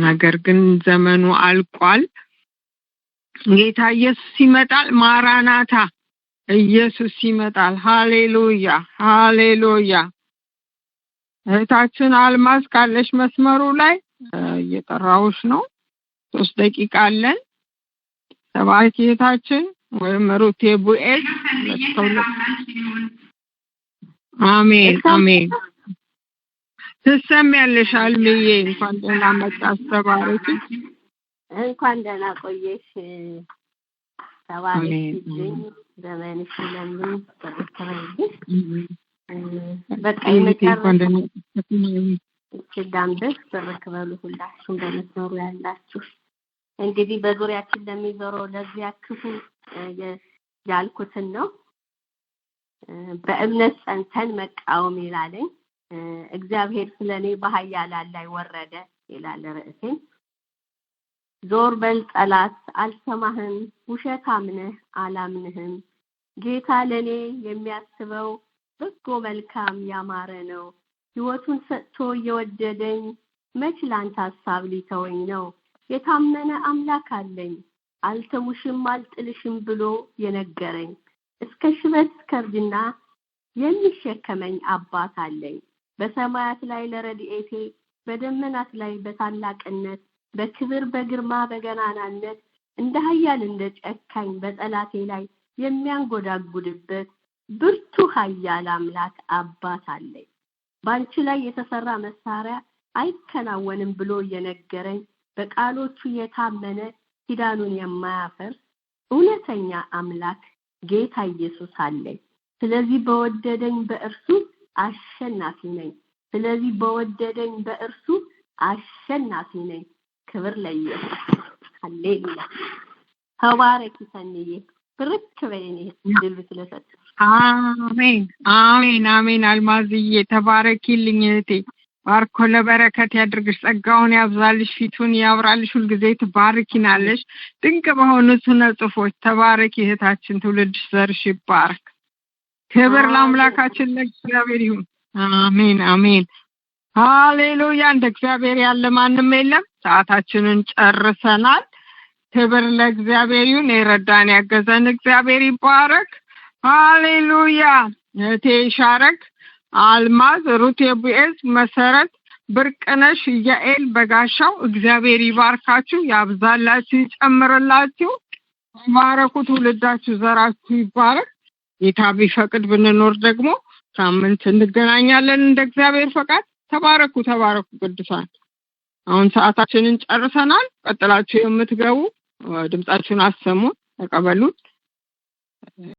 ነገር ግን ዘመኑ አልቋል። ጌታ ኢየሱስ ይመጣል። ማራናታ! ኢየሱስ ይመጣል። ሃሌሉያ! ሃሌሉያ! እህታችን አልማዝ ካለሽ መስመሩ ላይ እየጠራውሽ ነው። 3 ደቂቃ አለን። ተባረክ እህታችን። ወይም ሩቴ ቡኤል አሜን አሜን። ትሰሚያለሽ አልምዬ? እንኳን ደህና መጣሽ። ተባረክ። እንኳን ደህና ቆየሽ። ተባረክልኝ። ዘመንሽ ለምን ተረከበልሽ? በቃ ዳምበስ ተረከበሉ። ሁላችሁም በመስመሩ ያላችሁ እንግዲህ በዙሪያችን ለሚዞረው ለዚያ ክፉ ያልኩትን ነው። በእምነት ጸንተን መቃወም ይላለኝ። እግዚአብሔር ስለኔ በኃያላን ላይ ወረደ ይላል ርዕሴ። ዞር በል ጠላት፣ አልሰማህም፣ ውሸታም ነህ አላምንህም። ጌታ ለኔ የሚያስበው በጎ መልካም ያማረ ነው። ሕይወቱን ሰጥቶ እየወደደኝ መች ላንተ ሐሳብ ሊተወኝ ነው? የታመነ አምላክ አለኝ፣ አልተውሽም አልጥልሽም ብሎ የነገረኝ። እስከ ሽበት ከርጅና የሚሸከመኝ አባት አለኝ። በሰማያት ላይ ለረድኤቴ፣ በደመናት ላይ በታላቅነት፣ በክብር በግርማ በገናናነት፣ እንደ ኃያል እንደ ጨካኝ በጠላቴ ላይ የሚያንጎዳጉድበት ብርቱ ኃያል አምላክ አባት አለኝ። ባንቺ ላይ የተሰራ መሳሪያ አይከናወንም ብሎ የነገረኝ፣ በቃሎቹ የታመነ ኪዳኑን የማያፈርስ እውነተኛ አምላክ ጌታ ኢየሱስ አለኝ። ስለዚህ በወደደኝ በእርሱ አሸናፊ ነኝ። ስለዚህ በወደደኝ በእርሱ አሸናፊ ነኝ። ክብር ለኢየሱስ። ሃሌሉያ! ተባረኪ ሰንዬ። ብርክ በይኔ ድል ስለሰጠ። አሜን አሜን አሜን። አልማዝዬ ተባረኪልኝ እህቴ። ባርኮ ለበረከት ያድርግሽ፣ ጸጋውን ያብዛልሽ፣ ፊቱን ያብራልሽ። ሁልጊዜ ትባርኪናለሽ ድንቅ በሆኑ ስነ ጽሑፎች። ተባረኪ እህታችን፣ ትውልድሽ ዘርሽ ይባረክ። ክብር ለአምላካችን ለእግዚአብሔር ይሁን። አሜን አሜን። ሃሌሉያ! እንደ እግዚአብሔር ያለ ማንም የለም። ሰዓታችንን ጨርሰናል። ክብር ለእግዚአብሔር ይሁን። የረዳን ያገዘን እግዚአብሔር ይባረክ። ሃሌሉያ! እህቴ ሻረግ፣ አልማዝ፣ ሩት የቡኤዝ፣ መሰረት፣ ብርቅነሽ፣ ያኤል፣ በጋሻው እግዚአብሔር ይባርካችሁ፣ ያብዛላችሁ፣ ይጨምርላችሁ። ተባረኩ። ትውልዳችሁ ዘራችሁ ይባረክ። ጌታ ቢፈቅድ ብንኖር ደግሞ ሳምንት እንገናኛለን እንደ እግዚአብሔር ፈቃድ። ተባረኩ ቅዱሳን። አሁን ሰዓታችንን ጨርሰናል። ቀጥላችሁ የምትገቡ ድምጻችሁን አሰሙ፣ ተቀበሉት።